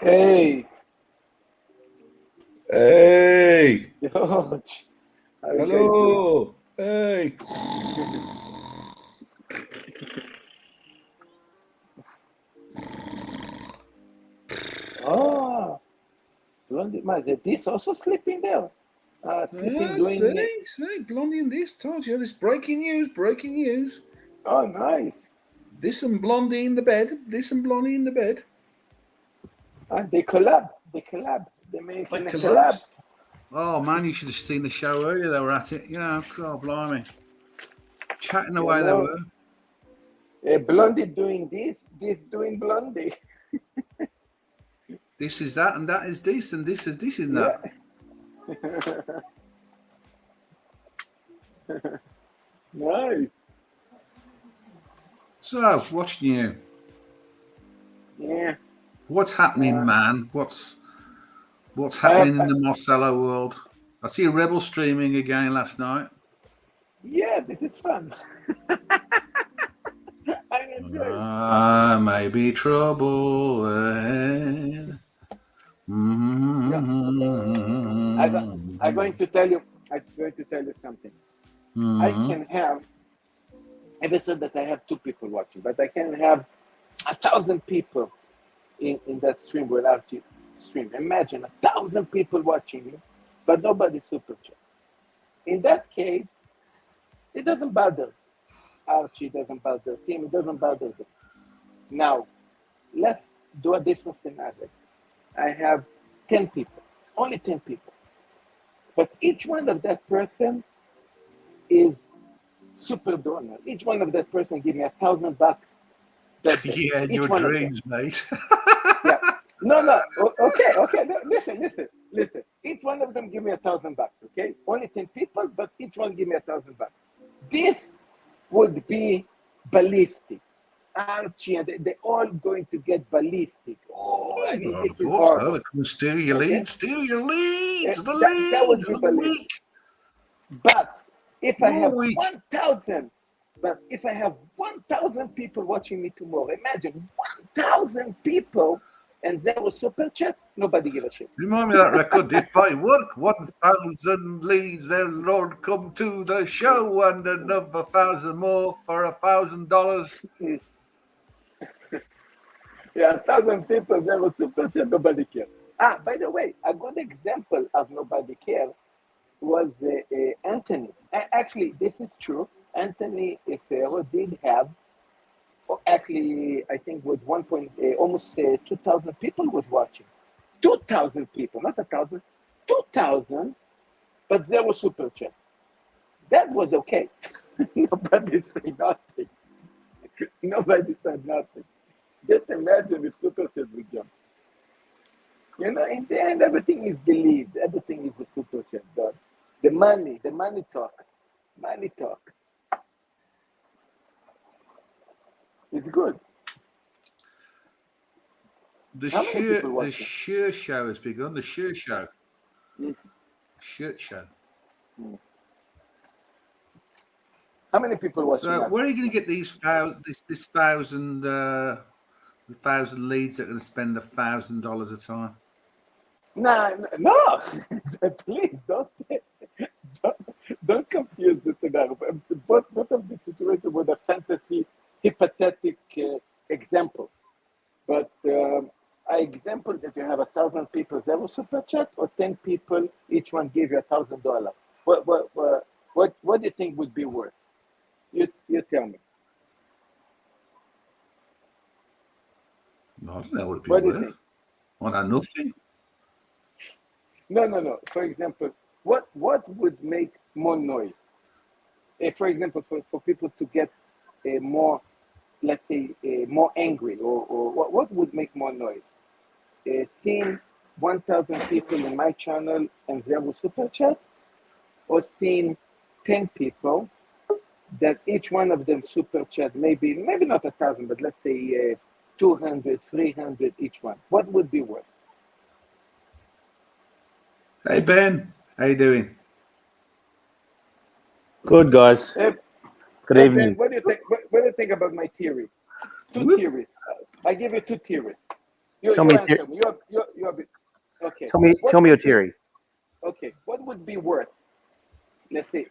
Hey, Hey, George, how are you guys doing? hello, hey. Oh, Blondie, mas is this also sleeping there? Sleeping doing. See, Blondie and this told you this breaking news, breaking news. Oh, nice. This and Blondie in the bed, this and Blondie in the bed. They collab. They collab. They're They making a collab. collapsed. Oh man, you should have seen the show earlier. They were at it, God blimey, chatting You away they know, were. Blondie doing this doing Blondie. This is that, and that is this, and this is Yeah. that. Nice. So, what's new? Yeah. What's happening, Uh, man? What's I have. happening in the Marcelo world? I see Rebel streaming again last night. Yeah, this is fun. I enjoy it. Maybe trouble ahead. Yeah. I got. I'm going to tell you. I'm going to tell you something. I can have episode that I have two people watching, but I can have 1,000 people in that stream without you stream. Imagine 1,000 people watching you, but nobody super chat. In that case, it doesn't bother Archie, it doesn't bother Tim, it doesn't bother them. Now, let's do a different scenario. I have 10 people, only 10 people, but each one of that person is super donor. Each one of that person give me $1,000 that day. Yeah, in Each your one of them. dreams, mate. Yeah. No, no. Okay, okay. Listen. Each one of them give me $1,000. Okay, only 10 people, but each one give me $1,000. This would be ballistic. Archie and they all going to get ballistic. Oh, I mean, I this is thought so. horrible. They come steal your Okay, leads, steal your leads, the that would leads be of the ballistic. week. But if I Your have week. 1,000, but if I have 1,000 people watching me tomorrow, imagine 1,000 people and zero super chat, nobody give a shit. Remind me of that record. If I work 1,000 leads, then Lord come to the show and another 1,000 more for $1,000. Yeah, 1,000 people, zero super chat, nobody care. By the way, a good example of nobody care was Anthony. Actually, this is true. Anthony Efero did have, actually, I think was almost 2,000 people was watching. 2,000 people, not 1,000, 2,000, but zero super chat. That was okay. Nobody said nothing. Nobody said nothing. Just imagine if super chat would jump. In the end, everything is believed. Everything is the super chat done. The money talk. Money talk. It's good. How many people The watching? sheer show has begun. The sheer show. Mm. Shirt show. How many people watching So us? where are you going to get this thousand the thousand leads that are going to spend $1,000 a time? Nah, no. Please don't, don't confuse the scenario. Both of the situations were the fantasy, hypothetical examples. But I example that you have 1,000 people zero super chat, or 10 people each one give you $1,000. What do you think would be worse? You tell me. I don't know what it'd be What do you think? worth. I know nothing. No. For example, what would make more noise? For example, for people to get more, let's say, more angry, or what would make more noise? Seeing 1,000 people in my channel and zero super chat, or seeing 10 people that each one of them super chat, maybe not 1,000, but let's say 200, 300 each one. What would be worse? Hey Ben, how you doing? Good, guys. Hey, Good hey Ben, evening. what do you think? What do you think about my theory? Two Whoop. theories. I give you two theories. You Tell you me, answer me. You're okay. tell me your theory. Okay, what would be worse? Let's say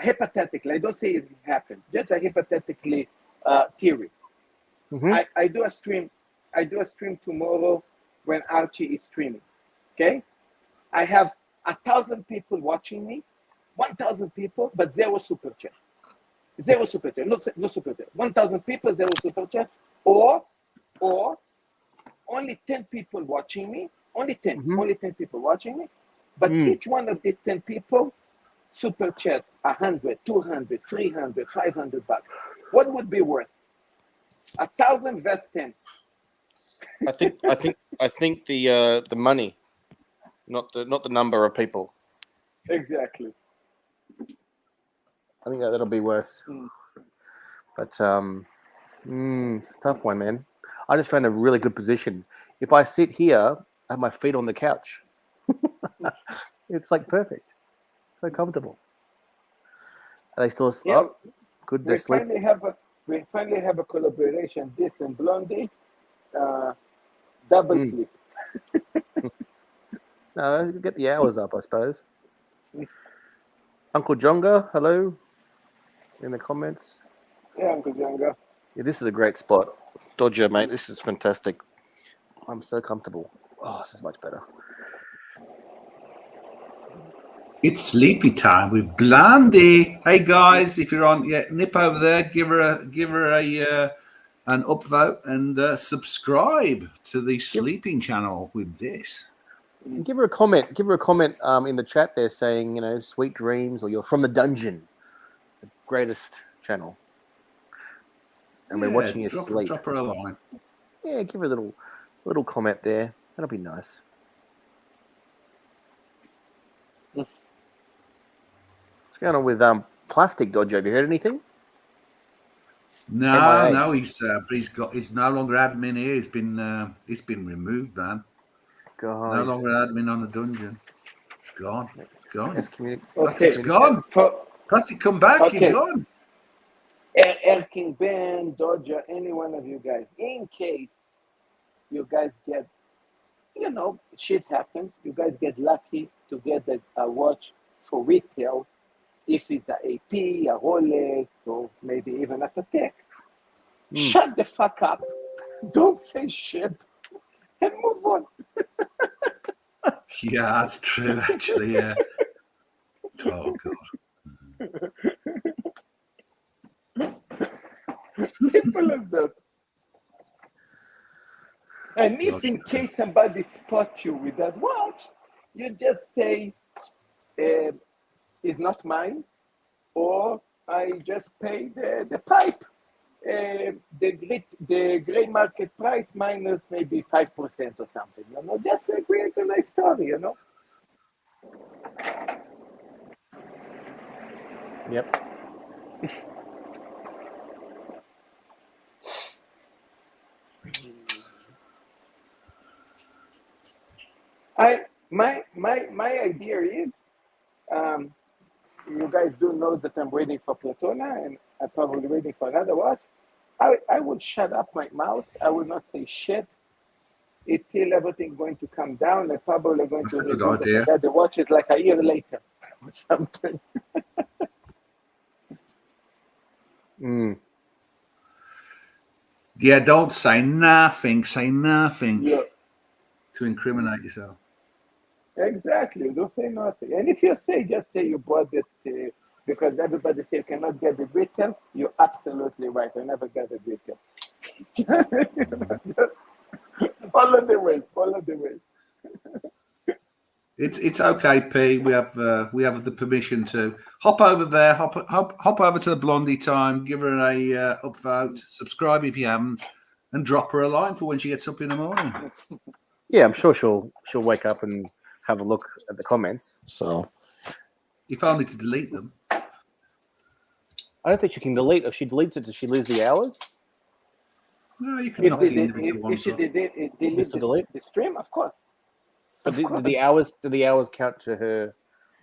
hypothetically. I don't say it happened. Just a hypothetically theory. Mm-hmm. I do a stream. I do a stream tomorrow when Archie is streaming. Okay, I have 1,000 people watching me, 1,000 people, but zero super chat. Zero super chat. No super chat. 1,000 people, zero super chat. Or only 10 people watching me. Only 10. Mm-hmm. Only 10 people watching me. But each one of these 10 people super chat 100, 200, 300, 500 bucks. What would be worse? 1,000 versus 10. I think the money, not the number of people. Exactly. I think that'll be worse. But it's a tough one, man. I just found a really good position. If I sit here, I have my feet on the couch. It's like perfect. So comfortable. Are they still asleep? Yeah, Oh, good. They're sleeping. we finally have a collaboration. This and Blondie, double sleep. No, let's get the hours up, I suppose. Uncle Jonga, hello. In the comments. Yeah, Uncle Jonga. Yeah, this is a great spot. Dodger, mate. This is fantastic. I'm so comfortable. Oh, this is much better. It's sleepy time with Blondie. Hey guys, if you're on, nip over there, give her a an upvote and subscribe to the sleeping channel with this. Give her a comment. Give her a comment in the chat there saying, sweet dreams, or you're from the dungeon, the greatest channel. And we're watching you sleep. Drop her a line. Yeah, give her a little comment there. That'll be nice. What's going on with Plastic Dodger? Have you heard anything? No, he's no longer admin here. He's been removed, man. God, no longer admin on the dungeon. It's gone. It's gone. Plastic's gone. Plastic, come back. Okay. You're gone. Erking, Ben, Dodger, any one of you guys, in case you guys get, shit happens, you guys get lucky to get a watch for retail, if it's a AP, a Rolex, or maybe even a Patek. Shut the fuck up, don't say shit, and move on. Yeah, that's true, actually, yeah. Oh, God. Simple as that. And if in case somebody spots you with that watch, you just say, it's not mine, or I just pay the pipe. The gray market price minus maybe 5% or something. Just create a nice story. Yep. My idea is, you guys do know that I'm waiting for Platona, and I'm probably waiting for another watch. I would shut up my mouth. I would not say shit until everything's going to come down. I'm probably going to good idea. The watch is like a year later or something. Yeah, don't say nothing. Say nothing to incriminate yourself. Exactly. Don't say nothing. And if you say, just say you bought it because everybody say you cannot get the retail. You're absolutely right. I never got the retail. Follow the way. Follow the way. It's okay, P. We have the permission to hop over there, hop over to the Blondie time, give her a upvote, subscribe if you haven't, and drop her a line for when she gets up in the morning. Yeah, I'm sure she'll wake up and have a look at the comments. So, if only to delete them. I don't think she can delete. If she deletes it, does she lose the hours? No, you can. If she delete the stream, of course. Do the hours count to her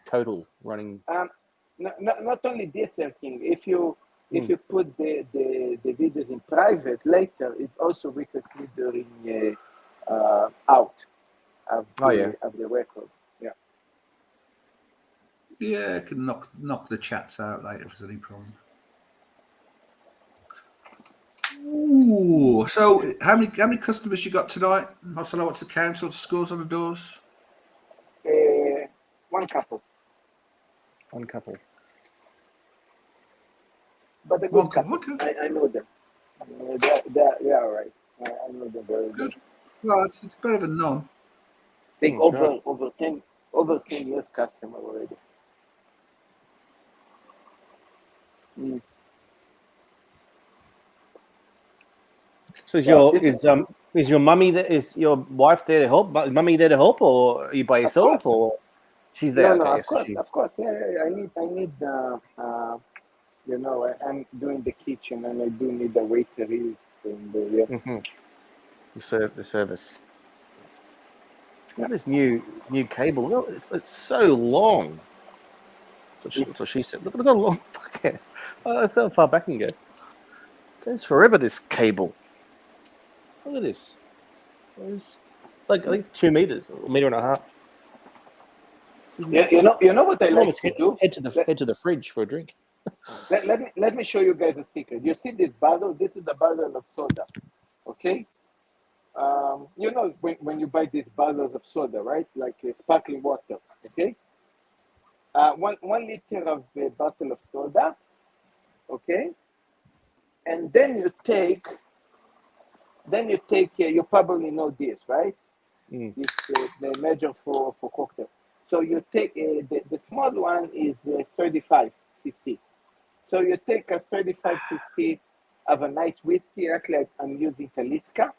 total running? Not only this, King. If you put the videos in private later, it also we can see during out of Oh, yeah. the record. Yeah, I can knock the chats out later if there's any problem. Ooh, so how many customers you got tonight? Marcelo, what's the count? What's the scores on the doors? One couple, One couple. but a One good couple. couple, okay. I know them. They're all right. I know them very well. Good. Well, it's better than none. Think That's right. over 10 years customer already. So Yeah, is your mummy there? Is your wife there to help? Mummy there to help, or are you by yourself, course. or she's there? No, Okay, so of course. Yeah. I need. I'm doing the kitchen, and I do need the waiter. the service. Look at this new cable. Look, it's so long. That's what she said. Look at how long. Fucking. Oh, that's how far back I can go. It goes forever. This cable. Look at this. It's like I think 2 meters or 1.5 meters. Yeah, you know what I like Almost to do. head to the fridge for a drink. Let me show you guys a secret. You see this bottle? This is the bottle of soda. Okay. When you buy these bottles of soda, right? Like sparkling water. Okay. 1 liter of a bottle of soda. Okay. And then you take. You probably know this, right? This the measure for cocktail. So you take the small one is 35 cc. So you take a 35 cc of a nice whiskey, like I'm using Taliska.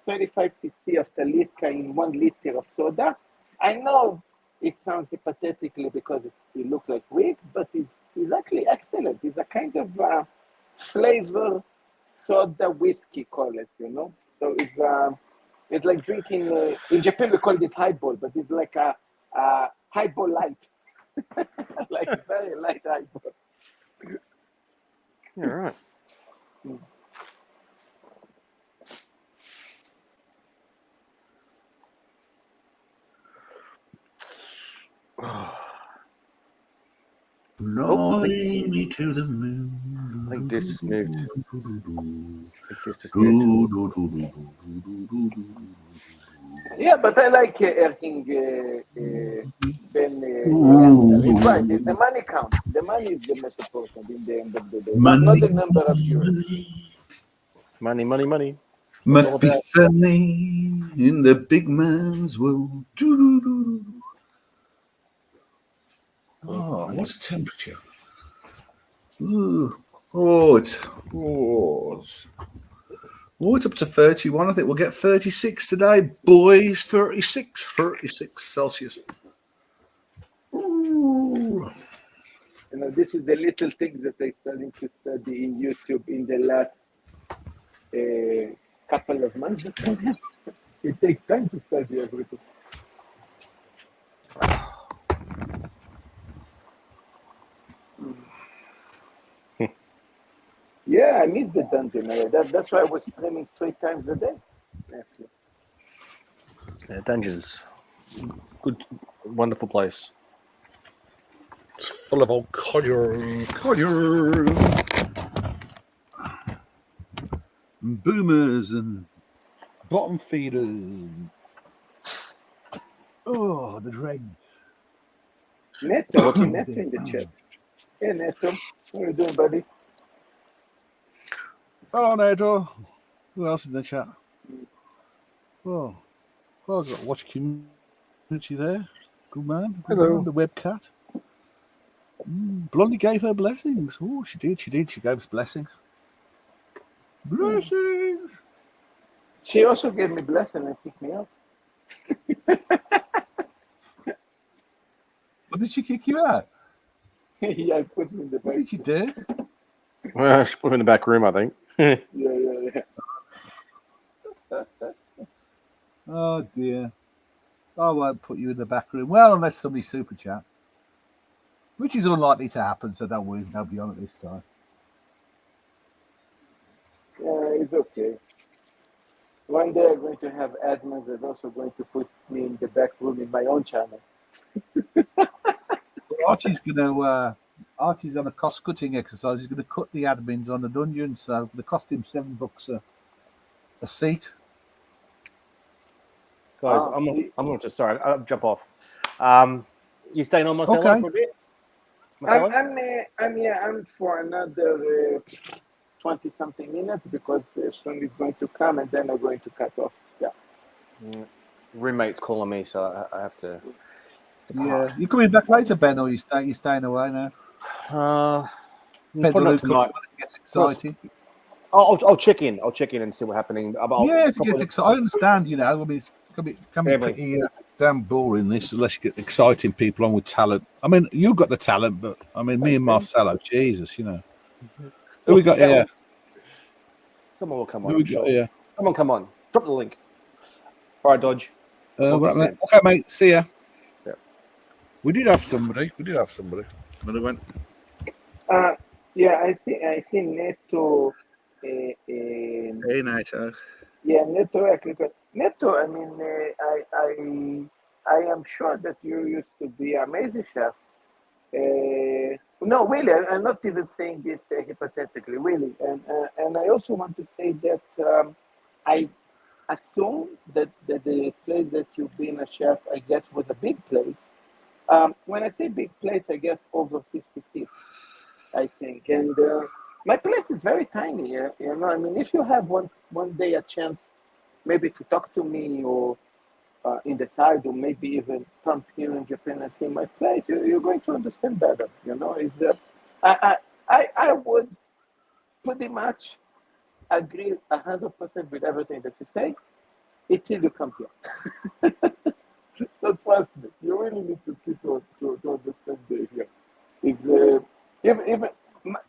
35 cc of Taliska in 1 liter of soda. I know it sounds hypothetically because it looks like weak, but it's actually excellent. It's a kind of flavor soda whiskey, call it, So it's like drinking, in Japan we call it highball, but it's like a highball light. Like very light highball. All right. Fly me to the moon. I think this just moved. Yeah, but I like Erking Ben answer. He's right. The money counts. The money is the most important in the end of the day, not the number of euros. Money, money, money. Must be funny in the big man's world. Oh, what's the temperature? Ooh. It's up to 31. I think we'll get 36 today, boys. 36 Celsius. Ooh. This is the little things that I started to study in YouTube in the last couple of months. It takes time to study everything. Yeah, I miss the dungeon. That's why I was streaming 3 times a day. Actually. Yeah, dungeons. Good, wonderful place. It's full of old codgers. And boomers and bottom feeders. Oh, the dregs. Neto in the chat. Hey, Neto. What are you doing, buddy? Hello, Neto. Who else in the chat? Oh, I've got Watch Community there. Good man. Hello. The webcat. Blondie gave her blessings. Oh, she did. She gave us blessings. Blessings. She also gave me blessing and kicked me out. What did she kick you out? Yeah, I put me in the back. What did you do? Well, she put him in the back room, I think. Yeah. Oh, dear. I won't put you in the back room. Well, unless somebody super chat. Which is unlikely to happen, so don't worry, they'll be on at this time. Yeah, it's okay. One day I'm going to have admins that's also going to put me in the back room in my own channel. Archie's on a cost cutting exercise. He's gonna cut the admins on the dungeon, so it's gonna cost him $7 a seat. Guys, Oh, I'm going to sorry, I'll jump off. You staying on Marcelo Okay. for a bit? Marcelo? I'm for another 20 something minutes because soon he's going to come and then I'm going to cut off. Yeah. Roommate's calling me, so I have to. Yeah, you coming back later, Ben, or you staying away now? Depends Probably on not who tonight. gets excited. I'll check in. I'll check in and see what happening. Yeah, if he gets excited, I understand. You know, I mean, it can be Family. pretty damn boring this unless you get exciting people on with talent. I mean, you got the talent, but I mean, me and Marcelo, Jesus, you know. Who we got here? Someone will come on. Who we I'm got sure. here? Someone come on. Drop the link. All right, Dodge. Okay, mate. See ya. Yeah. We did have somebody. But they went. Yeah, I see Neto. Hey, Nato. Yeah, Neto. Neto. I mean, I am sure that you used to be amazing chef. No, really, I'm not even saying this hypothetically, really. And I also want to say that I assume that the place that you've been a chef, I guess, was a big place. When I say big place, I guess over 50 seats, I think. And my place is very tiny. You know, I mean, if you have one day a chance, maybe to talk to me or in the side, or maybe even come here in Japan and see my place, you're going to understand better. You know, I would pretty much agree 100% with everything that you say until you come here. So trust me, you really need to see to understand the here. If even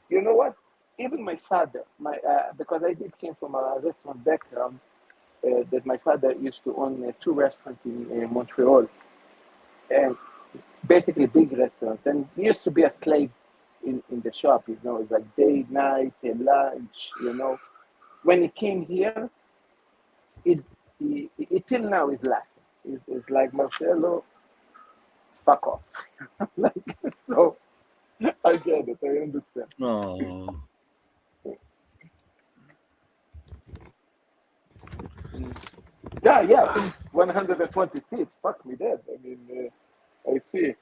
you know what, even my father, because I did came from a restaurant background. That my father used to own two restaurants in Montreal, and basically big restaurants. And he used to be a slave in the shop, you know, it's like day, night, and lunch, you know. When he came here, it till now is laughing. It's like, Marcelo, fuck off. Like, so I get it, I understand. Oh. Yeah, I think 120 seats. Fuck me dead. I mean, I see.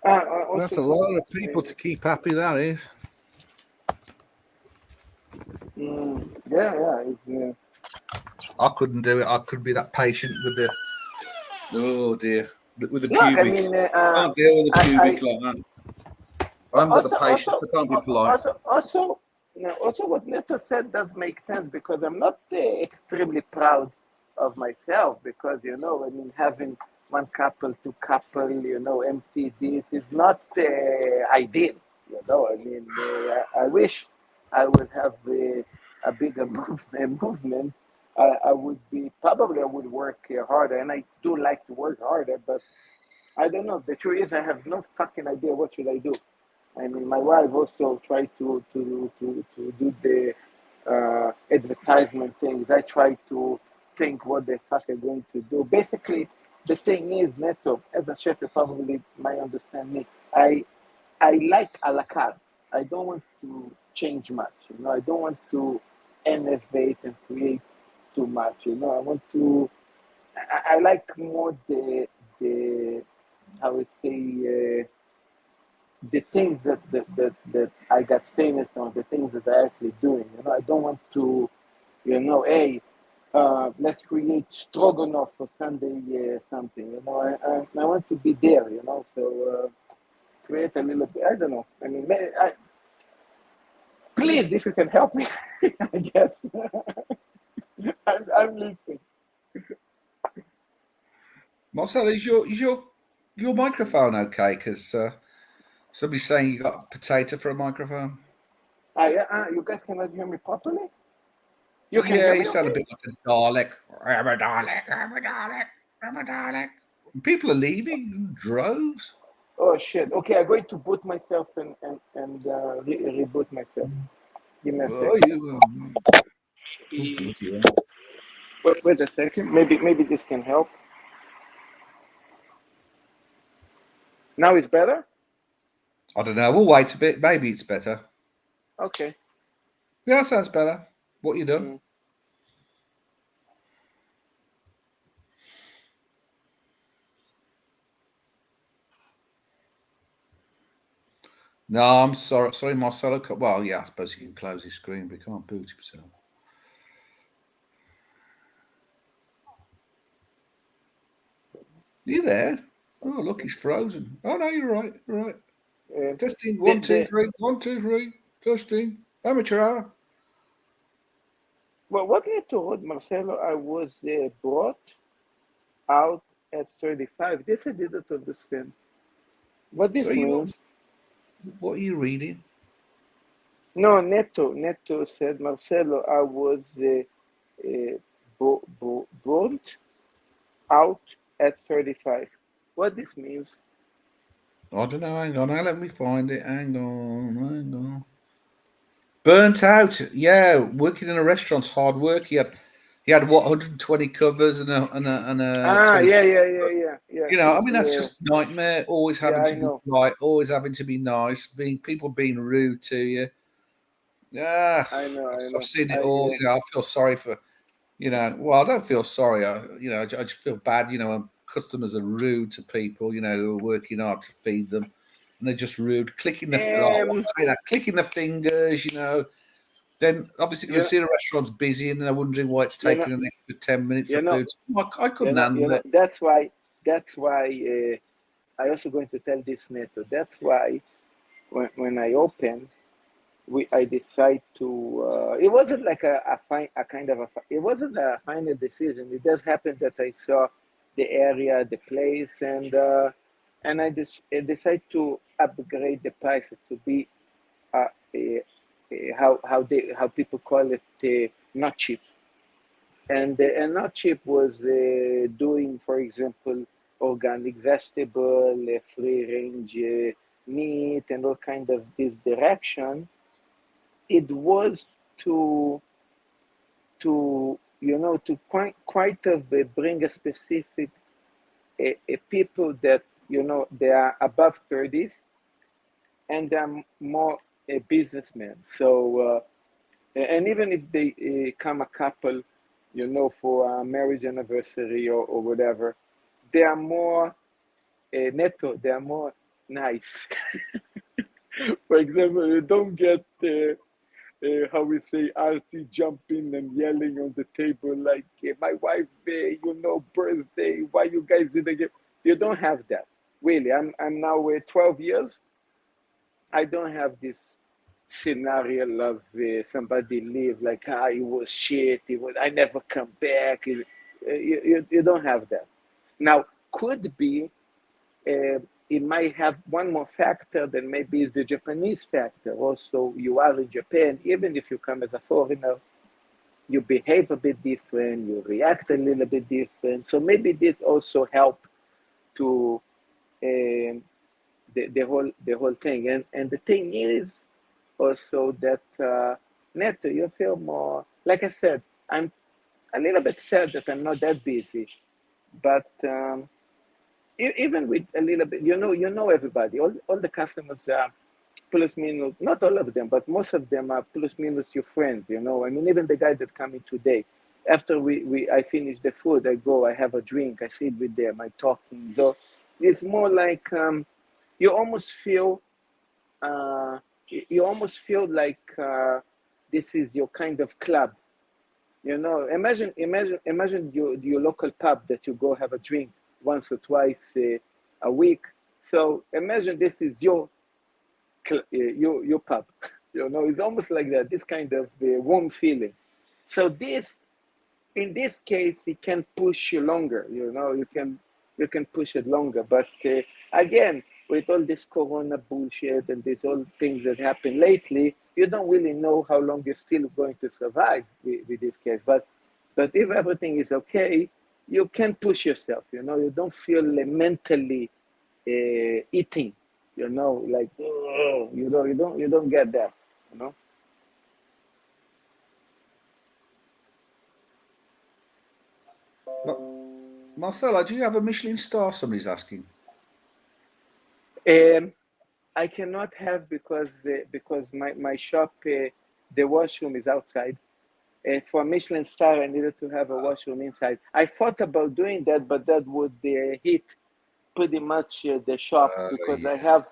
That's a lot of people to keep happy, that is. Yeah. It's, I couldn't do it. I couldn't be that patient with the. Oh dear, with the no, I pubic. mean, I can't deal with the pubic like that. I haven't got the patience. I can't be polite. Also, what Neto said does make sense because I'm not extremely proud of myself because, you know, I mean, having one couple, two couple, you know, empty this is not ideal, you know. I mean, I wish I would have a bigger movement. I would work harder, and I do like to work harder, but I don't know. The truth is, I have no fucking idea what should I do. I mean, my wife also tried to do the advertisement things. I try to think what the fuck I'm going to do. Basically, the thing is, Neto, as a chef, you probably might understand me. I like a la carte. I don't want to change much. You know, I don't want to innovate and create too much. You know, I want to. I like more the how we say. The things that I got famous on, the things that I actually doing. You know, I don't want to, you know, hey, let's create stroganoff for Sunday something. You know, I want to be there. You know, so create a little bit. I don't know. I mean, please, if you can help me, I guess. I'm listening. Marcel, is your microphone okay? Because somebody's saying you got a potato for a microphone. You guys cannot hear me properly? You can Yeah, hear you me sound okay? a bit like a Dalek. I'm a Dalek. I'm a Dalek. I'm a Dalek. People are leaving in droves. Oh shit. Okay, I'm going to boot myself and reboot myself. Give me a Oh, second. you. Wait a second. Maybe this can help. Now it's better? I don't know. We'll wait a bit. Maybe it's better. Okay. Yeah, sounds better. What you done? Mm. No, I'm sorry. Sorry, Marcelo. Well, yeah, I suppose he can close his screen, but he can't boot himself. Are you there? Oh, look, he's frozen. Oh no, you're right. You're right. Testing. The, 1, 2, the, 3. 1, 2, 3. Testing. Amateur hour. well, what I told Marcelo, I was brought out at 35. This I didn't understand. What So this means? what are you reading? No, Neto said, Marcelo, I was brought out at 35. What this means? I don't know. Hang on. Now let me find it. Hang on. Hang on. Burnt out. Yeah, working in a restaurant's hard work. He had what 120 covers and a Ah, 20. yeah. You know, I He's mean, that's just nightmare. Always yeah, having I to be know, polite, always having to be nice, people being rude to you. Yeah, I know, I've, I I've know. seen it all. You know, I feel sorry for, well, I don't feel sorry. I just feel bad. When customers are rude to people, who are working hard to feed them, and they're just rude, clicking the, Um, clicking the fingers. Then obviously going you to know, see the restaurant's busy, and they're wondering why it's you know, taking an extra 10 minutes you of know, food. I couldn't you handle know. it. That's why. I also going to tell this Neto. That's why when I open, I decide to. It wasn't like a kind of a. It wasn't a final decision. It just happened that I saw the area, the place, and I decide to upgrade the prices to be how people call it not cheap. And not cheap was doing, for example, organic vegetable, free range meat, and all kind of this direction. It was to quite of bring a specific a people that they are above 30s and they're more a businessmen. So and even if they come a couple, for a marriage anniversary or whatever, they are more netto. They are more nice. For example, you don't get how we say Artie jumping and yelling on the table like my wife, birthday. Why you guys didn't get? You don't have that. Really, I'm now 12 years. I don't have this scenario of somebody leave like it was shit. I never come back. You don't have that. Now could be it might have one more factor that maybe is the Japanese factor. Also, you are in Japan, even if you come as a foreigner, you behave a bit different, you react a little bit different. So maybe this also help to um, the whole thing. And the thing is also that Neto, you feel more. Like I said, I'm a little bit sad that I'm not that busy, but. Even with a little bit, everybody, all the customers are plus minus, not all of them, but most of them are plus minus your friends. I mean, even the guy that came in today, after I finish the food, I go, I have a drink, I sit with them, I talking. So it's more like you almost feel, uh, like this is your kind of club. Imagine your local pub that you go have a drink once or twice a week. So imagine this is your pub. It's almost like that. This kind of warm feeling. So in this case, it can push you longer. You can push it longer. But again, with all this Corona bullshit and these all things that happen lately, you don't really know how long you're still going to survive with this case. But if everything is okay, you can push yourself. You don't feel mentally eating. Like you don't get that. You know. Marcelo, do you have a Michelin star? Somebody's asking. I cannot have because my shop, the washroom is outside. For a Michelin star, I needed to have a washroom inside. I thought about doing that, but that would hit pretty much the shop because I have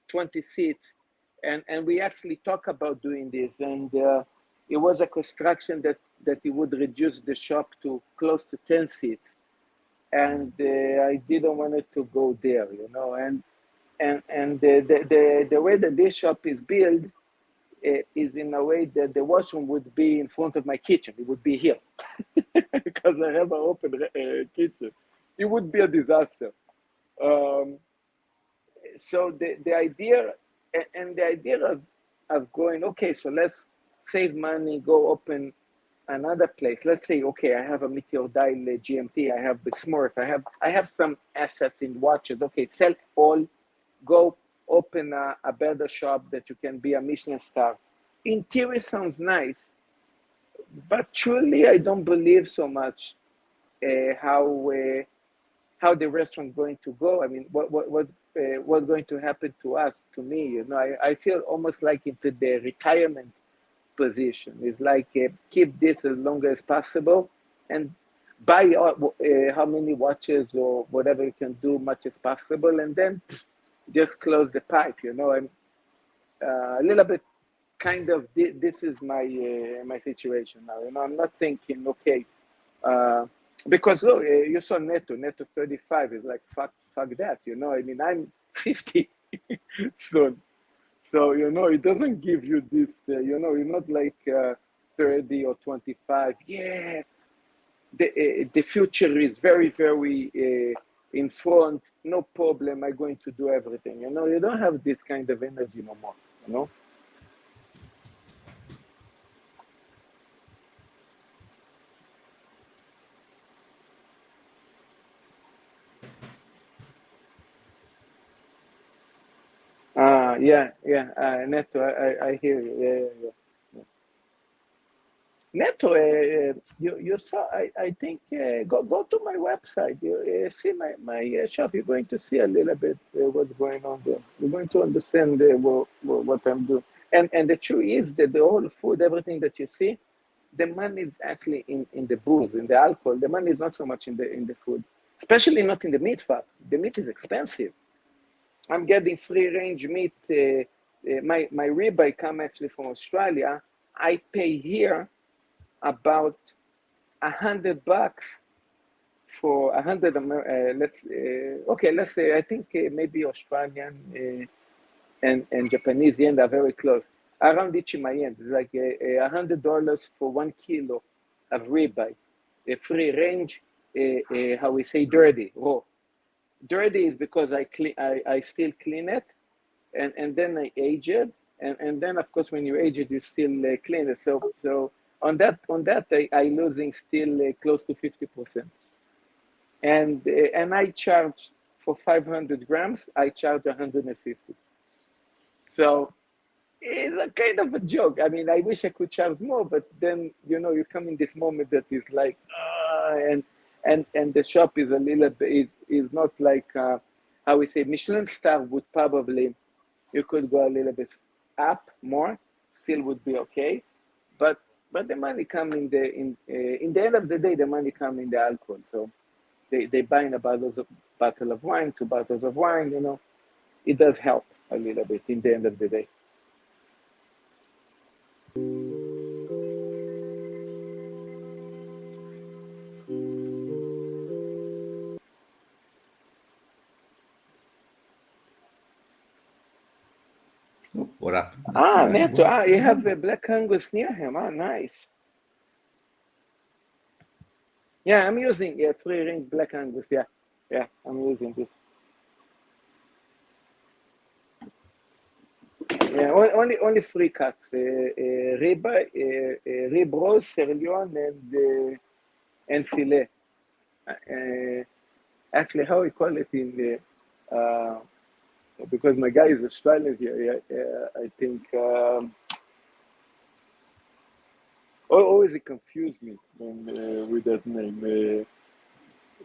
20 seats, and we actually talk about doing this, and it was a construction that it would reduce the shop to close to 10 seats, and I didn't want it to go there, you know, and the way that this shop is built is in a way that the washroom would be in front of my kitchen. It would be here because I have an open kitchen. It would be a disaster. So the idea of going, okay, so let's save money, go open another place. Let's say, okay, I have a Meteor Dial GMT, I have the Smurf, I have some assets in watches. Okay, sell all, go open a better shop that you can be a Michelin star. In theory, sounds nice, but truly, I don't believe so much how the restaurant going to go. I mean, what's going to happen to us, to me? You know, I feel almost like into the retirement position. It's like keep this as long as possible and buy how many watches or whatever you can do much as possible, and then just close the pipe. You know, I'm a little bit kind of this is my situation now. You know, I'm not thinking okay. Because look, you saw Neto 35 is like fuck that, you know. I mean, I'm 50 soon, so you know it doesn't give you this. You know, you're not like 30 or 25. Yeah, the future is very in front. No problem. I'm going to do everything. You know, you don't have this kind of energy no more. You know. Yeah, Neto, I hear you. Yeah. Neto, you saw, I think, go to my website. You see my shop. You're going to see a little bit what's going on there. You're going to understand what I'm doing. And the truth is that the whole food, everything that you see, the money is actually in the booze, in the alcohol. The money is not so much in the food, especially not in the meat fat. The meat is expensive. I'm getting free range meat. My ribeye come actually from Australia. I pay here about $100 for 100. Let's say I think maybe Australian and Japanese yen are very close. Around Ichimayen, it's like $100 for 1 kilo of ribeye, a free range. How we say dirty, raw. Dirty is because I still clean it, and then I age it, and then of course when you age it, you still clean it. So on that I losing still close to 50%, and I charge for 500 grams. I charge 150. So it's a kind of a joke. I mean, I wish I could charge more, but then you know you come in this moment that is like, and the shop is a little bit is not like how we say Michelin star would probably you could go a little bit up more, still would be okay, but the money come in the end of the day, the money come in the alcohol. So they buy in a bottle of wine, 2 bottles of wine. You know, it does help a little bit in the end of the day. What happened? Neto. You have a black Angus near him. Nice. Yeah, I'm using free ring black Angus. Yeah, I'm using it. Yeah, only 3 cuts: rib, rib roll, sirloin, and fillet. Actually, how we call it in the because my guy is Australian here. I think always it confused me with that name.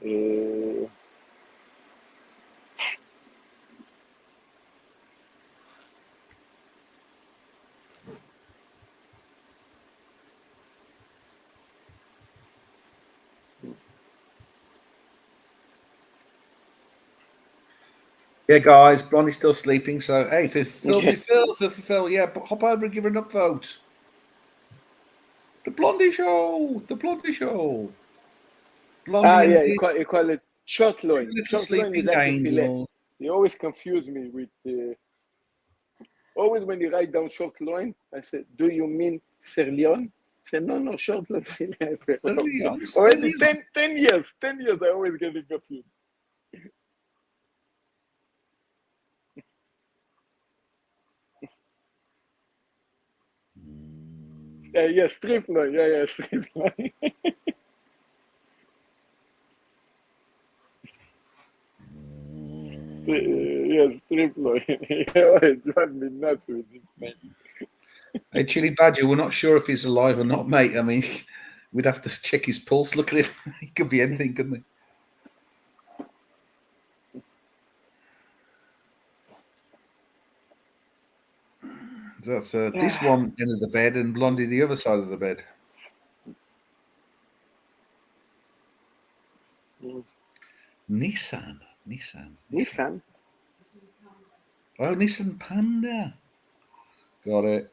Uh, Yeah, guys, Blondie's still sleeping. So, hey, Filthy Phil, yeah, but hop over and give her an upvote. The Blondie Show, the Blondie Show. Blondie and yeah, the you call it short loin. little Short loin is sleeping actually filet. angel. You always confuse me with always when you write down short loin. I said, "Do you mean sirloin?" I said, "No, short loin filet." Already Stallion. 10 years. 10 years. I always get confused. Yeah, strip loin. Yeah, strip loin. Yes, strip loin. You always drive me nuts with this name. Hey, Chili Badger, we're not sure if he's alive or not, mate. I mean, we'd have to check his pulse. Look at him. He could be anything, couldn't he? So that's this one end of the bed and Blondie the other side of the bed. Nissan. Nissan. Oh, Nissan Panda. Got it.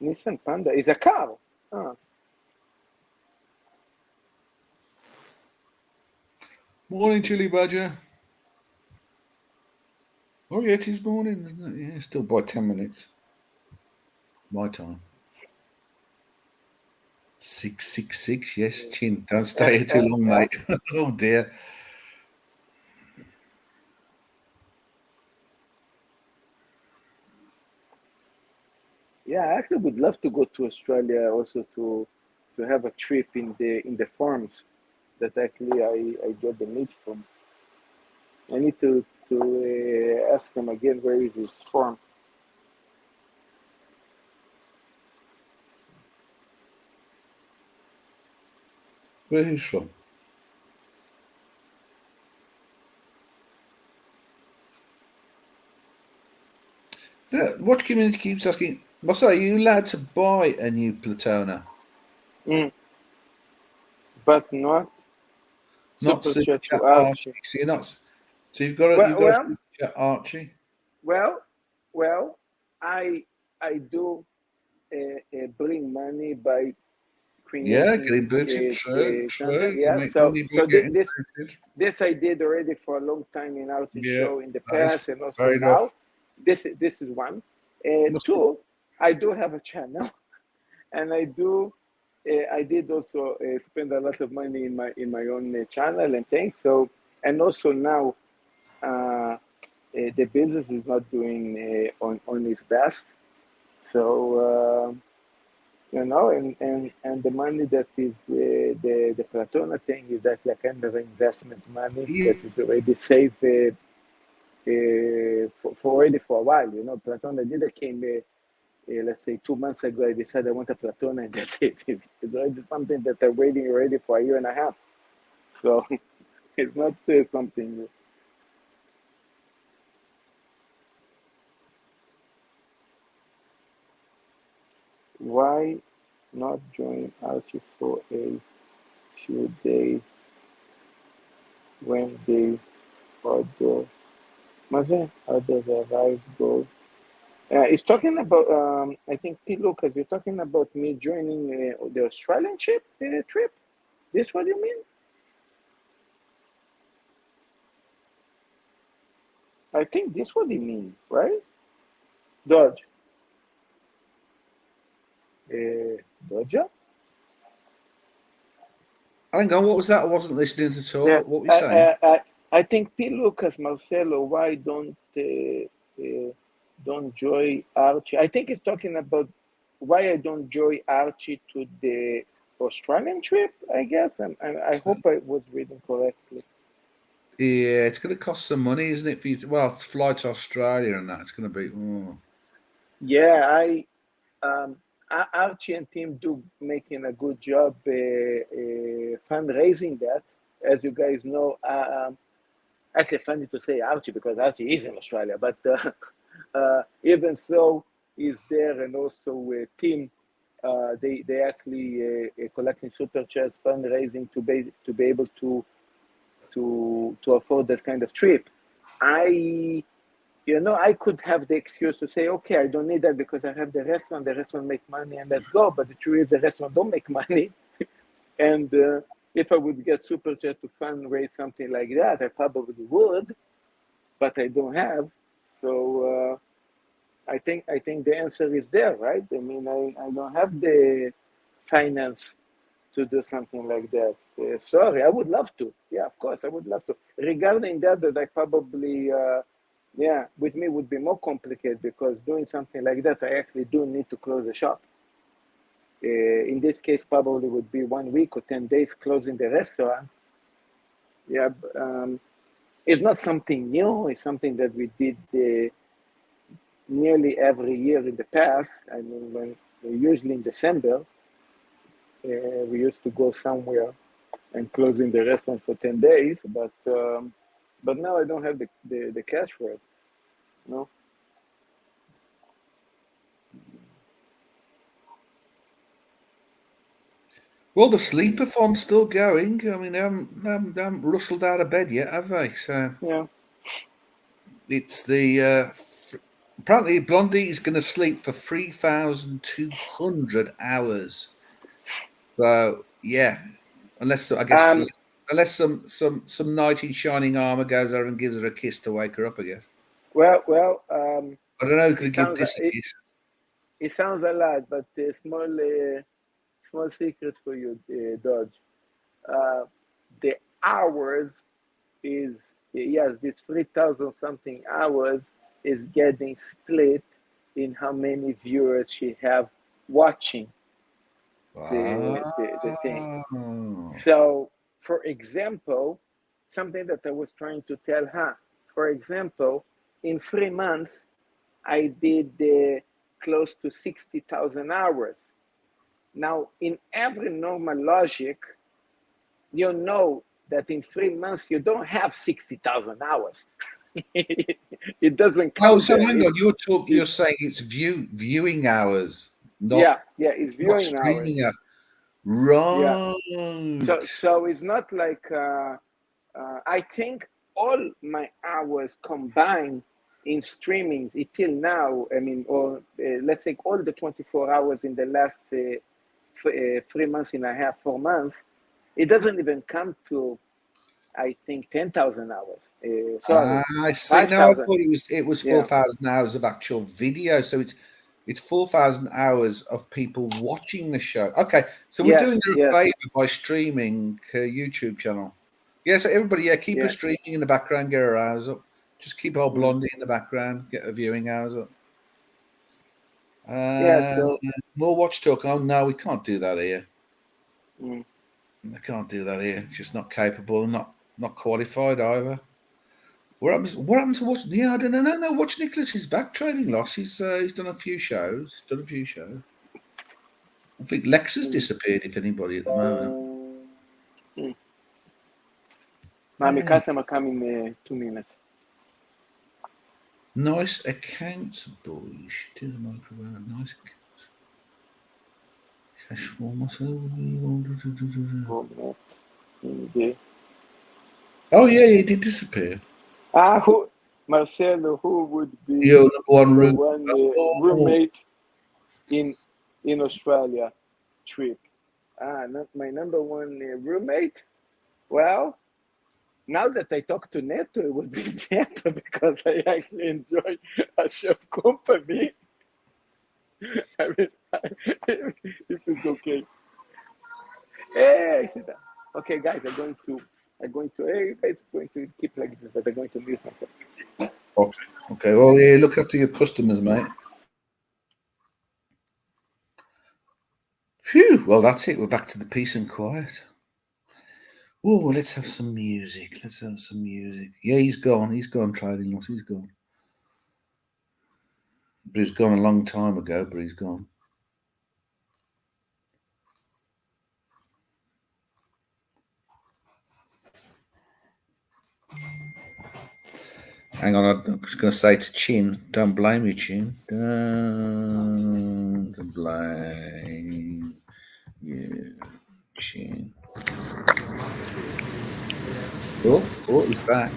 Nissan Panda is a car. Ah. Morning, Chili Badger. Oh, yeah, it is morning, isn't it? Yeah, still by 10 minutes. My time. 666, yes, Chin. Don't stay here too long, mate. Oh, dear. Yeah, I actually would love to go to Australia also to have a trip in the farms that actually I get the meat from. I need to ask him again where is his farm. Where who's from? Yeah, Watch Community keeps asking, Marcel, are you allowed to buy a new Platona? But not Not super Super chat Chat to Archie. Archie. So you're not. So you've got a Well, Super Chat Archie. well, I do bring money by Yeah, creating getting booted. True. content. You Yeah, make money by getting booted. this I did already for a long time in Archie Yeah, show in the that is past and also fair enough. now. This is one. Must be. Two, I do have a channel, and I did also spend a lot of money in my own channel and things. So and also now the business is not doing on its best. So and the money that is the Platona thing is actually a kind of investment money that is already saved for a while. Platona didn't came. Let's say 2 months ago, I decided I want a Platona, and that's it. It's already something that I'm waiting already for a year and a half. So it's not something. Why not join Archie for a few days when they order? Others arrive go. It's talking about. I think P. Lucas. You're talking about me joining the Australian trip. This what you mean? I think this what you mean, right? Dodge. Dodger. Hang on, what was that? I wasn't listening at all. Yeah, What were you saying? I think P. Lucas Marcelo. Why don't join Archie? I think it's talking about why I don't join Archie to the Australian trip. I guess, and I hope I was reading correctly. Yeah, it's going to cost some money, isn't it? For you to fly to Australia and that. It's going to be. Oh. Yeah, Archie and team do making a good job fundraising that. As you guys know, actually funny to say Archie because Archie is in Australia, but even so, he's there, and also team. They actually collecting super chats, fundraising to be able to afford that kind of trip. I could have the excuse to say, okay, I don't need that because I have the restaurant make money, and let's go. But the truth is, the restaurant don't make money. And if I would get super chat to fundraise something like that, I probably would, but I don't have. So I think the answer is there, right? I mean, I don't have the finance to do something like that. Sorry, I would love to. Yeah, of course, I would love to. Regarding that I probably, with me would be more complicated because doing something like that, I actually do need to close the shop. In this case, probably would be 1 week or 10 days closing the restaurant. Yeah, it's not something new. It's something that we did nearly every year in the past. I mean, when usually in December, we used to go somewhere and closing the restaurant for 10 days, but now I don't have the cash for it. No. Well, the sleeper-thon's still going. I mean, they haven't rustled out of bed yet, have they? So Yeah. it's the apparently Blondie is going to sleep for 3,200 hours. So yeah, unless I guess unless some knight in shining armor goes over and gives her a kiss to wake her up, I guess. Well. I don't know who could give this a kiss. It sounds a lot, but small secret for you, Dodge. The hours is, yes, this 3,000 something hours is getting split in how many viewers she have watching the thing. So, for example, something that I was trying to tell her, for example, in 3 months, I did close to 60,000 hours. Now, in every normal logic, you know that in 3 months you don't have 60,000 hours. It doesn't count. Oh, so hang on, you're saying it's viewing hours, not it's viewing streaming hours. Right. Yeah. So it's not like I think all my hours combined in streamings until now. I mean, or let's take all the 24 hours in the last 3 months and a half, 4 months. It doesn't even come to, I think, 10,000 hours. Sorry, I see. No, I thought it was 4,000 hours of actual video. So it's 4,000 hours of people watching the show. Okay, so we're doing her a favor by streaming her YouTube channel. Yeah, so everybody, keep her streaming in the background, get her hours up. Just keep our Blondie in the background, get her viewing hours up. So more watch talk. Oh no, we can't do that here. I can't do that here. It's just not capable, not qualified either. What happens to watch? Yeah, I don't know. No, watch Nicholas. He's back trading loss. He's done a few shows. I think Lex has disappeared, if anybody, at the moment. My customer coming in 2 minutes. Nice accounts, boys. To the microphone. Nice accounts. Cash for myself. Oh yeah, he did disappear. Marcelo, who would be your number one roommate in Australia trip? Not my number one roommate. Well, now that I talk to Neto, it would be better because I actually enjoy a chef company. I mean, if it's okay. Hey, I see that. Okay, guys, I'm going to. Hey, you guys are going to keep like this, but I'm going to mute myself. Okay. Well, yeah, look after your customers, mate. Phew. Well, that's it. We're back to the peace and quiet. Oh, let's have some music. Yeah, he's gone. He's gone trading loss. He's gone. But he's gone a long time ago, but he's gone. Hang on, I'm just going to say to Chin, don't blame you, Chin. Don't blame you, Chin. Oh, he's back.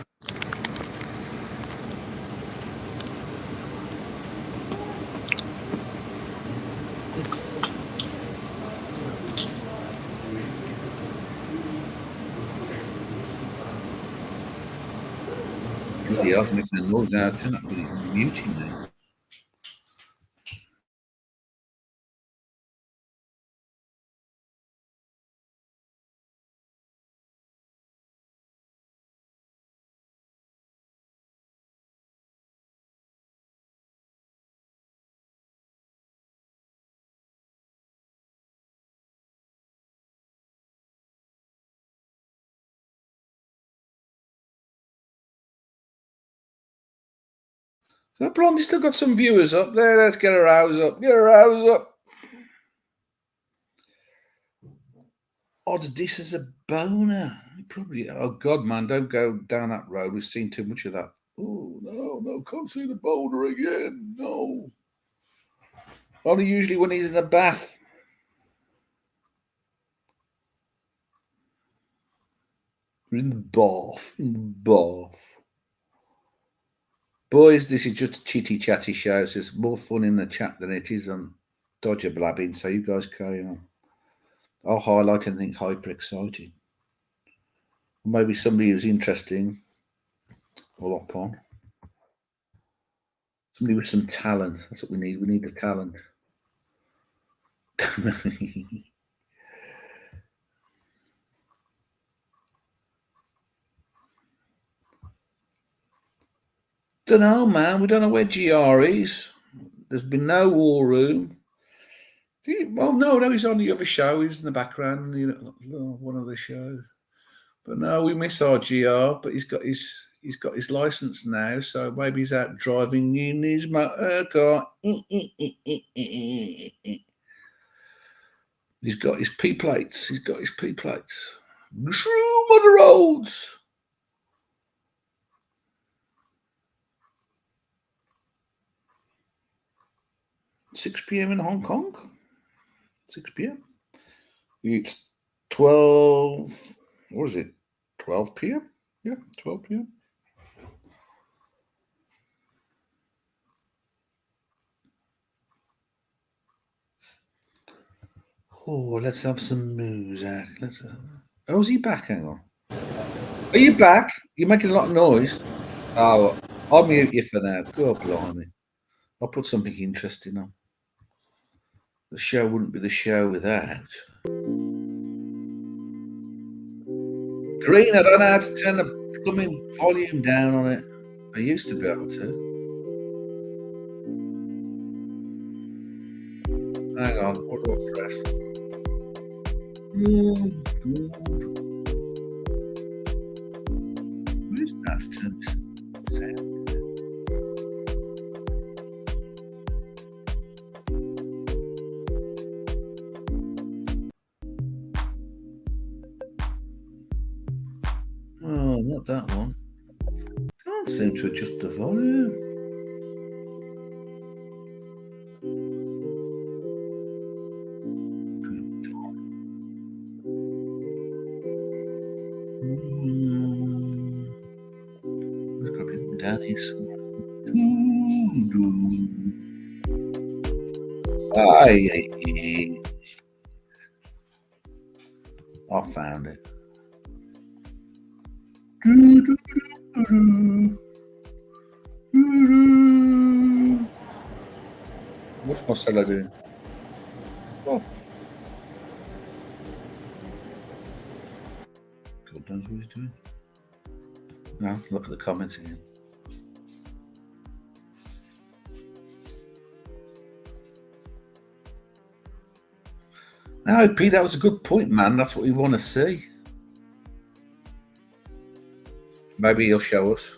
Bloody hell, making a noise now. Turn up with muting me. So Blondie still got some viewers up there. Let's get her hours up. Get her hours up. Odd this is a boner. Probably. Oh God, man, don't go down that road. We've seen too much of that. Oh no, can't see the boulder again. No. Only usually when he's in a bath. In the bath. In the bath. Boys, this is just a chitty chatty show. So it's more fun in the chat than it is on Dodger blabbing. So you guys carry on. I'll highlight anything hyper exciting. Maybe somebody who's interesting. I'll hop on. Somebody with some talent. That's what we need. We need the talent. Don't know, man. We don't know where GR is. There's been no war room. Well, no, he's on the other show. He's in the background, one of the shows. But no, we miss our GR. But he's got his license now, so maybe he's out driving in his motor car. He's got his P plates. True on the roads. 6 p.m. in Hong Kong. 6 p.m. It's 12. What is it? 12 p.m. Yeah, 12 p.m. Oh, let's have some news out. Oh, is he back? Hang on. Are you back? You're making a lot of noise. Oh, I'll mute you for now. God blimey. I'll put something interesting on. The show wouldn't be the show without. Green, I don't know how to turn the plumbing volume down on it. I used to be able to. Hang on, what do I press? Where's that to turn this sound? Oh, not that one. Can't seem to adjust the volume. Look up and down here somewhere. I found it. What's Marcelo doing? Oh. God knows what he's doing. No, look at the comments again. No, Pete, that was a good point, man. That's what we want to see. Maybe he'll show us.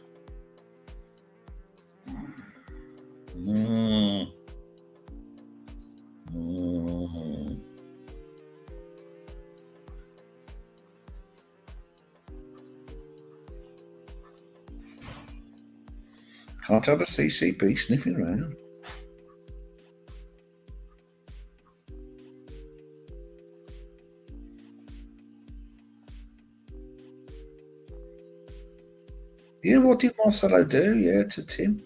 Can't have a CCP sniffing around. Yeah, what did Marcelo do? Yeah, to Tim.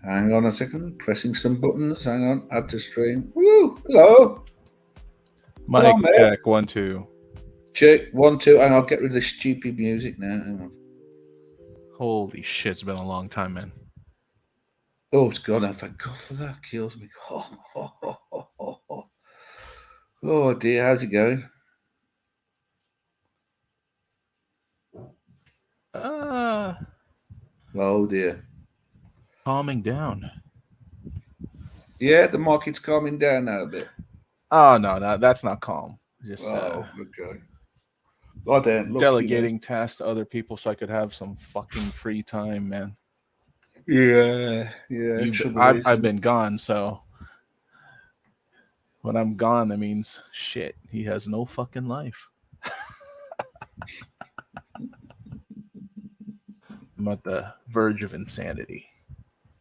Hang on a second, pressing some buttons. Hang on, add to stream. Woo! Hello. Mic check 1 2. Check 1 2. Hang on, get rid of the stupid music now. Hang on. Holy shit! It's been a long time, man. Oh, it's gone. Thank God for that. Kills me. Oh dear, how's it going? Oh dear. Calming down. Yeah, the market's calming down now a bit. Oh no, that's not calm. Just okay. I don't look, delegating tasks to other people so I could have some fucking free time, man. Yeah. I've been gone, so when I'm gone, that means shit. He has no fucking life. I'm at the verge of insanity,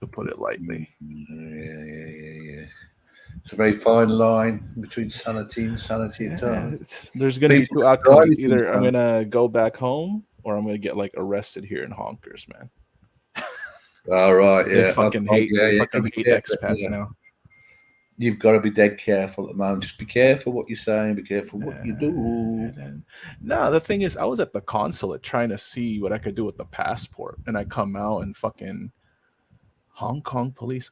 to put it lightly. Yeah. It's a very fine line between sanity and insanity at times. There's going to be two outcomes. Either I'm going to go back home or I'm going to get like arrested here in Honkers, man. All right, They yeah. fucking hate expats now. You've got to be dead careful at the moment. Just be careful what you're saying. Be careful what you do. No, the thing is, I was at the consulate trying to see what I could do with the passport, and I come out and fucking Hong Kong police.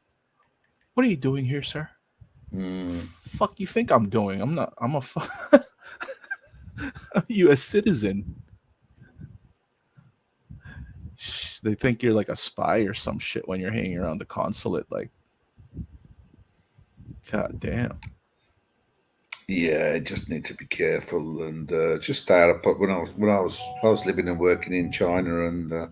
What are you doing here, sir? Fuck you think I'm doing? I'm not. I'm a U.S. citizen. They think you're like a spy or some shit when you're hanging around the consulate. Like, god damn. Yeah, just need to be careful and just stay out of. When I was living and working in China, and I'm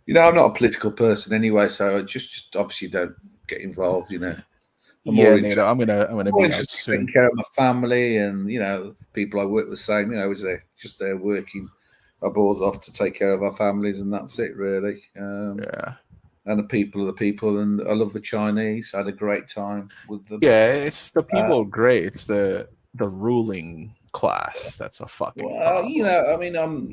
not a political person anyway, so I just obviously don't get involved. I'm gonna be out soon. Taking care of my family and people I work with. Same, they're just there working our balls off to take care of our families, and that's it really. Yeah. And the people are the people, and I love the Chinese. I had a great time with them. Yeah, it's the people are great. It's the ruling class that's a fucking problem.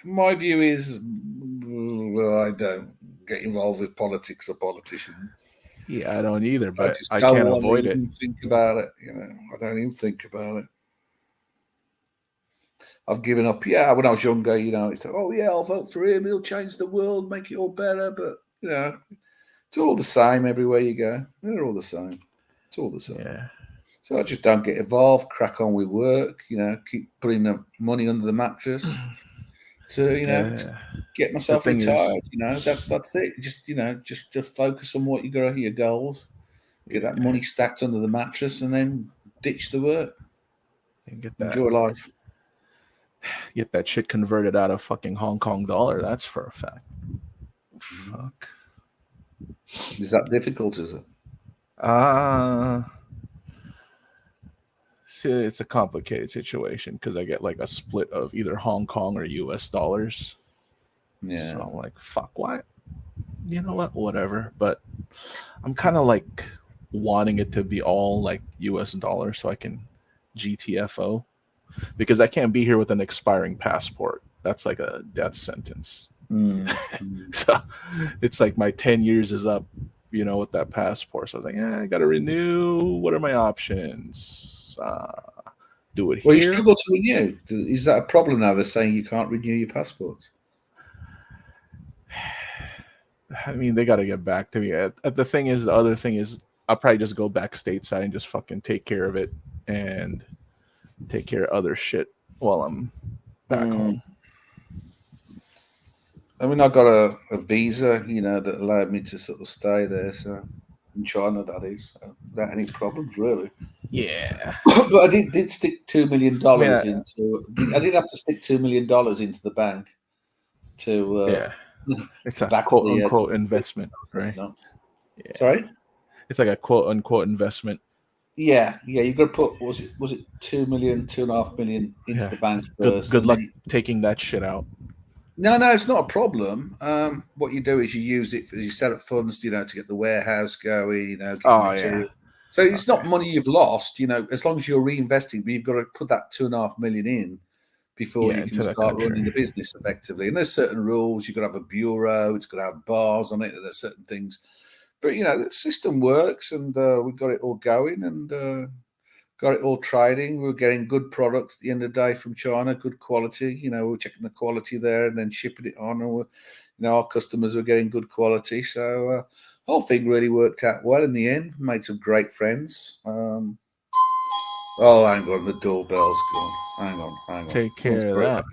My view is, I don't get involved with politics or politicians. Yeah, I don't either, but I can't avoid it. Think about it, I don't even think about it. I've given up. Yeah, when I was younger, it's like, oh yeah, I'll vote for him. He'll change the world, make it all better. But it's all the same everywhere you go. They're all the same. It's all the same. Yeah. So I just don't get involved. Crack on with work. Keep putting the money under the mattress. To to get myself retired. That's it. Just focus on what you got, your goals. Get that money stacked under the mattress, and then ditch the work. Enjoy life. Get that shit converted out of fucking Hong Kong dollar. That's for a fact. Fuck. Is that difficult? Is it? See, it's a complicated situation because I get like a split of either Hong Kong or US dollars. Yeah. So I'm like, fuck, what? You know what? Whatever. But I'm kind of like wanting it to be all like US dollars so I can GTFO. Because I can't be here with an expiring passport. That's like a death sentence. So it's like my 10 years is up, with that passport. So I was like, I got to renew. What are my options? Do it here. Well, you struggle to renew. Is that a problem now? They're saying you can't renew your passport. I mean, they got to get back to me. The other thing is, I'll probably just go back stateside and just fucking take care of it and take care of other shit while I'm back home. I mean, I got a visa, that allowed me to sort of stay there. So in China, that is, without any problems, really. Yeah. But I did stick $2 million into. I did have to stick $2 million into the bank to. It's a quote unquote investment, right? No. Yeah. Sorry. It's like a quote unquote investment. Yeah, you've got to put was it 2 million, 2.5 million into the bank first. Good and luck then taking that shit out. No, it's not a problem. What you do is you use it you set up funds, to get the warehouse going, get material. So it's not money you've lost, as long as you're reinvesting, but you've got to put that 2.5 million in before you can start running the business effectively. And there's certain rules. You've got to have a bureau. It's got to have bars on it. There's certain things. But, the system works, and we've got it all going and got it all trading. We're getting good products at the end of the day from China, good quality. We're checking the quality there and then shipping it on. And, our customers are getting good quality. So whole thing really worked out well in the end. Made some great friends. Hang on, the doorbell's gone. Hang on. Take care of that.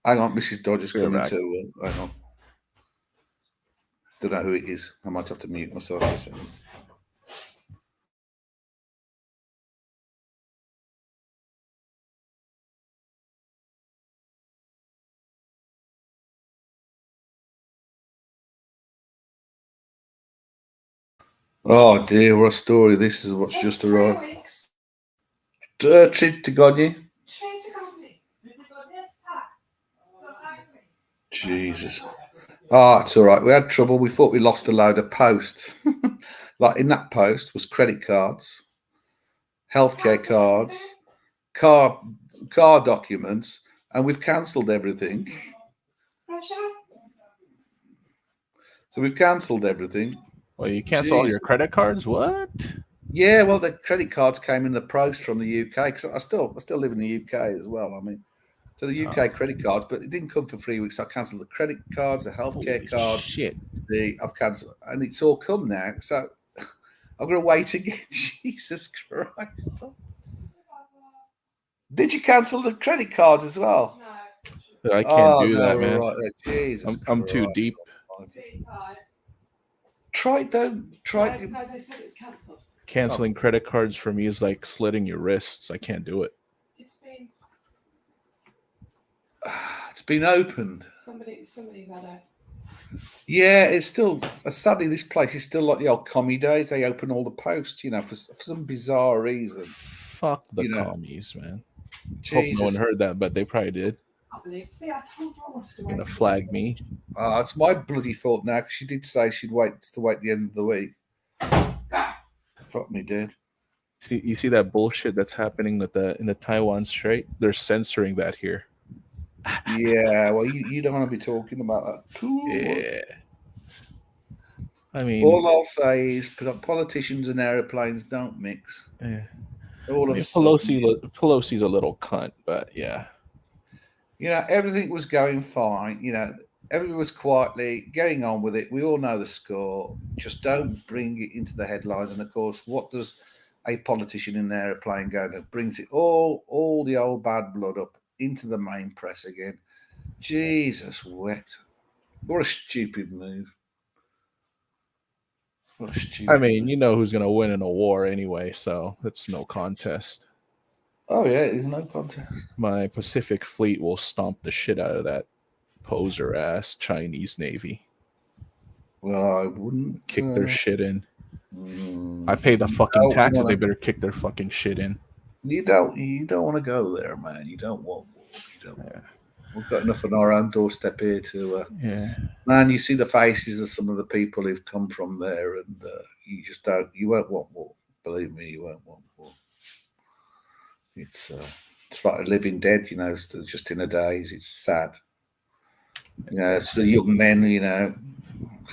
Hang on, Mrs. Dodger's coming too. Hang on. Don't know who it is. I might have to mute myself for a second. Oh dear, what a story. This is what's just arrived. Treat to Godney. Jesus. It's all right. We had trouble. We thought we lost a load of post. Like in that post was credit cards, healthcare cards, car documents, and we've cancelled everything. So we've cancelled everything. Well, you cancel all your credit cards? What? Yeah, well, the credit cards came in the post from the UK because I still live in the UK as well. I mean, so the UK credit cards, but it didn't come for 3 weeks. So I cancelled the credit cards, the healthcare cards. Shit. I've cancelled, and it's all come now. So I'm going to wait again. Jesus Christ! Did you cancel the credit cards as well? No. I can't do that, man. Right there. Jesus, I'm too deep. Try. No, they said it's cancelled. Canceling credit cards for me is like slitting your wrists. I can't do it. It's been opened. Somebody had a. Yeah, it's still. Sadly, this place is still like the old commie days. They open all the posts, for some bizarre reason. Fuck the commies, man. Jesus. Hope no one heard that, but they probably did. See, I told you You're gonna flag me. It's my bloody fault now because she did say she'd wait the end of the week. Fuck me, dude. You see that bullshit that's happening in the Taiwan Strait? They're censoring that here. Yeah, well, you don't want to be talking about that too. Yeah. I mean, all I'll say is politicians and airplanes don't mix. Yeah. Pelosi's a little cunt, but yeah. Everything was going fine. Everyone was quietly getting on with it. We all know the score. Just don't bring it into the headlines. And of course, what does a politician in an airplane go to? Brings it all the old bad blood up into the main press again. Jesus wept. What a stupid move. I mean, you know who's going to win in a war anyway, so it's no contest. Oh, yeah, it's no contest. My Pacific Fleet will stomp the shit out of that poser-ass Chinese Navy. Well, I wouldn't... Kick their shit in. I pay the fucking taxes. They better kick their fucking shit in. You don't want to go there, man. You don't want war. We've got enough on our own doorstep here to... Man, you see the faces of some of the people who've come from there, and you just don't... You won't want war. Believe me, you won't want war. It's like a living dead, just in a daze. It's sad. It's the young men,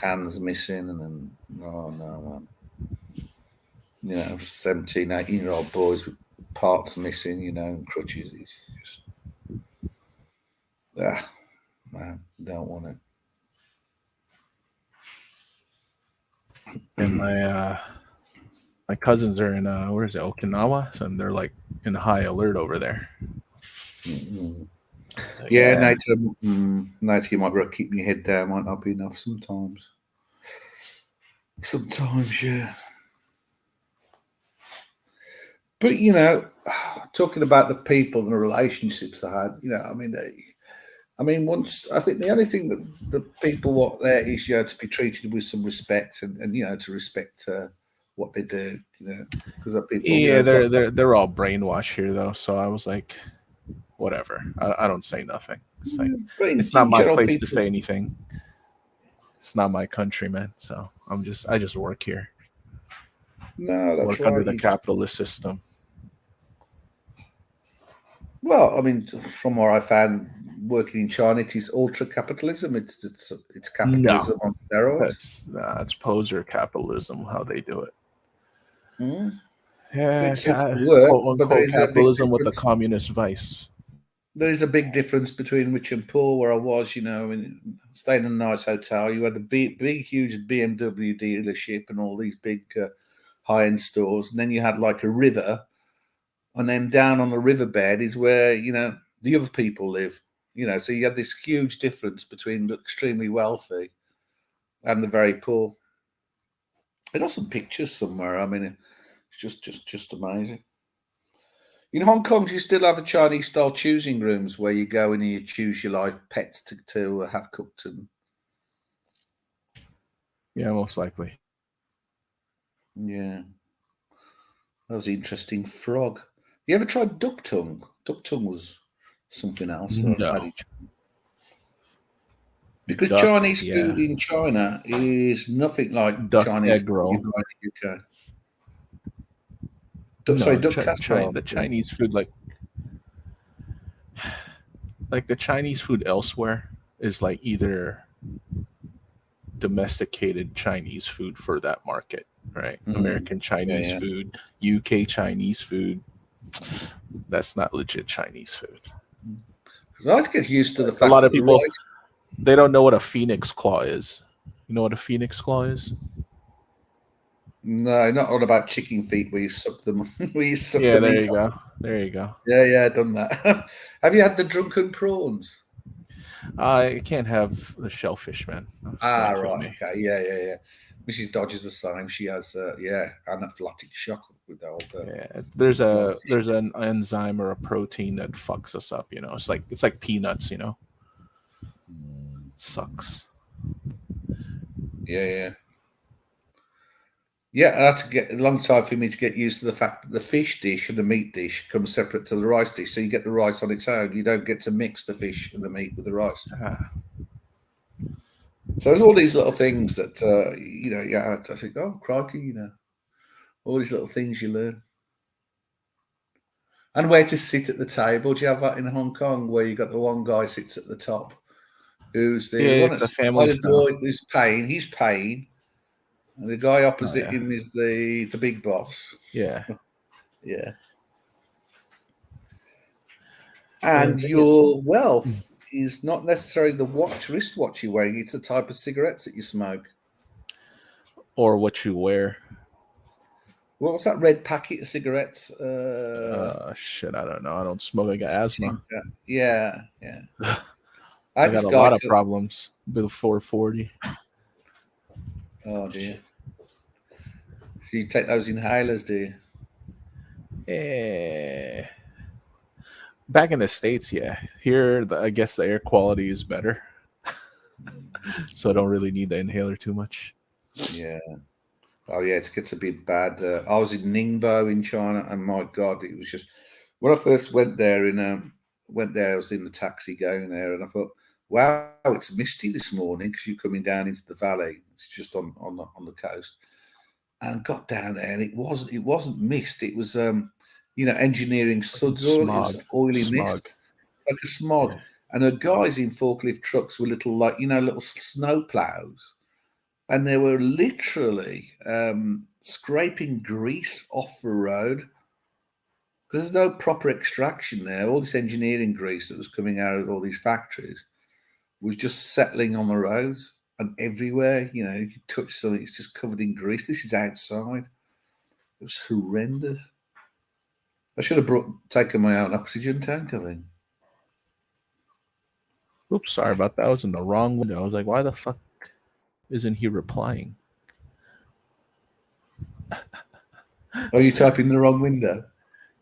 hands missing, and then, no, man. 17, 18-year-old boys with parts missing, and crutches. It's just, man, don't want it. And my cousins are in where is it, Okinawa, and they're like in high alert over there. Mm-hmm. Yeah, NATO, you might be able to keep your head down. Might not be enough sometimes. Sometimes, yeah. But talking about the people and the relationships I had, I mean, I think the only thing that the people want there is to be treated with some respect and to respect what they do, because people, Yeah, it's like, they're all brainwashed here though. So I was like, whatever. I don't say nothing. It's like but it's not in my general, place to people, say anything. It's not my country, man. So I just work here. no, that's Work under right. the capitalist system. Well, I mean, from what I found working in China, it is ultra capitalism. It's No, capitalism on steroids. that's poser capitalism. How they do it. Mm. Yeah, It seems to work, quote but there unquote is a big capitalism with the difference. communist vice. There is a big difference between rich and poor. Where I was, staying in a nice hotel, you had the big, huge BMW dealership and all these big high-end stores, and then you had like a river, and then down on the riverbed is where the other people live. So you had this huge difference between the extremely wealthy and the very poor. I got some pictures somewhere. I mean, it's just amazing. In Hong Kong, do you still have the Chinese style choosing rooms where you go in and you choose your live pets to have cooked? And Yeah, most likely. yeah, that was an interesting frog. You ever tried duck tongue? Duck tongue was something else I've had No. in China. Because Duck, Chinese yeah. food in China is nothing like Duck Chinese egg food you roll. buy in the UK. Sorry, No, duck casserole. The Chinese food, like the Chinese food elsewhere is like either domesticated Chinese food for that market, right? American Chinese Yeah. food, UK Chinese food. That's not legit Chinese food. Because I have to get used to the A fact lot that of the people, rice. they don't know what a phoenix claw is. You know what a phoenix claw is? No, not all about chicken feet where you suck them, where you suck Yeah, the there meat you off. go. There you go. Yeah, I've done that. Have you had the drunken prawns? I can't have the shellfish, man. That's gonna kill Right, me. okay, yeah. Mrs. Dodge is the same. She has, anaphylactic shock with the old. Yeah, Old fish. there's an enzyme or a protein that fucks us up. It's like peanuts. It sucks. Yeah. Yeah, I had to get a long time for me to get used to the fact that the fish dish and the meat dish come separate to the rice dish. So you get the rice on its own. You don't get to mix the fish and the meat with the rice. Ah, So there's all these little things that I think, oh crikey, all these little things you learn. And where to sit at the table. Do you have that in Hong Kong where you got the one guy sits at the top, who's the yeah, one it's a that's by family the style. door who's paying, he's paying, and the guy Oh, opposite yeah. him is the big boss. Yeah. Yeah. Yeah, And the thing is, your wealth is not necessarily the wristwatch you're wearing, it's the type of cigarettes that you smoke. or what you wear. What was that red packet of cigarettes? Shit, I don't know. I don't smoke. I got asthma. Yeah. I I had got this a guy. lot of problems before 40. Oh dear. So you take those inhalers, do you? Back in the States, yeah. Here, I guess the air quality is better. So I don't really need the inhaler too much. Yeah. Oh yeah, it gets a bit bad. I was in Ningbo in China, and my God, it was just when I first went there. I was in the taxi going there, and I thought, wow, it's misty this morning because you're coming down into the valley. It's just on the coast, and got down there, and it wasn't mist. It was engineering suds oil. It was oily mist, like a smog. Yeah. And the guys in forklift trucks were little little snow plows. And they were literally scraping grease off the road because there's no proper extraction there. All this engineering grease that was coming out of all these factories was just settling on the roads and everywhere. You touch something, it's just covered in grease. This is outside. It was horrendous. I should have taken my own oxygen tank, I think. Oops, sorry about that. I was in the wrong window. I was like, why the fuck isn't he replying? Are you typing the wrong window?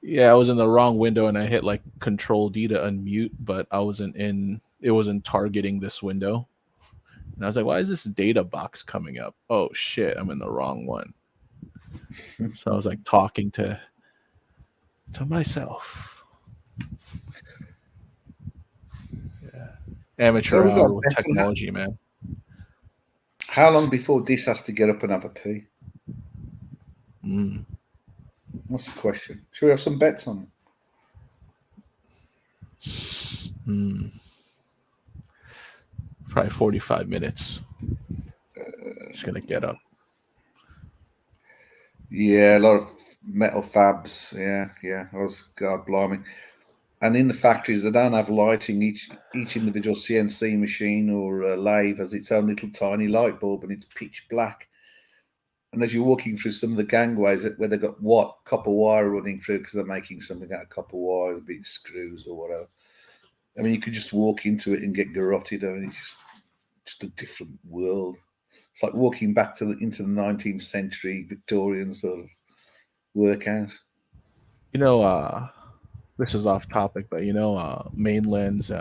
Yeah, I was in the wrong window and I hit like Control D to unmute, but I wasn't in it wasn't targeting this window. And I was like, why is this data box coming up? Oh shit, I'm in the wrong one. So I was like talking to myself. Yeah. Amateur So we got hour with better. technology, man. How long before this has to get up and have a pee? Mm. That's the question. Should we have some bets on it? Mm. Probably 45 minutes. Just gonna get up. Yeah, a lot of metal fabs. Yeah. I was, God blimey. And in the factories, they don't have lighting. Each individual CNC machine or lathe has its own little tiny light bulb, and it's pitch black. And as you're walking through some of the gangways where they've got copper wire running through because they're making something out of copper wire, big screws or whatever. I mean, you could just walk into it and get garroted. I mean, it's just a different world. It's like walking back into the 19th century Victorian sort of workhouse. You know, this is off topic, but you know, mainland's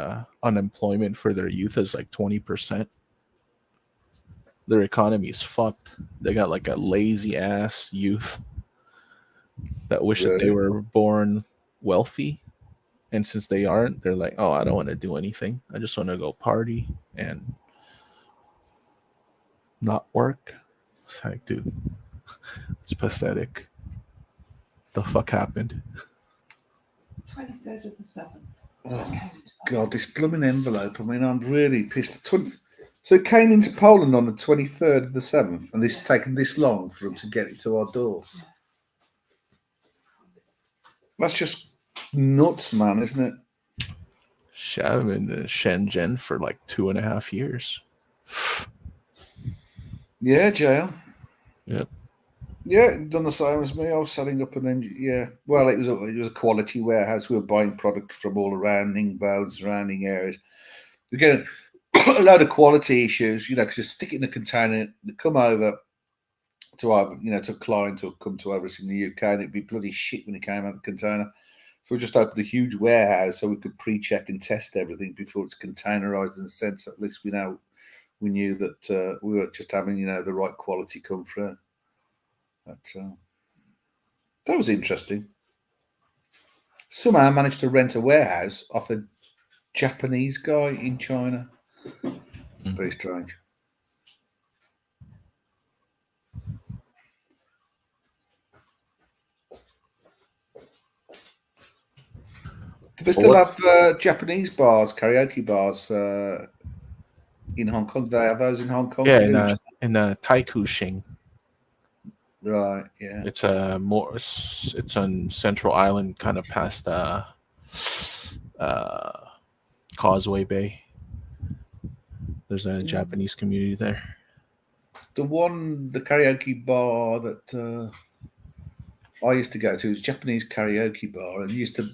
unemployment for their youth is like 20%. Their economy is fucked. They got like a lazy ass youth that wish that they Really? were born wealthy. And since they aren't, they're like, oh, I don't want to do anything. I just want to go party and not work. It's like, dude, it's pathetic. The fuck happened? 23rd of the 7th. Oh, God, this blooming envelope. I mean, I'm really pissed. So it came into Poland on the 23rd of the 7th, and this has taken this long for them to get it to our door. That's just nuts, man, isn't it? Shit, I've been in Shenzhen for like 2.5 years. Yeah, jail. Yep. Yeah, done the same as me. I was setting up an engine. Yeah, well, it was a quality warehouse. We were buying product from all around Ningbo and surrounding areas. We're getting a load of quality issues, because you stick it in a container, they come over to either, to clients or come to us in the UK, and it'd be bloody shit when it came out of the container. So we just opened a huge warehouse so we could pre-check and test everything before it's containerized in the sense at least we knew that we were just having, the right quality come through. But that was interesting. Somehow I managed to rent a warehouse off a Japanese guy in China. Very strange. Do they still have Japanese bars, karaoke bars in Hong Kong? Do they have those in Hong Kong? Yeah, in Taikushing. Right, yeah. It's it's on Central Island, kind of past Causeway Bay. There's a Japanese community there. The karaoke bar that I used to go to was a Japanese karaoke bar, and you used to,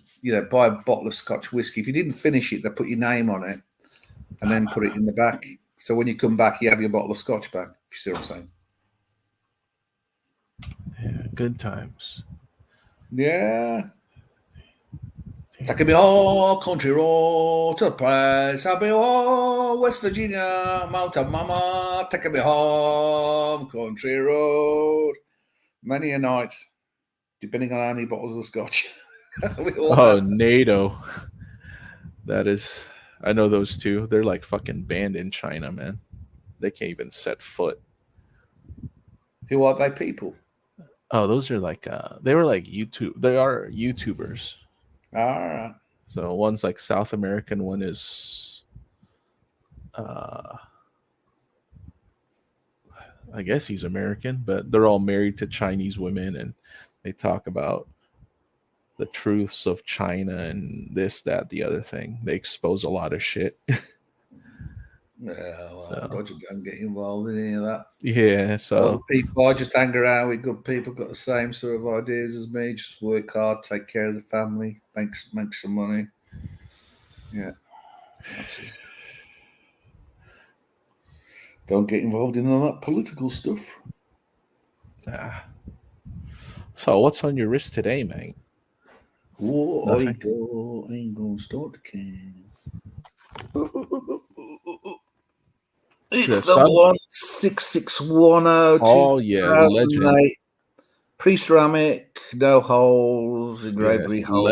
buy a bottle of Scotch whiskey. If you didn't finish it, they put your name on it and then put it in the back. So when you come back, you have your bottle of Scotch back. If you see what I'm saying? Yeah, good times. Yeah. Taking me home, country road to the place. I'll be home, West Virginia, Mountain Mama. Taking me home, country road. Many a night, depending on how many bottles of Scotch. NATO. That is, I know those two. They're like fucking banned in China, man. They can't even set foot. Who are they people? Oh, those are like they were like YouTube. They are YouTubers. All right. So one's like South American, one is I guess he's American, but they're all married to Chinese women, and they talk about the truths of China and this, that, the other thing. They expose a lot of shit. Yeah, well, Dodger don't get involved in any of that. Yeah, so people, I just hang around with good people, got the same sort of ideas as me. Just work hard, take care of the family, make some money. Yeah, that's it. Don't get involved in all that political stuff. So what's on your wrist today, man? Oh, I ain't gonna start the can. It's The the sub. 16610 Oh yeah, legend. 2008. Pre-ceramic, no holes, engraved Yes, rehold.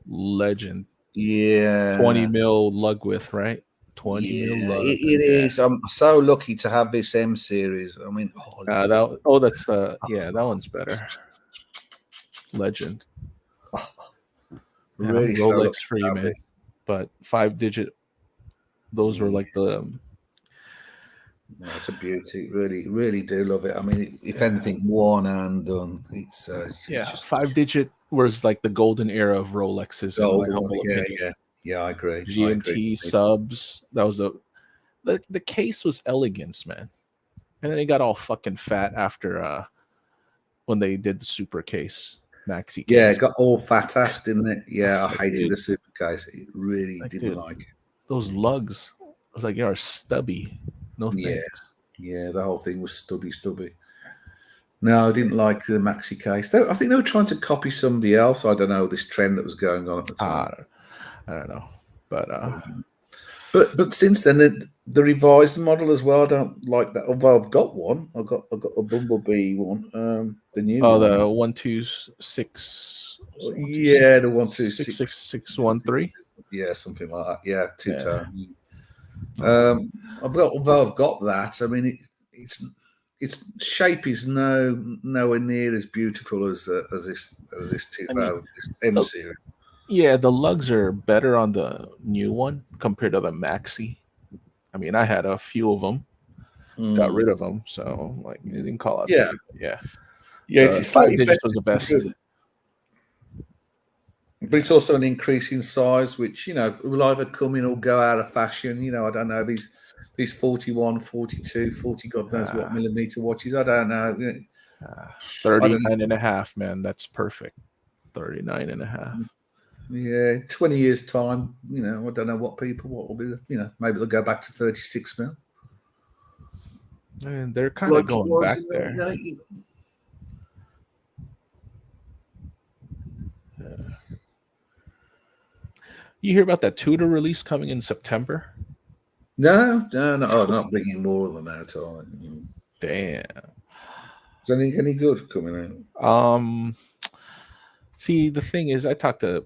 legend. Yeah. 20 mil lug width, right? 20 mil Yeah, lug. it is. I'm so lucky to have this M series. I mean, look at that. That's that one's better. Legend. Yeah, I'm Really so Rolex lucky to free, have man. this. But 5-digit, those were like the No, it's a beauty. Really, really do love it. I mean, if anything, worn and done, it's just 5-digit was like the golden era of Rolexes, in my golden. humble Yeah, opinion. yeah, yeah. I agree. I agree. GMT subs. That was the case was elegance, man. And then it got all fucking fat after when they did the super case, maxi Yeah, case. it got all fat-assed, didn't it? Yeah, I Like, hated dude, the super case. It really like, didn't dude, like it. those lugs. I was like, you're stubby. No Yeah. thanks. Yeah, the whole thing was stubby. No, I didn't like the maxi case. I think they were trying to copy somebody else. I don't know, this trend that was going on at the time. I don't know, but But since then, the revised model as well. I don't like that. Although I've got one. I've got a Bumblebee one. The new one. the 126. Yeah, the 126 66613. Yeah, something like that. Yeah, two-tone. No. Although I've got that. I mean, its shape is nowhere near as beautiful as this 2000 this M series. Yeah, the lugs are better on the new one compared to the maxi. I mean, I had a few of them, got rid of them, so like it didn't call out. Yeah, to me, yeah. it's slightly 5 digits better, was the best. but it's also an increase in size, which will either come in or go out of fashion. I don't know these 41, 42, 40, God knows what millimeter watches. I don't know. 39 and a half, man. That's perfect. 39 and a half. Yeah, 20 years time, I don't know what will be, maybe they'll go back to 36 mil. And they're kind of going back there. You hear about that Tudor release coming in September? No. I'm not bringing more of them out. Damn. Is any good coming out? See, the thing is, I talked to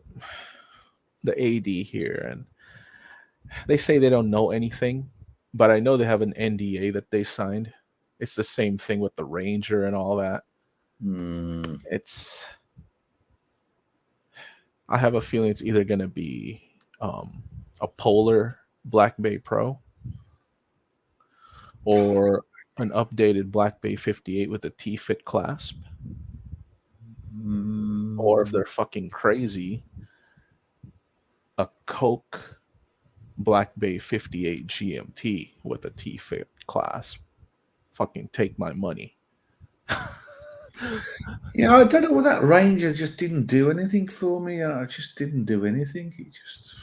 the AD here, and they say they don't know anything, but I know they have an NDA that they signed. It's the same thing with the Ranger and all that. I have a feeling it's either going to be a Polar Black Bay Pro or an updated Black Bay 58 with a T-fit clasp. Or if they're fucking crazy, a Coke Black Bay 58 GMT with a T-fit clasp. Fucking take my money. Yeah, I don't know what that Ranger just didn't do anything for me. I just didn't do anything. It just.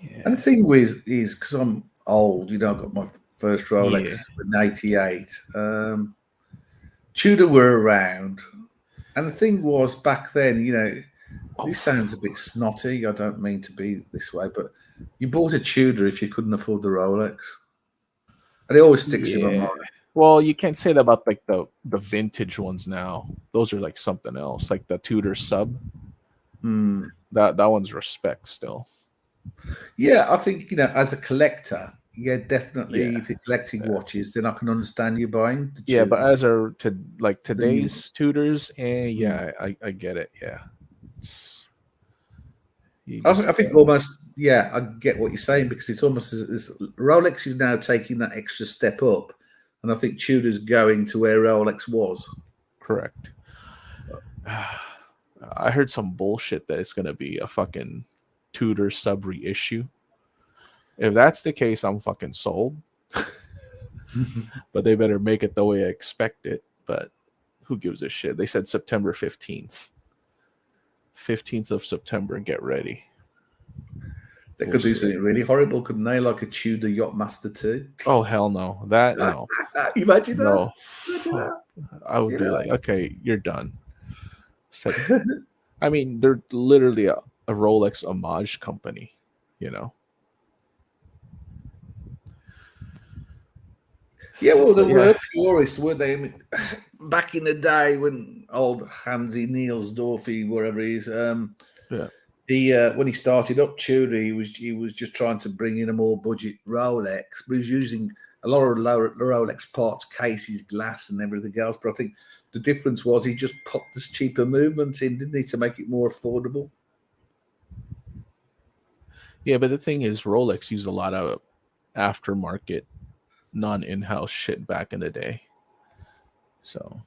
Yeah. And the thing is because I'm old, I got my first Rolex in '88. Tudor were around, and the thing was back then, this sounds a bit snotty. I don't mean to be this way, but you bought a Tudor if you couldn't afford the Rolex, and it always sticks in my mind. Well, you can't say that about like the vintage ones now. Those are like something else, like the Tudor sub. That one's respect still. Yeah, I think as a collector, definitely. Yeah. If you're collecting watches, then I can understand you buying. But as today's Tudors, I get it. Yeah, I think almost. Yeah, I get what you're saying because it's almost as Rolex is now taking that extra step up. And I think Tudor's going to where Rolex was. Correct. I heard some bullshit that it's going to be a fucking Tudor sub reissue. If that's the case, I'm fucking sold. But they better make it the way I expect it. But who gives a shit? They said September 15th. 15th of September, get ready. They could do something really horrible, couldn't they? Like a Tudor Yachtmaster 2. Oh, hell no. No. Imagine that. No. I would be like, okay, you're done. So, I mean, they're literally a Rolex homage company, Yeah, well, But they were purists, weren't they? I mean, back in the day when old Hansi Nielsdorf, wherever he is, Yeah. he when he started up Tudor, he was just trying to bring in a more budget Rolex, but he was using a lot of Rolex parts, cases, glass, and everything else. But I think the difference was he just popped this cheaper movements in, didn't he, to make it more affordable? Yeah, but the thing is, Rolex used a lot of aftermarket, non-in-house shit back in the day. So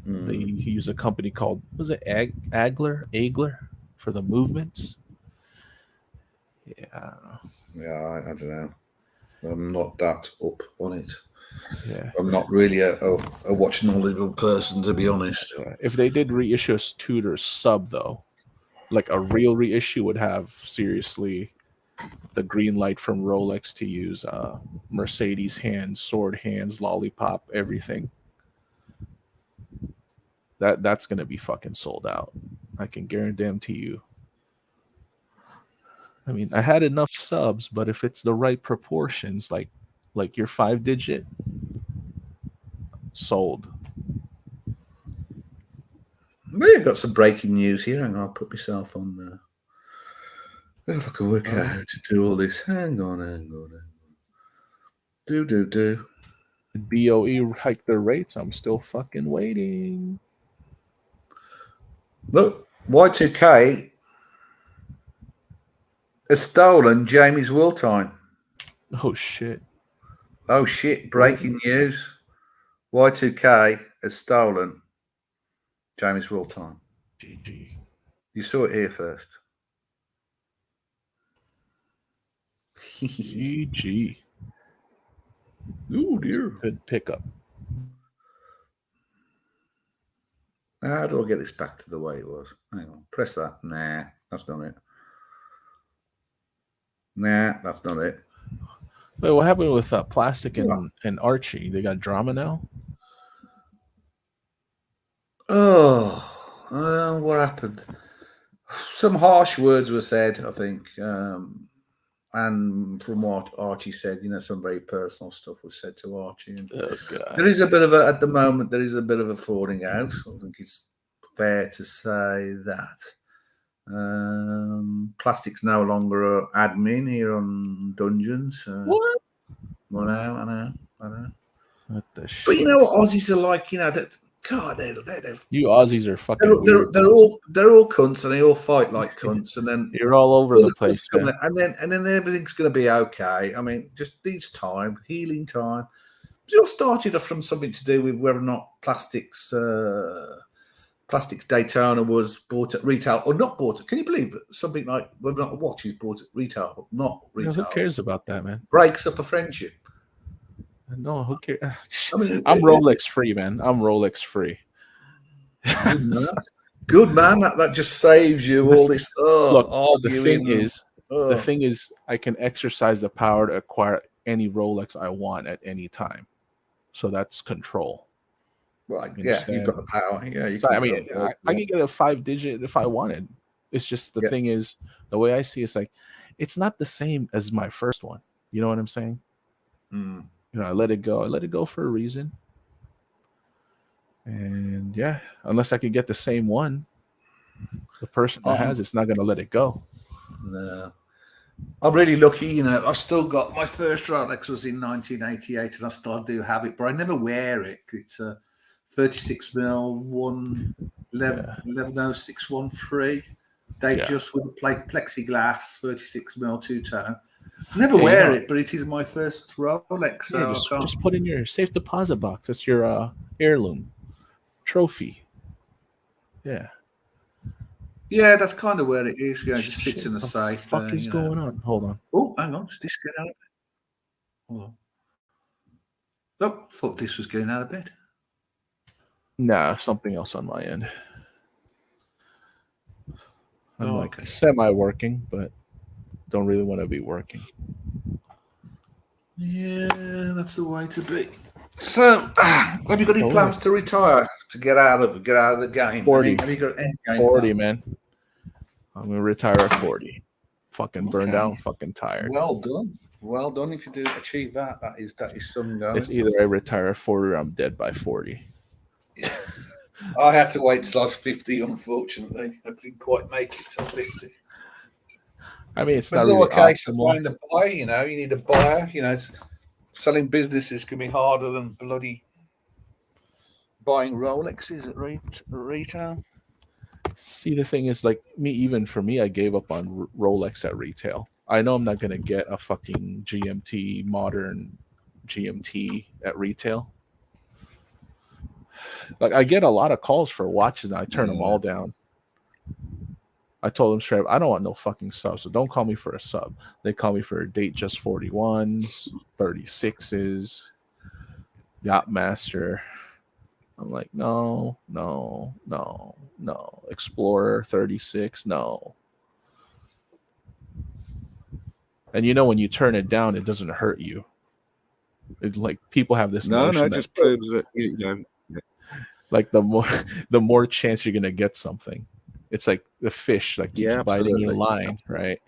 they used a company called, was it Agler for the movements? Yeah, I don't know. Yeah, I don't know. I'm not that up on it. Yeah, I'm not really a watch knowledgeable person, to be honest. if they did reissue a Tudor sub though, like a real reissue would have seriously the green light from Rolex to use Mercedes hands, sword hands, lollipop, everything. That's gonna be fucking sold out. I can guarantee you. I mean, I had enough subs, but if it's the right proportions, like your 5-digit, sold. We've got some breaking news here. Hang on, I'll put myself on. If I can work out how to do all this. Hang on. Do. BOE hiked their rates. I'm still fucking waiting. Look, Y2K has stolen Jamie's will time. Oh shit. Oh shit, breaking news. Y2K has stolen Jamie's will time. GG. You saw it here first. GG. Oh dear. Good pickup. How do I get this back to the way it was? Hang on. Press that. Nah, that's not it. Nah, that's not it. Wait, what happened with Plastic and Archie? They got drama now? Oh, what happened? Some harsh words were said, I think. And from what Archie said, some very personal stuff was said to Archie. And there is a bit of at the moment, there is a bit of a falling out. I think it's fair to say that. Plastic's no longer an admin here on Dungeons. What? I know. What the shit? But you know what Aussies are like, that God, they're you Aussies are fucking they're all cunts, and they all fight like cunts, and then you're all over the place, man. and then everything's going to be okay. I mean, just needs time, healing time. It all started off from something to do with whether or not Plastics Daytona was bought at retail or not bought. Can you believe it? Something like whether or not a watch is bought at retail, but not retail. Who cares about that, man? Breaks up a friendship. No, who cares? I mean, I'm Rolex free, man. I'm Rolex free. Good man. That just saves you all this. Look, arguing. The thing is, I can exercise the power to acquire any Rolex I want at any time. So that's control. Well, yeah, you've got the power. Yeah, so, I mean, I can get a 5-digit if I wanted. It's just the thing is, the way I see it's like, it's not the same as my first one. You know what I'm saying? Mm. I let it go. I let it go for a reason. And yeah, unless I can get the same one, the person that has it's not going to let it go. No. I'm really lucky, I've still got my first Rolex was in 1988 and I still do have it, but I never wear it. It's a 36 mil 110-613 just with a plexiglass 36 mil two-tone. Never wear it, but it is my first Rolex. So just put in your safe deposit box. That's your heirloom trophy. Yeah. Yeah, that's kind of where it is. Yeah, it just sits in the safe. What the fuck is going on? Hold on. Oh, hang on. Is this getting out of bed? Hold on. Nope, thought this was getting out of bed. Nah, something else on my end. I'm semi-working, but don't really want to be working. Yeah, that's the way to be. So, have you got any plans to retire, to get out of the game? 40. Have you got any game 40, man. I'm gonna retire at 40. Fucking burned out, fucking tired. Well done. Well done if you do achieve that. That is some going. It's either I retire at 40 or I'm dead by 40. Yeah. I had to wait till I was 50, unfortunately. I didn't quite make it till 50. I mean, it's But not it's all really a case of optimal. finding a buyer, you know. You need a buyer, you know. Selling businesses can be harder than bloody buying Rolexes at retail. See, the thing is, like even for me, I gave up on Rolex at retail. I know I'm not gonna get a fucking GMT modern GMT at retail. Like I get a lot of calls for watches and I turn them all down. I told them straight up, I don't want no fucking sub, so don't call me for a sub. They call me for a date just 41s, 36s, Yachtmaster. I'm like, no. Explorer 36, no. And you know, when you turn it down, it doesn't hurt you. It's like people have this notion it that just proves that you know. Like the more chance you're gonna get something. It's like the fish that keeps biting your line, right?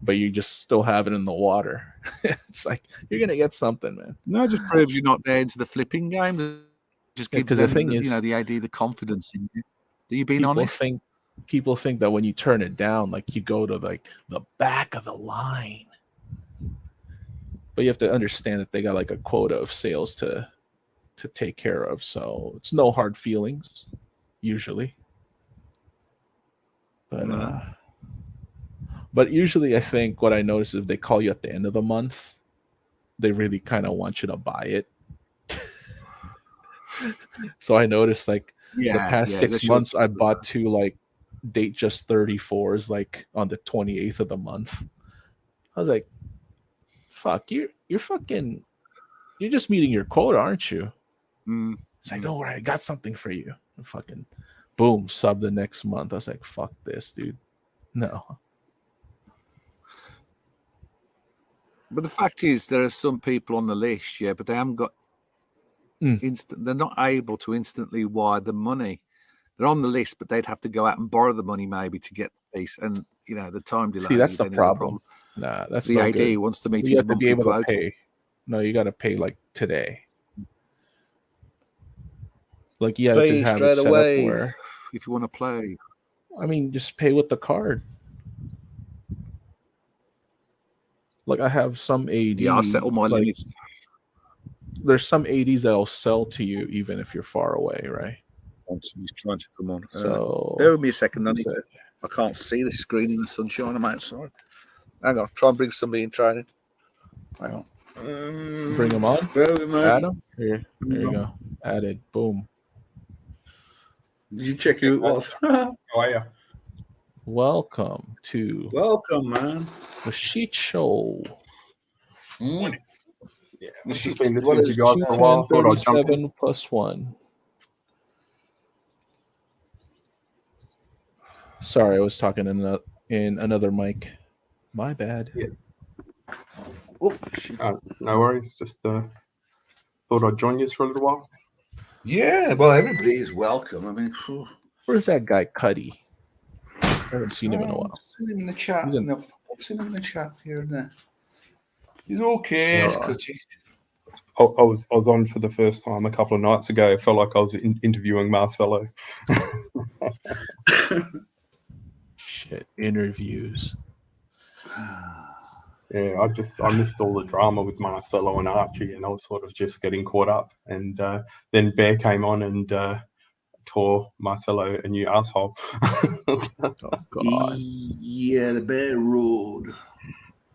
But you just still have it in the water. It's like you're gonna get something, man. No, it just proves you're not there into the flipping game. It just gives them, the thing is, you know, the idea, the confidence in you that you're being people honest. People think that when you turn it down, like you go to like the back of the line. But you have to understand that they got like a quota of sales to take care of, so it's no hard feelings usually. But usually I think what I notice is if they call you at the end of the month, they really kind of want you to buy it. So I noticed like the past 6 months I bought 2 like date just 34s like on the 28th of the month. I was like, fuck, you're just meeting your quota, aren't you? It's like, don't worry, I got something for you. And fucking boom, sub the next month. I was like, fuck this, dude. No. But the fact is, there are some people on the list, but they haven't got they're not able to instantly wire the money. They're on the list, but they'd have to go out and borrow the money maybe to get the piece. And you know, the time delay. See, that's the then problem. Is a problem. Nah, that's the no AD good. wants to meet you his have to be monthly able to quota. pay. No, you got to pay like today. Like you have to have it set away up where if you want to play. I mean, just pay with the card. Like I have some AD. Yeah, I settle my limits. There's some ADs that'll sell to you even if you're far away, right? He's trying to come on. So bear with me a second. I can't see the screen in the sunshine. I'm outside. Hang on. Try and bring somebody in training. Hang on. Bring him on. Bear with me. Adam. Here you go. Added. Boom. Did you check who it was? How are you? Welcome, man. The Sheet Show. Yeah, The I've Sheet, just been listening to you guys for a while. I thought I'd jump in. 37 plus 1. Sorry, I was talking in another mic. My bad. Yeah. No worries. Just thought I'd join you for a little while. Yeah, well, everybody is welcome. I mean, where's that guy, Cuddy? I haven't seen him in a while. I've seen him in the chat. I've seen him in the chat here and there. He's okay, Yeah, Cuddy. I was on for the first time a couple of nights ago. It felt like I was interviewing Marcelo. Shit, interviews. Yeah, I missed all the drama with Marcelo and Archie, and I was sort of just getting caught up. And then Bear came on and tore Marcelo a new asshole. Oh God! Yeah, the Bear roared.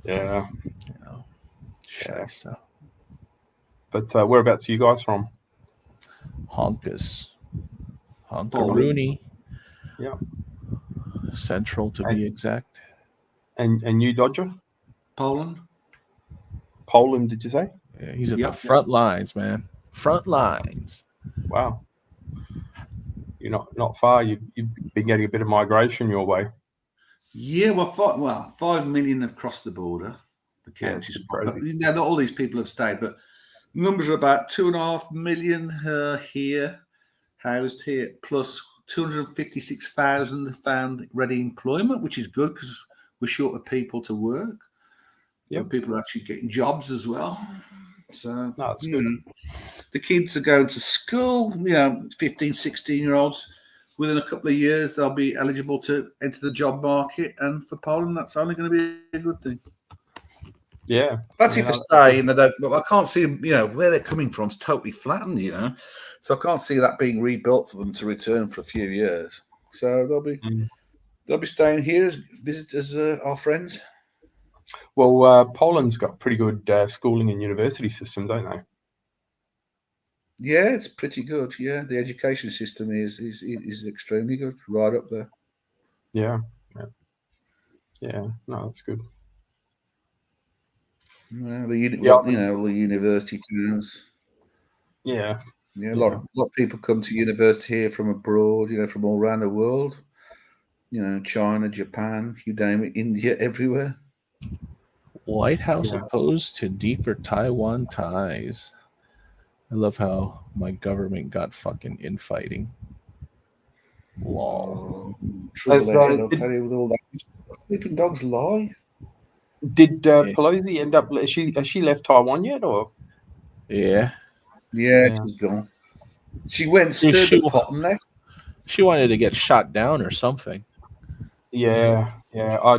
Yeah. Scheiße. But whereabouts are you guys from? Honkus. Honkaroony. Yeah. Central to be exact. And you, Dodger? Poland, did you say? Yeah, he's at the front lines, man. Front lines. Wow. You're not far. You've been getting a bit of migration your way. Yeah, 5 million have crossed the border. Which is crazy. Now, not all these people have stayed, but numbers are about 2.5 million here, housed here, plus 256,000 found ready employment, which is good because we're short of people to work. So people are actually getting jobs as well. So No, that's good. The kids are going to school, 15, 16-year-olds. Within a couple of years, they'll be eligible to enter the job market. And for Poland, that's only going to be a good thing. Yeah. That's if they stay, but I can't see, where they're coming from. It's totally flattened, So I can't see that being rebuilt for them to return for a few years. So they'll be staying here as visitors, our friends. Well, Poland's got pretty good schooling and university system, don't they? Yeah, it's pretty good. Yeah, the education system is extremely good, right up there. Yeah. No, that's good. Well, the university towns. Yeah. Yeah, a lot of people come to university here from abroad. From all around the world. China, Japan, you name it, India, everywhere. White House opposed to deeper Taiwan ties. I love how my government got fucking infighting. Lol. Trouble ahead, I'll tell you with all that. Sleeping dogs lie. Did Pelosi end up? Has she left Taiwan yet, or? Yeah, she's gone. She went, stirred the pot, and left. She wanted to get shot down or something. Yeah. I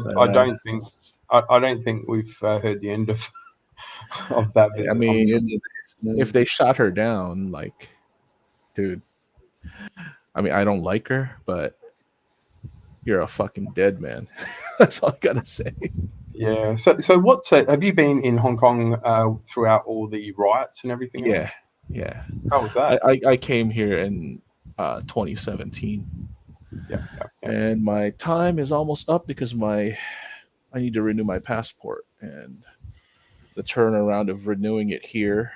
don't think we've heard the end of that visit. I mean, if they shot her down, like, dude. I mean, I don't like her, but you're a fucking dead man. That's all I gotta say. Yeah. So have you been in Hong Kong throughout all the riots and everything else? Yeah. How was that? I came here in 2017. Yeah. And my time is almost up because I need to renew my passport, and the turnaround of renewing it here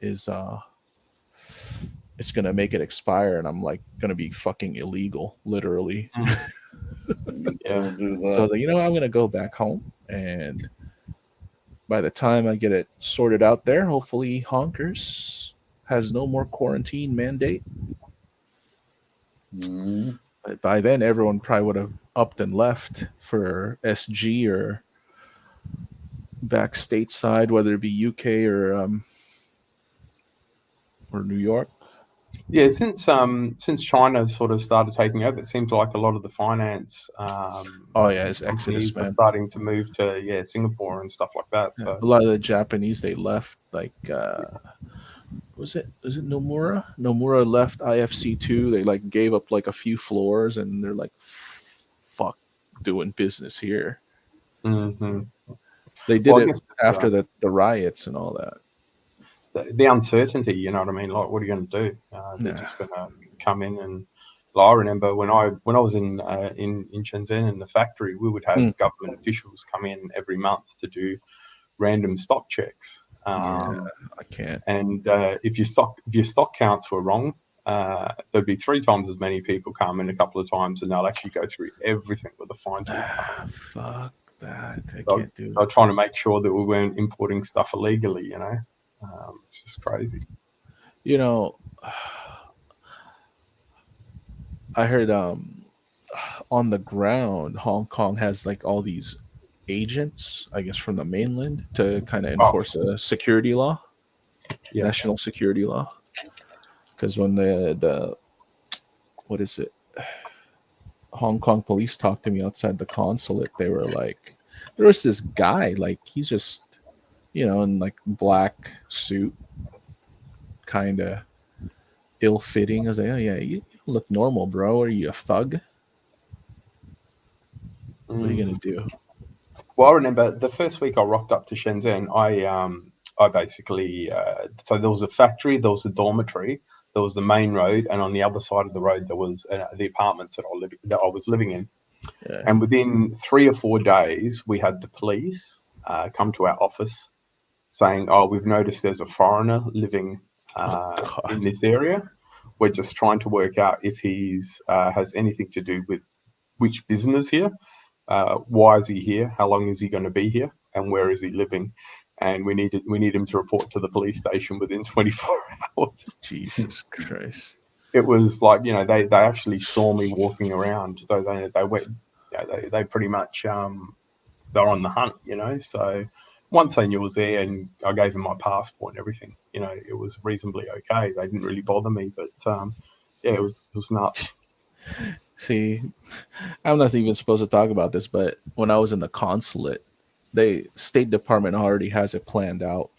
is it's gonna make it expire, and I'm like gonna be fucking illegal, literally. Yeah. So I'm gonna go back home, and by the time I get it sorted out there, hopefully Honkers has no more quarantine mandate. But by then, everyone probably would have upped and left for SG or back stateside, whether it be UK or New York. Yeah, since China sort of started taking over, it seems like a lot of the finance it's exodus, man. are starting to move to Singapore and stuff like that. So a lot of the Japanese, they left. Like was it Nomura? Nomura left IFC2. They like gave up like a few floors, and they're like, fuck doing business here. Mm-hmm. They did it after the riots and all that. The uncertainty, you know what I mean? Like, what are you going to do? They're just going to come in and. I remember when I was in Shenzhen in the factory, we would have government officials come in every month to do random stock checks. I can't. And if your stock counts were wrong, there'd be 3 times as many people come in a couple of times, and they'll actually go through everything with a fine-tooth comb. Fuck that! I can't do. They're trying to make sure that we weren't importing stuff illegally. It's just crazy. I heard on the ground, Hong Kong has like all these agents, I guess, from the mainland to kind of enforce a security law, national security law. Because when the what is it, Hong Kong police talked to me outside the consulate, they were like, there was this guy, like he's just, in like black suit, kind of ill-fitting. I was like, oh yeah, you look normal, bro. Are you a thug? What are you gonna do? Well, I remember the first week I rocked up to Shenzhen. I basically so there was a factory, there was a dormitory, there was the main road, and on the other side of the road there was the apartments that I was living in. Yeah. And within 3 or 4 days, we had the police come to our office saying, "Oh, we've noticed there's a foreigner living in this area. We're just trying to work out if he's has anything to do with which business here. Why is he here? How long is he going to be here? And where is he living? And we need him to report to the police station within 24 hours." Jesus Christ! It was like, they actually saw me walking around, so they went, they pretty much they're on the hunt, you know. So once they knew I was there and I gave them my passport and everything, you know, it was reasonably okay. They didn't really bother me, but yeah, it was nuts. See, I'm not even supposed to talk about this, but when I was in the consulate, the State Department already has it planned out.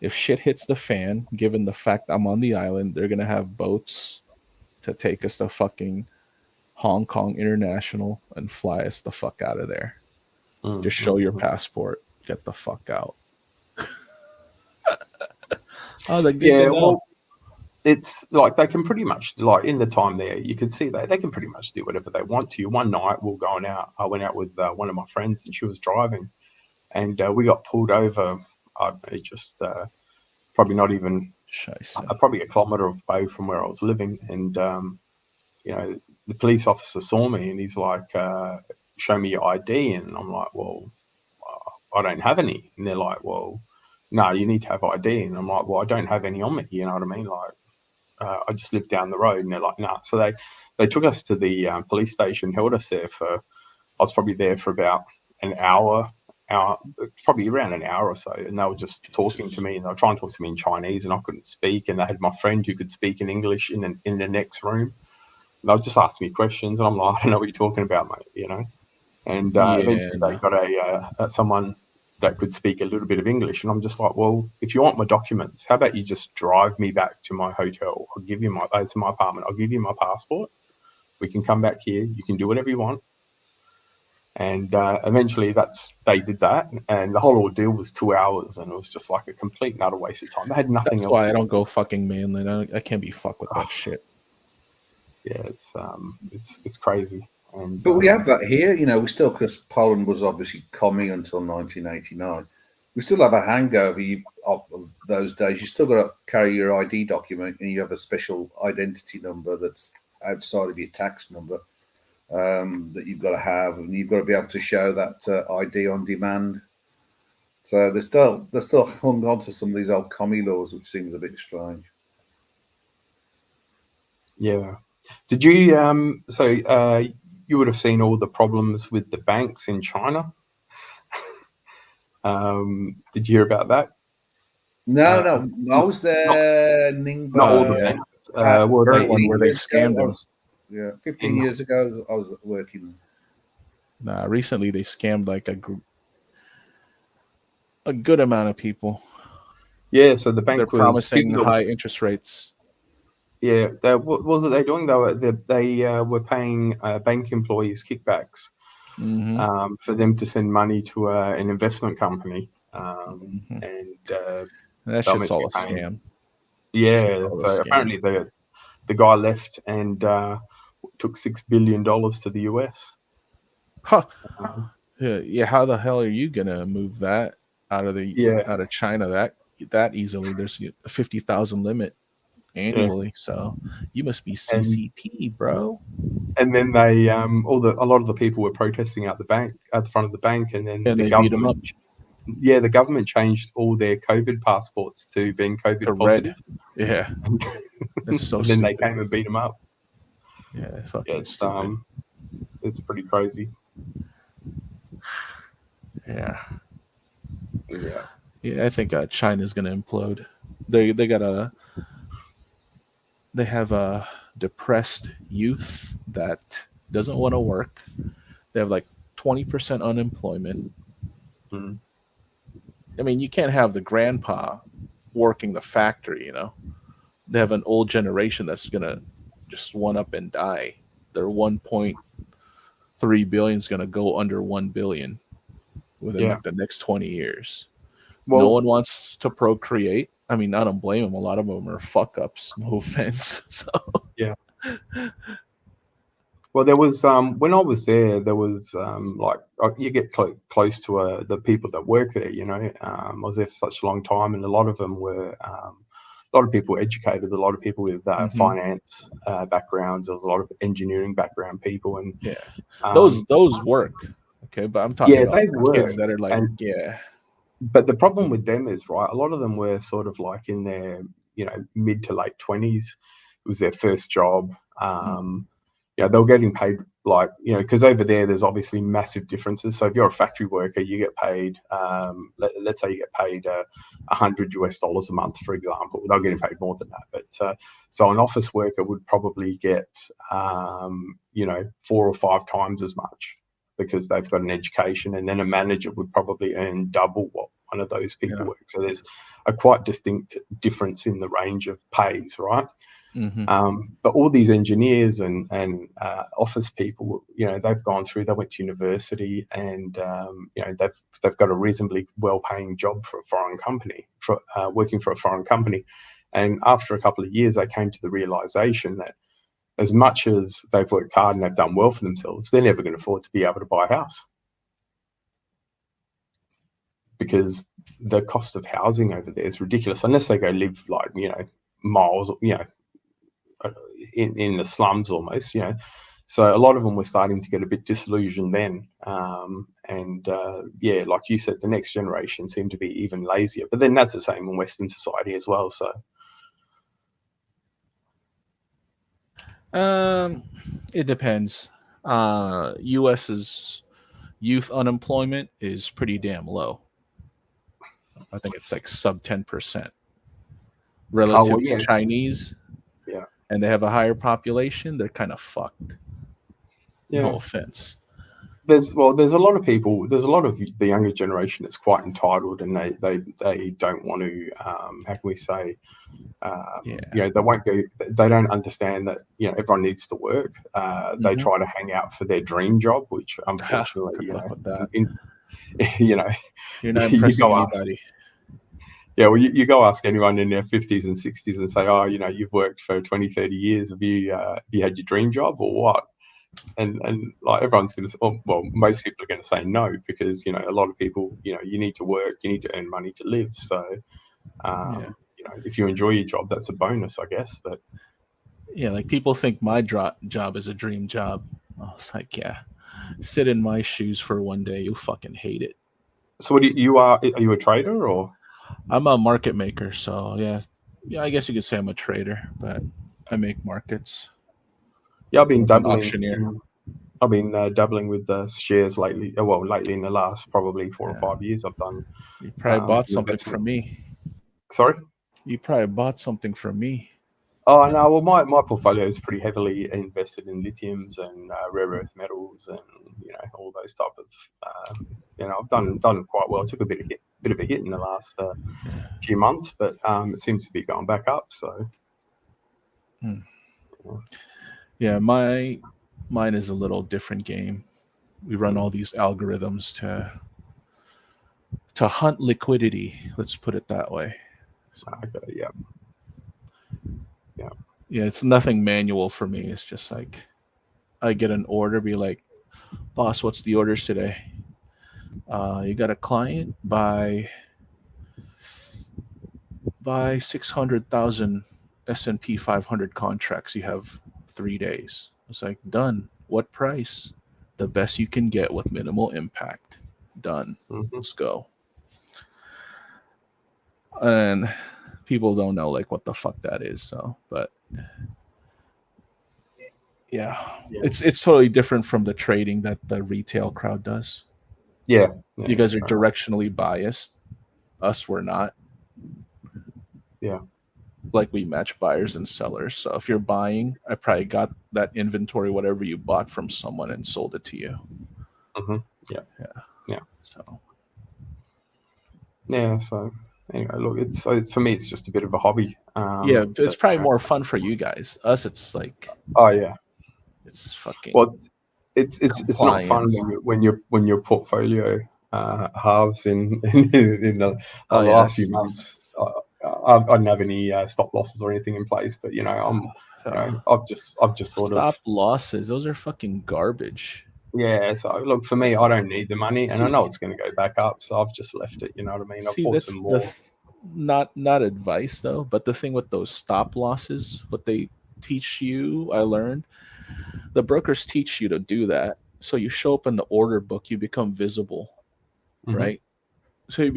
If shit hits the fan, given the fact I'm on the island, they're gonna have boats to take us to fucking Hong Kong International and fly us the fuck out of there. Just show your passport, get the fuck out. Oh, the good Yeah, to know. well, it's like they can pretty much, like in the time there, you could see they can pretty much do whatever they want to you. One night I went out with one of my friends and she was driving, and we got pulled over. Just probably not even probably a kilometre away from where I was living, and you know, the police officer saw me and he's like, "Show me your ID," and I'm like, "Well, I don't have any," and they're like, "Well, no, you need to have ID," and I'm like, "Well, I don't have any on me," you know what I mean? Like, I just live down the road, and they're like, "Nah." So they took us to the police station, held us there I was probably there for about an hour, probably around an hour or so, and they were just talking to me, and they were trying to talk to me in Chinese, and I couldn't speak, and they had my friend who could speak in English in the next room. And they'll just ask me questions, and I'm like, "I don't know what you're talking about, mate," you know. And eventually they got someone that could speak a little bit of English, and I'm just like, "Well, if you want my documents, how about you just drive me back to my hotel? I'll give you to my apartment. I'll give you my passport. We can come back here. You can do whatever you want." And eventually they did that, and the whole ordeal was 2 hours, and it was just like a complete and utter waste of time. They had nothing That's else. why I don't go fucking mainland. I can't be fucked with that shit. Yeah, it's crazy. But we have that here, you know. We still, because Poland was obviously commie until 1989. We still have a hangover of those days. You still got to carry your ID document, and you have a special identity number that's outside of your tax number that you've got to have, and you've got to be able to show that ID on demand. So they're still hung on to some of these old commie laws, which seems a bit strange. Yeah. Did you you would have seen all the problems with the banks in China? Did you hear about that? No. I was there. Not all the banks. Where they scammed them. 15 years ago, I was working. Nah, recently they scammed like a good amount of people. Yeah, so the bank they're promising high interest rates. Yeah, what was it they doing? They were paying bank employees kickbacks for them to send money to an investment company, and that shit's all a scam. Yeah, so apparently the guy left and took $6 billion to the US. Huh. Yeah. How the hell are you gonna move that out of China that easily? There's a 50,000 limit annually, so you must be CCP, bro. And then they a lot of the people were protesting at the front of the bank, and then the government beat them up. Yeah, the government changed all their COVID passports to being COVID positive. Red. Yeah, that's so. And then they came and beat them up. Yeah, fucking stupid. It's pretty crazy. Yeah. I think China's gonna implode. They have a depressed youth that doesn't want to work. They have like 20% unemployment. Mm-hmm. I mean, you can't have the grandpa working the factory, you know. They have an old generation that's gonna just one up and die. Their 1.3 billion is gonna go under 1 billion within like the next 20 years. Well, no one wants to procreate. I mean, I don't blame them. A lot of them are fuck ups. No offense. So yeah. Well, there was when I was there was like you get close to the people that work there. You know, I was there for such a long time, and a lot of them were a lot of people educated. A lot of people with finance backgrounds. There was a lot of engineering background people, and those work. Okay, but I'm talking about they work, kids that are like But the problem with them is, right, a lot of them were sort of like in their, mid to late 20s. It was their first job. They were getting paid like, because over there's obviously massive differences. So if you're a factory worker, you get paid, let's say you get paid $100 a month, for example. They're getting paid more than that, but so an office worker would probably get 4 or 5 times as much because they've got an education, and then a manager would probably earn double what one of those people work. So there's a quite distinct difference in the range of pays, right? But all these engineers and office people, they've gone through. They went to university, and they've got a reasonably well-paying job for a foreign company, working for a foreign company. And after a couple of years, they came to the realization that as much as they've worked hard and they've done well for themselves, they're never going to afford to be able to buy a house because the cost of housing over there is ridiculous. Unless they go live like miles, in the slums almost, So a lot of them were starting to get a bit disillusioned then. Like you said, the next generation seemed to be even lazier. But then that's the same in Western society as well. So it depends. US's youth unemployment is pretty damn low. I think it's like sub 10% relative to Chinese. Yeah. And they have a higher population. They're kind of fucked. Yeah. No offense. There's a lot of people. There's a lot of the younger generation that's quite entitled, and they don't want to. How can we say? They won't go. They don't understand that everyone needs to work. They try to hang out for their dream job, which unfortunately, you're not impressing anybody. Yeah, well, you go ask anyone in their 50s and 60s and say, oh, you've worked for 20, 30 years. Have you had your dream job or what? And like everyone's going to, well, most people are going to say no, because, a lot of people, you need to work, you need to earn money to live. So, if you enjoy your job, that's a bonus, I guess. But yeah, like people think my job is a dream job. I was like, yeah, sit in my shoes for one day. You'll fucking hate it. So are you a trader or? I'm a market maker, so yeah, I guess you could say I'm a trader, but I make markets. Yeah, I've been dabbling. Auctioneer. I've been dabbling with the shares lately. Well, lately in the last probably 4 or 5 years, I've done. You probably bought something from me. Sorry? You probably bought something from me. Oh no! Well, my portfolio is pretty heavily invested in lithiums and rare earth metals, and all those type of. I've done quite well. I took a bit of a hit in the last few months, but it seems to be going back up. So. Yeah, mine is a little different game. We run all these algorithms to hunt liquidity. Let's put it that way. So, okay, yeah. Yeah, it's nothing manual for me. It's just like I get an order, be like, boss, what's the orders today? You got a client by 600,000 S&P 500 contracts. You have 3 days. It's like, done. What price? The best you can get with minimal impact. Done. Let's go. And people don't know like what the fuck that is. So, but yeah. It's totally different from the trading that the retail crowd does. Yeah. You guys are directionally biased. Us, we're not. Yeah. Like we match buyers and sellers. So if you're buying, I probably got that inventory, whatever you bought from someone, and sold it to you. Yeah. So. Yeah. So anyway, look, it's for me, it's just a bit of a hobby. It's probably more fun for you guys. Us, it's like. Oh yeah. It's fucking. Well, it's not fun when your portfolio halves in the last few months. I don't have any stop losses or anything in place, but I've just sort of stop losses. Those are fucking garbage. Yeah, so look, for me, I don't need the money, and I know it's going to go back up, so I've just left it. You know what I mean? I've bought some more. Not advice though, but the thing with those stop losses, what they teach you, I learned, the brokers teach you to do that. So you show up in the order book, you become visible, right? So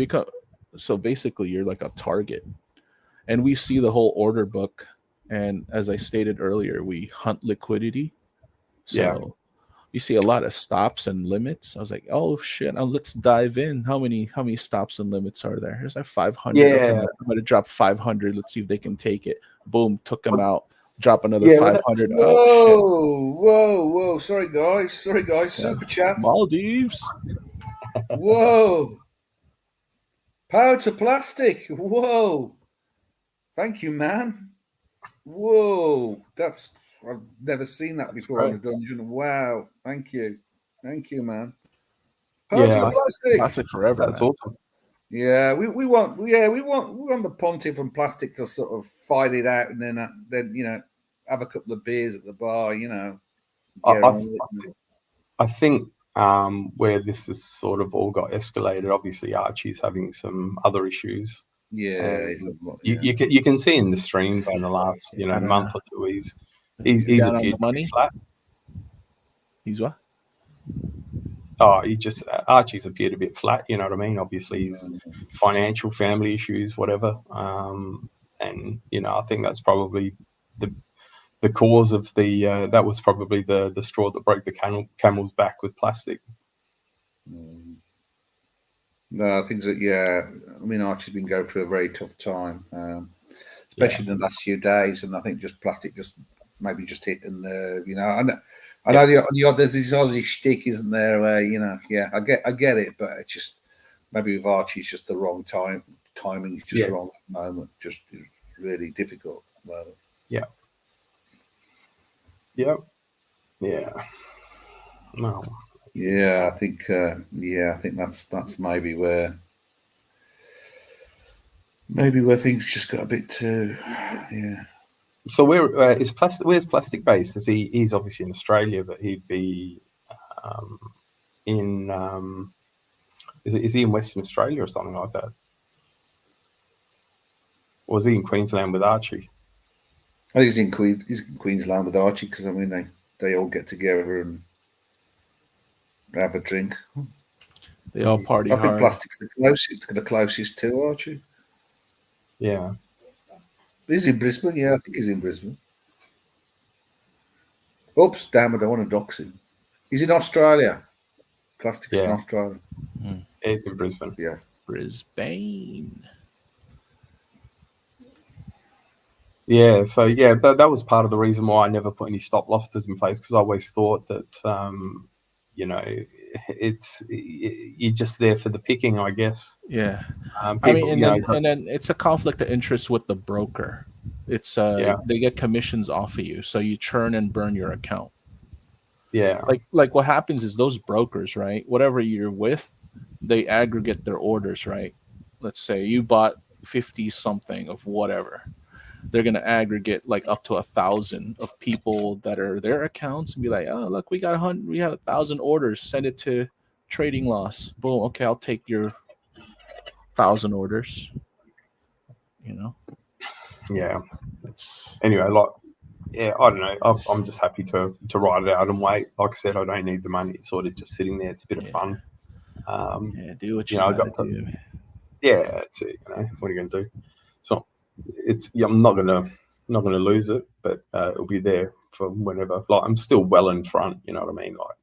basically you're like a target, and we see the whole order book. And as I stated earlier, we hunt liquidity. So you see a lot of stops and limits. I was like, oh shit, now let's dive in. How many stops and limits are there? There's like 500. Okay, Yeah. I'm gonna drop 500. Let's see if they can take it. Boom, took them out. Drop another Yeah, well, that's 500. Oh shit. Whoa. Sorry, guys. Yeah. Super chat. Maldives. Whoa. Power to plastic. Whoa. Thank you, man. Whoa. I've never seen that before in a great. dungeon. Wow. Thank you, man. Power to Yeah, the plastic. Plastic forever, that's man. awesome. Yeah, we want the Pontiff and Plastic to sort of fight it out, and then have a couple of beers at the bar, I, get I, on with it. I think where this has sort of all got escalated, obviously Archie's having some other issues. Yeah, And you can see in the streams in the last month or two, he's down on appeared the money. pretty flat. He's what? Oh, Archie's appeared a bit flat. You know what I mean? Obviously, he's financial, family issues, whatever. And I think that's probably the cause of that was probably the straw that broke the camel's back with Plastic. No, I think that I mean, Archie's been going through a very tough time, especially in the last few days, and I think just Plastic maybe just hit a nerve. I know there's this Aussie shtick, isn't there? Where I get it, but it's just maybe with Archie, it's just the wrong time. Timing is just wrong at the moment. Just really difficult at the moment. Yeah. Yep. Yeah. No. Yeah, I think that's maybe where things just got a bit too. Yeah. So where's Plastic based? He's obviously in Australia, but he'd be in is he in Western Australia or something like that? Or was he in Queensland with Archie? I think he's in Queensland with Archie, because I mean they all get together and have a drink. They all party I think hard. Plastic's the closest to Archie. Yeah. He's in Brisbane. Yeah, I think he's in Brisbane. Oops, damn it! I want to dox him. He's in Australia. Plastic's in Australia. He's in Brisbane. Yeah. Brisbane. Yeah, so that was part of the reason why I never put any stop losses in place, because I always thought that you're just there for the picking, I guess. Yeah. People, and then it's a conflict of interest with the broker. It's they get commissions off of you, so you churn and burn your account. Yeah. Like what happens is those brokers, right? Whatever you're with, they aggregate their orders, right? Let's say you bought 50 something of whatever. They're gonna aggregate like up to 1,000 of people that are their accounts and be like, oh look, we have 1,000 orders. Send it to trading loss. Boom. Okay, I'll take your 1,000 orders. Yeah. It's anyway, I don't know. I'm just happy to ride it out and wait. Like I said, I don't need the money. It's sort of just sitting there. It's a bit of fun. do what you gotta do. Yeah, it's it. What are you gonna do? So I'm not gonna lose it, but it'll be there for whenever. Like, I'm still well in front. You know what I mean? Like,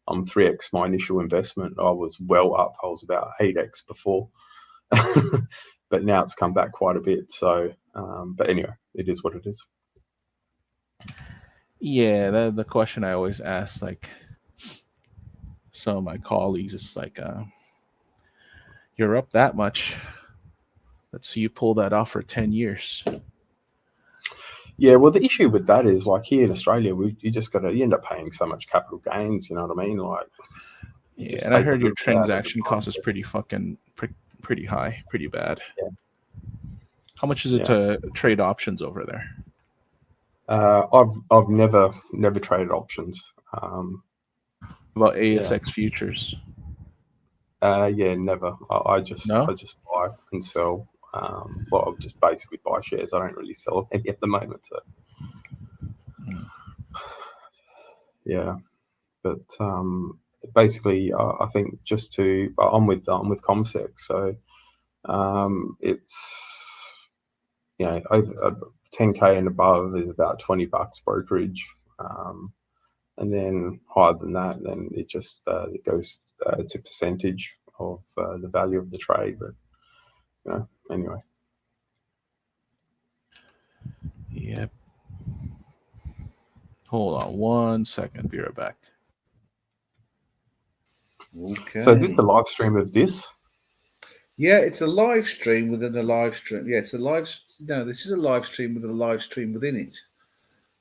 I'm 3x my initial investment. I was well up. I was about 8x before, but now it's come back quite a bit. So, but anyway, it is what it is. Yeah, the question I always ask, like some of my colleagues, it's like, you're up that much. Let's see you pull that off for 10 years. Yeah, well, the issue with that is, like, here in Australia, you end up paying so much capital gains. You know what I mean? Like, and I heard your transaction cost is pretty high, pretty bad. Yeah. How much is it to trade options over there? I've never traded options. About ASX futures? Never. I just buy and sell. I'll just basically buy shares. I don't really sell any at the moment. So yeah, but basically, I think I'm with Comsec, so it's over 10K and above is about $20 brokerage, and then higher than that, then it just it goes to percentage of the value of the trade. But anyway. Yep. Hold on 1 second. Be right back. Okay. So is this the live stream of this? Yeah, it's a live stream within a live stream. Yeah, it's a live. No, this is a live stream with a live stream within it.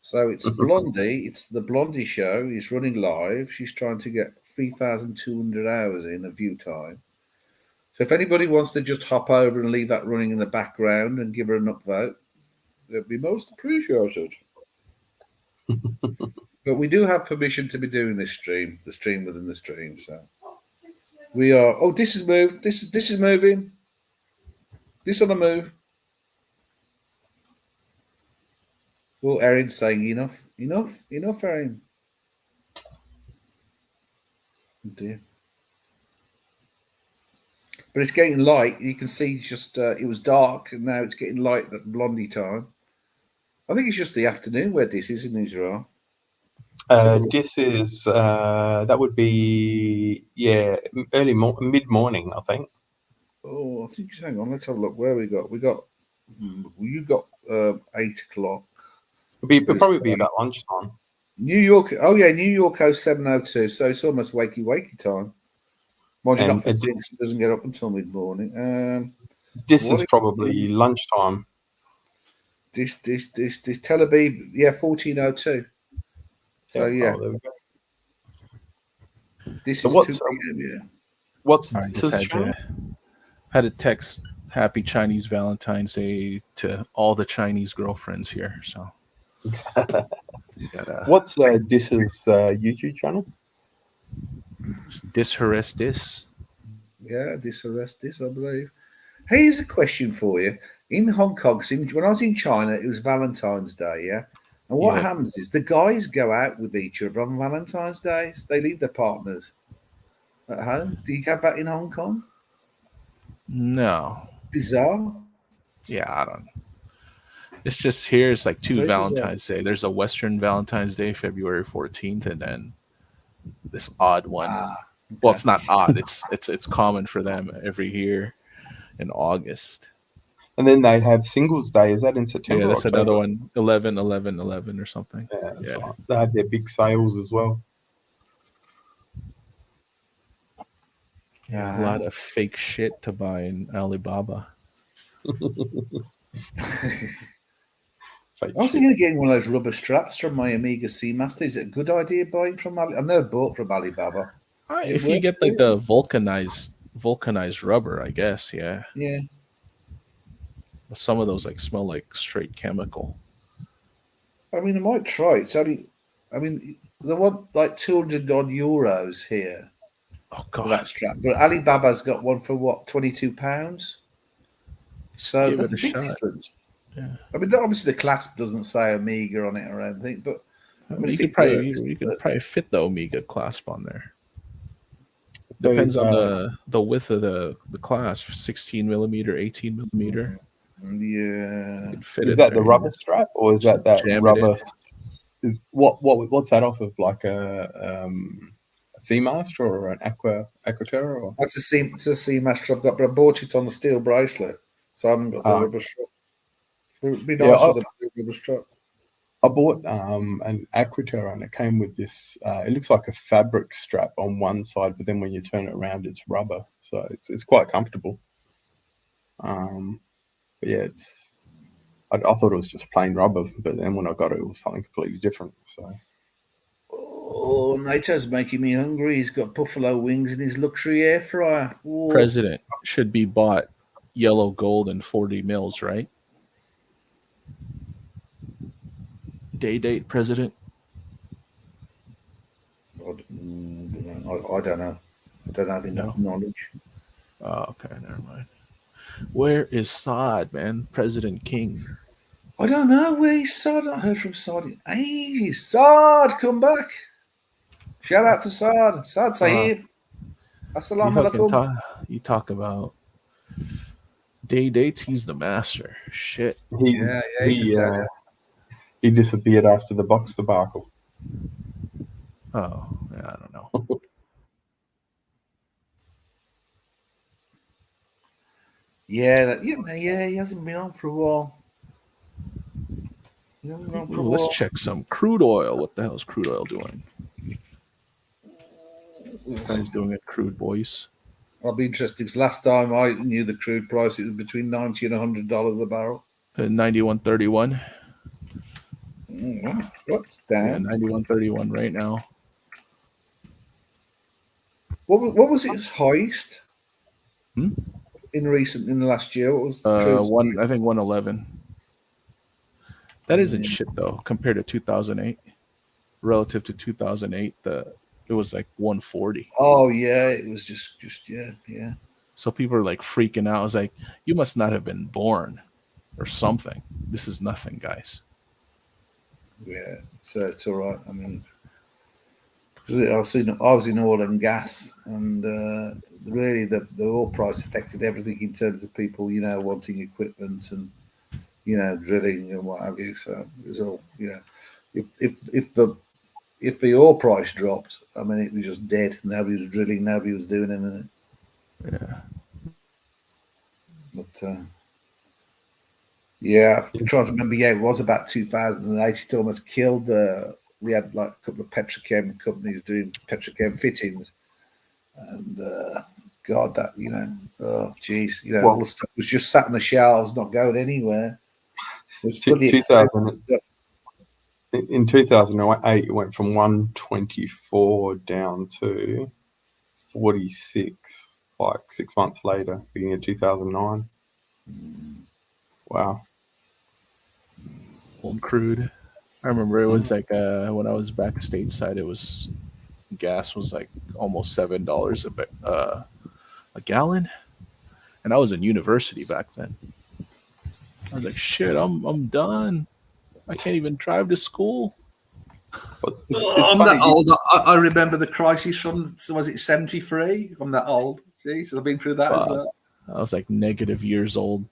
So it's Blondie. It's the Blondie show. It's running live. She's trying to get 3,200 hours in of view time. So if anybody wants to just hop over and leave that running in the background and give her an upvote, it'd be most appreciated. But we do have permission to be doing this stream, the stream within the stream. So we are. Oh, this is moved. This is moving. This on the move. Well, Erin's saying enough, Erin. Oh dear. But it's getting light. You can see just it was dark and now it's getting light at Blondie time. I think it's just the afternoon where this is in Israel. This is that would be mid morning, I think. Oh, I think. Hang on, let's have a look. Where we got? You got 8 o'clock. It'll probably be about lunchtime. New York. Oh yeah, New York 0702. So it's almost wakey time. Mind you, not for Tinks, it doesn't get up until mid morning. This is probably lunchtime. This Tel Aviv, 1402. So yeah. Oh, there we go. This So is what's 2 p.m. what's Sorry, this just channel? had to text Happy Chinese Valentine's Day to all the Chinese girlfriends here. So What's this is YouTube channel? This harass this. Yeah, this, I believe. Here's a question for you. In Hong Kong, when I was in China, it was Valentine's Day, yeah? And what happens is the guys go out with each other on Valentine's Day. They leave their partners at home. Do you have that in Hong Kong? No. Bizarre. Yeah, I don't. It's just here. It's like two Very Valentine's Day. There's a Western Valentine's Day, February 14th, and then this odd one. Okay. Well, it's not odd. It's common for them every year in August. And then they have Singles Day. Is that in September? Yeah, that's October? another one. 11/11/11 or something. Yeah. Right. They have their big sales as well. Yeah, a lot of fake shit to buy in Alibaba. I was thinking of getting one of those rubber straps from my Amiga Seamaster. Is it a good idea buying from Alibaba? I've never bought from Alibaba. If you get like the vulcanized rubber, I guess, yeah. Yeah. But some of those like smell like straight chemical. I mean, I might try. It's only, I mean, they want like 200 odd euros here. Oh for god! that strap, but Alibaba's got one for what, £22? So that's a big difference. Yeah. I mean, obviously the clasp doesn't say Amiga on it or anything, but I mean, you could probably fit the Omega clasp on there. Depends on the width of the clasp, 16 millimeter, 18 millimeter. Yeah. Is that the rubber strap, or is that rubber? Is what's that off of? Like a Seamaster or an Aquaterra? Or? It's a Seamaster I've got, but I bought it on the steel bracelet, so I haven't got the rubber strap. It would be nice with a rubber strap. I bought an Aquaterra, and it came with this. It looks like a fabric strap on one side, but then when you turn it around, it's rubber, so it's quite comfortable. But yeah, I thought it was just plain rubber, but then when I got it, it was something completely different. So. Oh, NATO's making me hungry. He's got buffalo wings in his luxury air fryer. Whoa. President should be bought yellow gold and 40 mils, right? Date, President? I don't know. I don't have enough knowledge. Oh, okay, never mind. Where is Saad, man? President King. I don't know where he's Saad. I heard from Saad in ages. Saad, come back. Shout out for Saad. Saad Sahib. Assalamu alaikum. You talk about dates. He's the master. Shit. He disappeared after the box debacle. Oh, yeah, I don't know. Yeah, he hasn't been on for a while. He hasn't been on for a Ooh, let's while. check some crude oil. What the hell is crude oil doing? Guys doing it, crude boys. I'll be interested because last time I knew the crude price, it was between $90 and $100 a barrel. 91.31. What's Yeah, down? 91.31 right now. What was its highest Hmm? in the last year? What was the crude? I think 111. That isn't shit though compared to 2008. Relative to 2008, it was like 140. Oh yeah, it was just yeah. So people are like freaking out. I was like, you must not have been born or something. This is nothing, guys. Yeah, so it's all right. I mean, because I was in oil and gas, and really the oil price affected everything in terms of people, wanting equipment and drilling and what have you. So it was all, if the oil price dropped, I mean, it was just dead. Nobody was drilling. Nobody was doing anything. Yeah. But yeah, I'm trying to remember. Yeah, it was about 2008. It almost killed. We had like a couple of petrochem companies doing petrochem fittings, and God, that oh geez, all the stuff was just sat on the shelves, not going anywhere. It was pretty expensive stuff. In 2008, it went from 124 down to 46, like 6 months later, beginning of 2009. Wow. Old crude. I remember it was like when I was back stateside, gas was like almost $7 a gallon, and I was in university back then. I was like, shit, I'm done. I can't even drive to school. I'm that old. I remember the crisis from, was it 73? I'm that old. Jesus, I've been through that as well. I was like negative years old.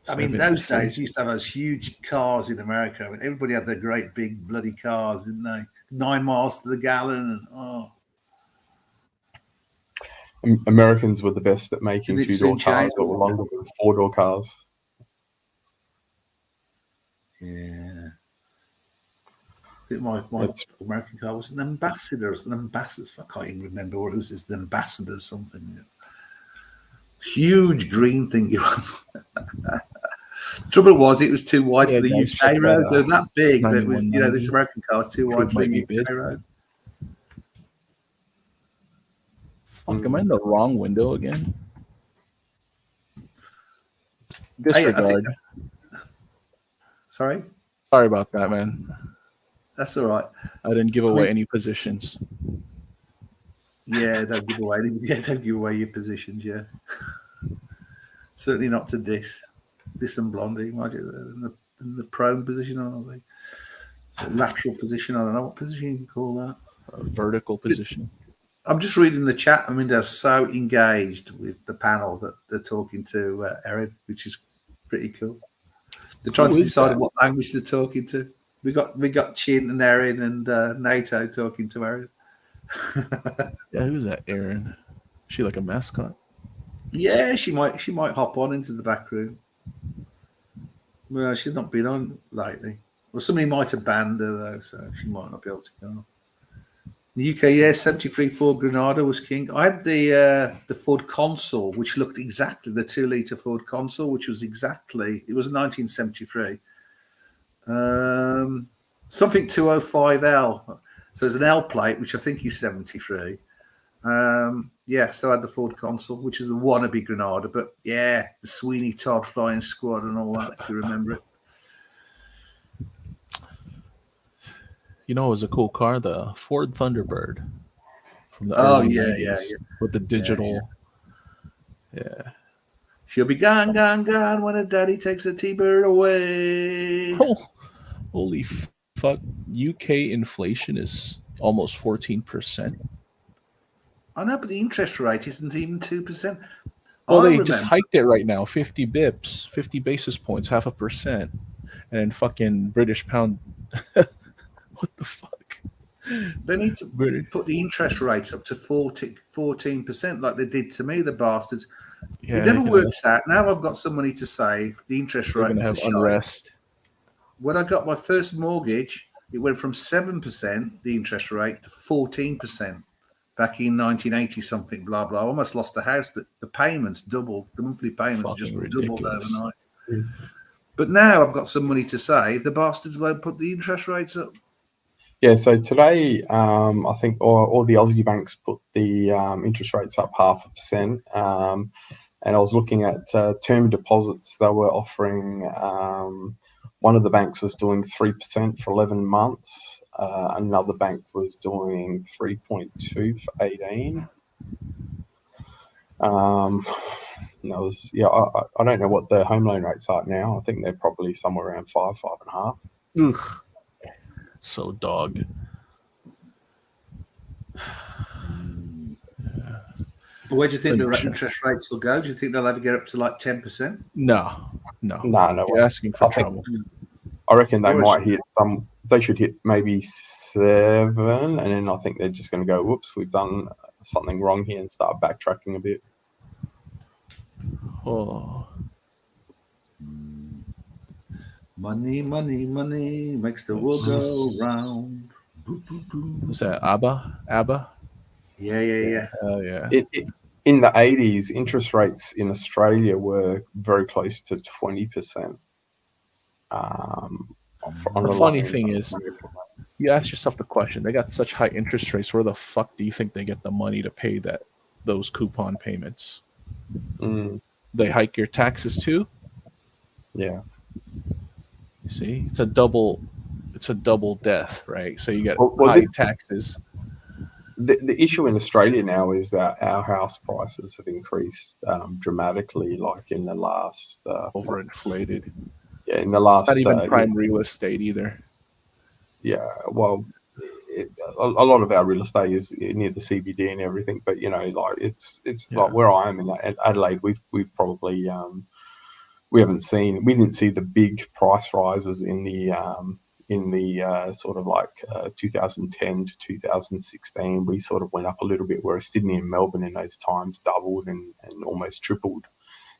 I mean, those days, you used to have those huge cars in America. I mean, everybody had their great big bloody cars, didn't they? 9 miles to the gallon. Americans were the best at making two-door cars that were longer than four-door cars. Yeah. I think my American car was an Ambassador. I can't even remember what it was. It's an Ambassador or something. Huge green thing it was. Trouble was, it was too wide for the UK road. So that big that was, this American car was too wide for the UK road. Fuck, am I in the wrong window again? Disregard. Sorry about that, man. That's all right. I didn't give away any positions. Yeah, don't give away. Don't give away your positions. Yeah, certainly not to Dis and Blondie. In the prone position, I don't know. So lateral position. I don't know what position you can call that. A vertical position. I'm just reading the chat. I mean, they're so engaged with the panel that they're talking to Erin, which is pretty cool. They're trying to decide what language they're talking to. We got Chin and Erin and NATO talking to Erin. Yeah, who's that? Erin? She like a mascot? Yeah, she might hop on into the back room. Well, she's not been on lately. Well, somebody might have banned her though, so she might not be able to go. In the UK, 73 Ford Granada was king. I had the Ford Consul, which looked exactly the 2-litre Ford Consul, which was exactly, it was 1973. Something 205L. So it's an L plate, which I think is 73. So I had the Ford Consul, which is the wannabe Granada. But yeah, the Sweeney Todd Flying Squad and all that, if you remember it. You know, it was a cool car, the Ford Thunderbird from the early 90s with the digital. Yeah. She'll be gone when her daddy takes a T-Bird away. Oh, holy fuck. UK inflation is almost 14%. I know, but the interest rate isn't even 2%. Well, they just hiked it right now, 50 bips, 50 basis points, 0.5%. And then fucking British pound. What the fuck? They need to British. put the interest rates up to 14% like they did to me, the bastards. Yeah, It never works out. Now I've got some money to save. The interest they're gonna rates are have shy. unrest. When I got my first mortgage, it went from 7%, the interest rate, to 14% back in 1980 something, blah, blah. I almost lost the house. The payments doubled. The monthly payments Fucking just doubled ridiculous. overnight. But now I've got some money to save. The bastards won't put the interest rates up. Yeah, so today, I think all the Aussie banks put the interest rates up 0.5%. And I was looking at term deposits. They were offering, one of the banks was doing 3% for 11 months. Another bank was doing 3.2 for 18. And I was, I don't know what the home loan rates are now. I think they're probably somewhere around 5.5. Ugh. So dog. But where do you think the interest rates will go? Do you think they'll ever get up to like 10%? No. No You're way. asking for I think- trouble. I reckon they Or might hit some. They should hit maybe 7, and then I think they're just going to go, "Whoops, we've done something wrong here," and start backtracking a bit. Oh. Money, money, money makes the world go round. What's that? ABBA? Yeah. Oh yeah. In the 80s, interest rates in Australia were very close to 20%. The funny thing is, you ask yourself the question: they got such high interest rates. Where the fuck do you think they get the money to pay those coupon payments? They hike your taxes too. Yeah. You see, it's a double death, right? So you get Well, high taxes. The issue in Australia now is that our house prices have increased dramatically, like in the last Overinflated. Yeah, in the last. It's not even prime real estate either. Yeah, well, a lot of our real estate is near the CBD and everything, but like it's like where I am in Adelaide, we've probably we didn't see the big price rises in the sort of like 2010 to 2016. We sort of went up a little bit, whereas Sydney and Melbourne in those times doubled and almost tripled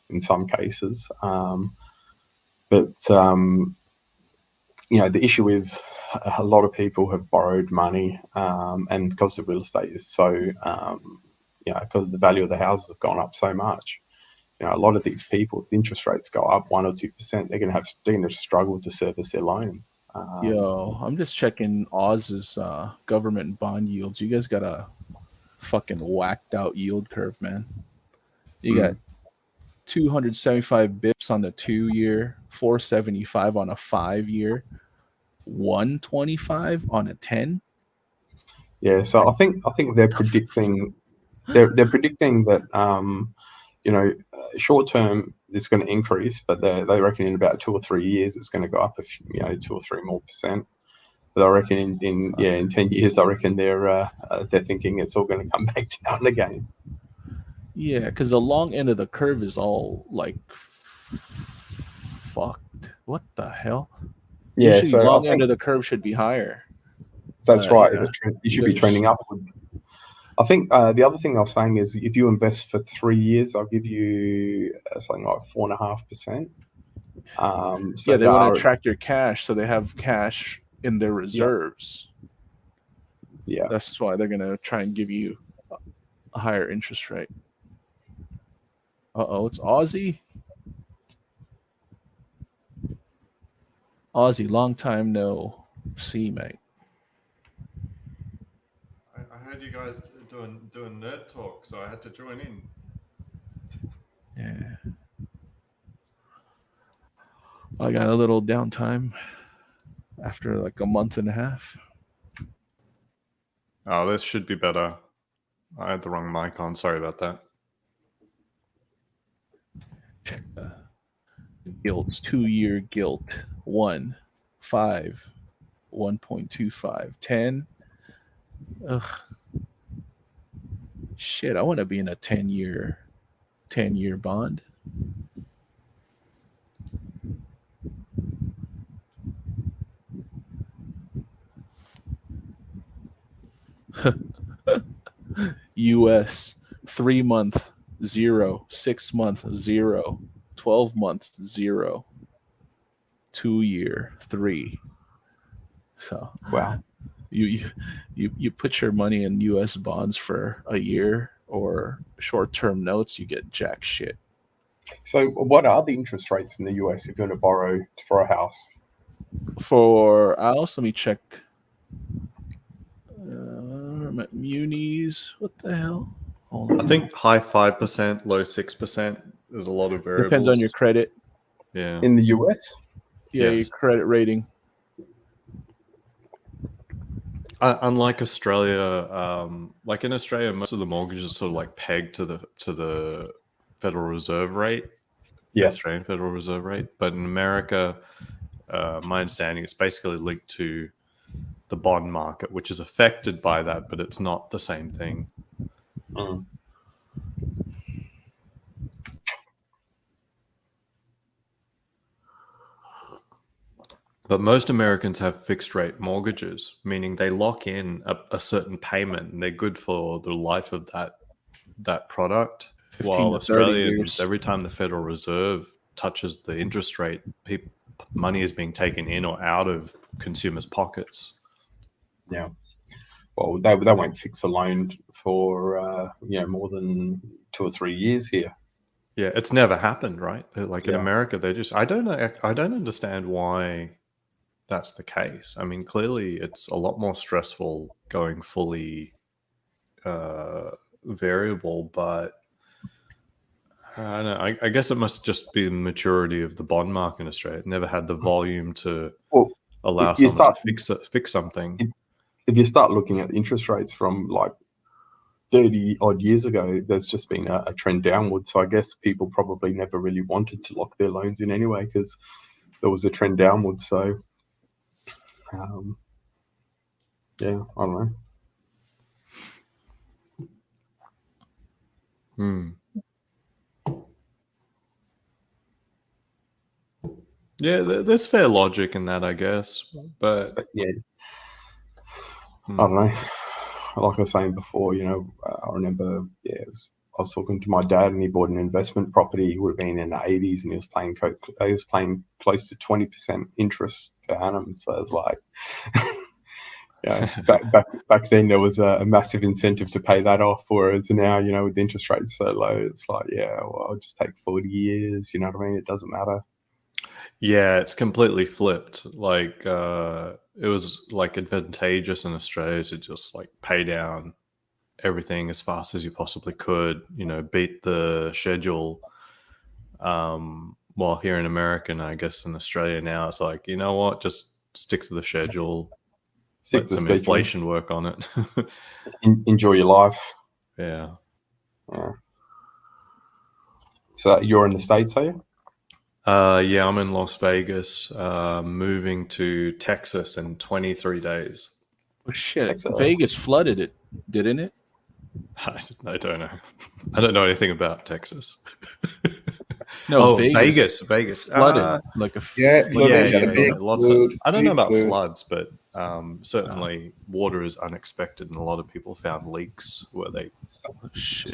in some cases. But the issue is a lot of people have borrowed money, and because the real estate is so, because the value of the houses have gone up so much. A lot of these people, if interest rates go up 1 or 2%, they're going to struggle to service their loan. Yo, I'm just checking Oz's government bond yields. You guys got a fucking whacked out yield curve, man. You got 275 bips on the 2-year, 475 on a 5-year, 125 on a 10. Yeah, so I think they're predicting that short term it's going to increase, but they reckon in about 2 or 3 years it's going to go up 2 or 3 more percent. But I reckon in 10 years, I reckon they're thinking it's all going to come back down again. Yeah, because the long end of the curve is all like fucked. What the hell? Yeah, Usually so long end of the curve should be higher. That's right. Yeah. You should be trending upwards. I think the other thing I was saying is if you invest for 3 years, I'll give you something like 4.5%. So they want to attract your cash, so they have cash in their reserves. Yeah. That's why they're going to try and give you a higher interest rate. Uh-oh, it's Aussie. Aussie, long time no see, mate. I heard you guys doing nerd talk, so I had to join in. Yeah. I got a little downtime after like a month and a half. Oh, this should be better. I had the wrong mic on. Sorry about that. Check the gilts. 2-year gilt. 1, 5, 1.25, 10. Ugh. Shit, I want to be in a 10-year bond. US 3 month 0, 6 month 0, 12 month 0, 2 year 3. So Wow. you put your money in US bonds for a year or short-term notes, you get jack shit. So, what are the interest rates in the US if you're going to borrow for a house? For house, let me check. Munis, what the hell? Hold on. I think high 5%, low 6%. There's a lot of variables. Depends on your credit. Yeah. In the US? Yeah, your Yes. credit rating. Unlike Australia, like in Australia, most of the mortgages are sort of like pegged to the Federal Reserve rate, the Yeah. Australian Federal Reserve rate. But in America, my understanding, it's basically linked to the bond market, which is affected by that, but it's not the same thing. Mm. But most Americans have fixed rate mortgages, meaning they lock in a certain payment and they're good for the life of that product. 15 While to 30 Australians, years. every time the Federal Reserve touches the interest rate, money is being taken in or out of consumers' pockets. Yeah. Well, they won't fix a loan for more than 2 or 3 years here. Yeah, it's never happened, right? Like in Yeah. America, they just I don't understand why that's the case. I mean, clearly it's a lot more stressful going fully variable, but I don't know. I guess it must just be the maturity of the bond market in Australia. It never had the volume to Well, allow if you someone start to fix something. if you start looking at interest rates from like 30 odd years ago, there's just been a trend downwards. So I guess people probably never really wanted to lock their loans in anyway because there was a trend downwards. So, yeah, I don't know. Hmm. Yeah, there's fair logic in that, I guess. But Yeah, hmm. I don't know. Like I was saying before, I remember, I was talking to my dad, and he bought an investment property. He would have been in the 80s, and he was paying close to 20% interest per annum. So it's like, back then there was a massive incentive to pay that off, whereas now, with interest rates so low, it's like, I'll just take 40 years. You know what I mean? It doesn't matter. Yeah, it's completely flipped. Like it was like advantageous in Australia to just like pay down everything as fast as you possibly could, beat the schedule. While here in America, and I guess in Australia now, it's like, you know what, just stick to the schedule, let some inflation work on it. Enjoy your life. Yeah. So you're in the States, are you? Yeah, I'm in Las Vegas, moving to Texas in 23 days. Oh, shit. Texas. Vegas flooded it, didn't it? I don't know. I don't know anything about Texas. No, Vegas. flooded. Like a Lots of. I don't know about floods, but certainly water is unexpected, and a lot of people found leaks where they.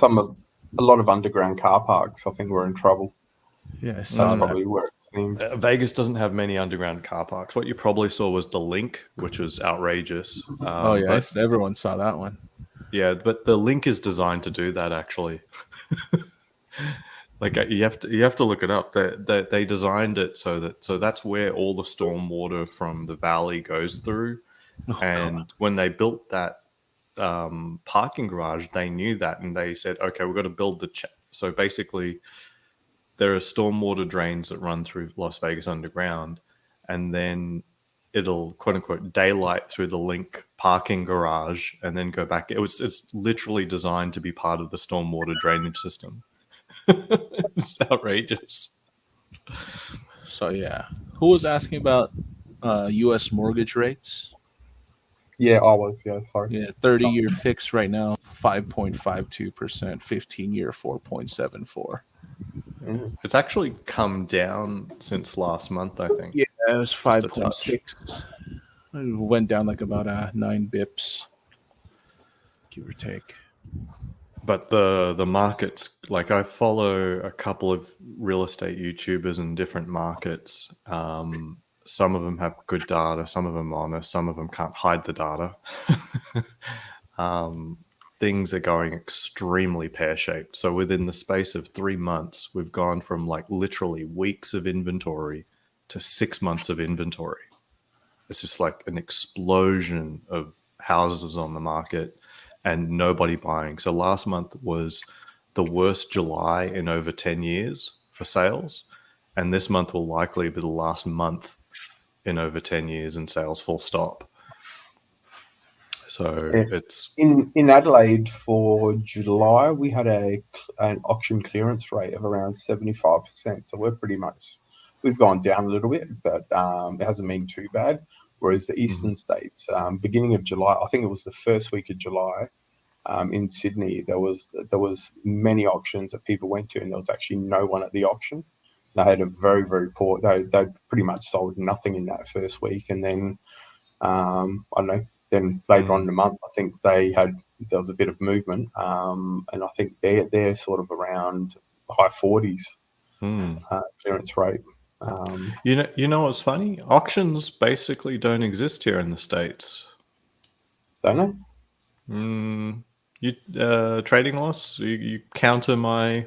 A lot of underground car parks. I think we're in trouble. Yeah, that's probably where it seems. Vegas doesn't have many underground car parks. What you probably saw was the Link, which was outrageous. But everyone saw that one. Yeah, but the Link is designed to do that actually. Like you have to look it up. They designed it so that's where all the storm water from the valley goes through. When they built that parking garage, they knew that, and they said, okay, we've got to build so basically there are stormwater drains that run through Las Vegas underground, and then it'll quote unquote daylight through the Link parking garage and then go back. It's literally designed to be part of the stormwater drainage system. It's outrageous. So yeah, who was asking about U.S. mortgage rates? Yeah, I was. Yeah, sorry. Yeah, 30-year fixed right now, 5.52%. 15-year, 4.74%. It's actually come down since last month, I think. Yeah, it was 5.6. It went down like about 9 bips. give or take. But the markets, like I follow a couple of real estate YouTubers in different markets. Some of them have good data, some of them honest, some of them can't hide the data. Things are going extremely pear-shaped. So within the space of 3 months, we've gone from like literally weeks of inventory to 6 months of inventory. It's just like an explosion of houses on the market and nobody buying. So last month was the worst July in over 10 years for sales. And this month will likely be the last month in over 10 years in sales, full stop. So Yeah. it's in Adelaide for July, we had an auction clearance rate of around 75%. So we've gone down a little bit, but it hasn't been too bad. Whereas the eastern states, beginning of July, I think it was the first week of July, in Sydney, there was many auctions that people went to, and there was actually no one at the auction. They had a very, very poor. They pretty much sold nothing in that first week, and then I don't know. Then later on in the month, I think there was a bit of movement, and I think they're sort of around high 40s clearance rate. you know what's funny? Auctions basically don't exist here in the States. Don't You trading loss? You counter my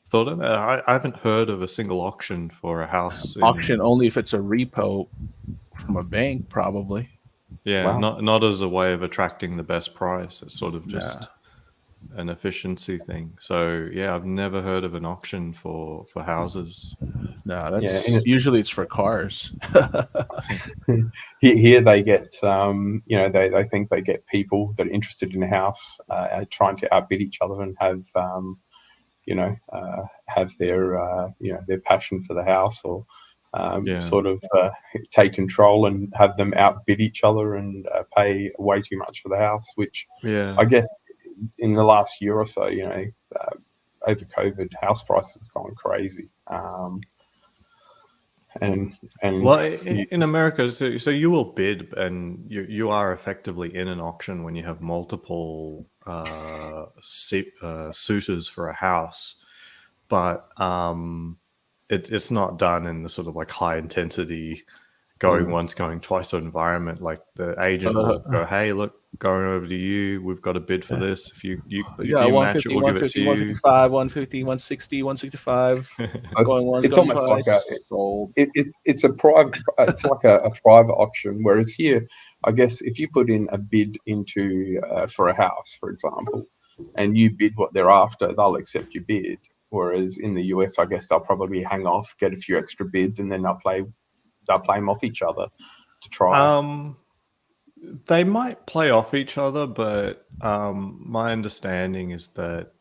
thought of that? I haven't heard of a single auction for a house. Auction only if it's a repo from a bank, probably. Yeah, Wow. not as a way of attracting the best price. It's sort of just an efficiency thing. So yeah, I've never heard of an auction for houses. No, that's Yeah, usually it's for cars. Here they get, they think they get people that are interested in a house trying to outbid each other and have, have their passion for the house, or sort of take control and have them outbid each other and pay way too much for the house, which I guess in the last year or so, over COVID, house prices have gone crazy. And well, in America, so you will bid, and you are effectively in an auction when you have multiple suitors for a house, but it's not done in the sort of like high intensity going once, going twice environment. Like the agent will go, hey, look, going over to you, we've got a bid for this. If you match it, we'll give it to you. 155, 150, 160, 165. Going once, it's going almost twice, sold. It's a private. It's like a private auction. Whereas here, I guess if you put in a bid into for a house, for example, and you bid what they're after, they'll accept your bid. Whereas in the US, I guess they'll probably hang off, get a few extra bids, and then they'll play them off each other to try. They might play off each other, but my understanding is that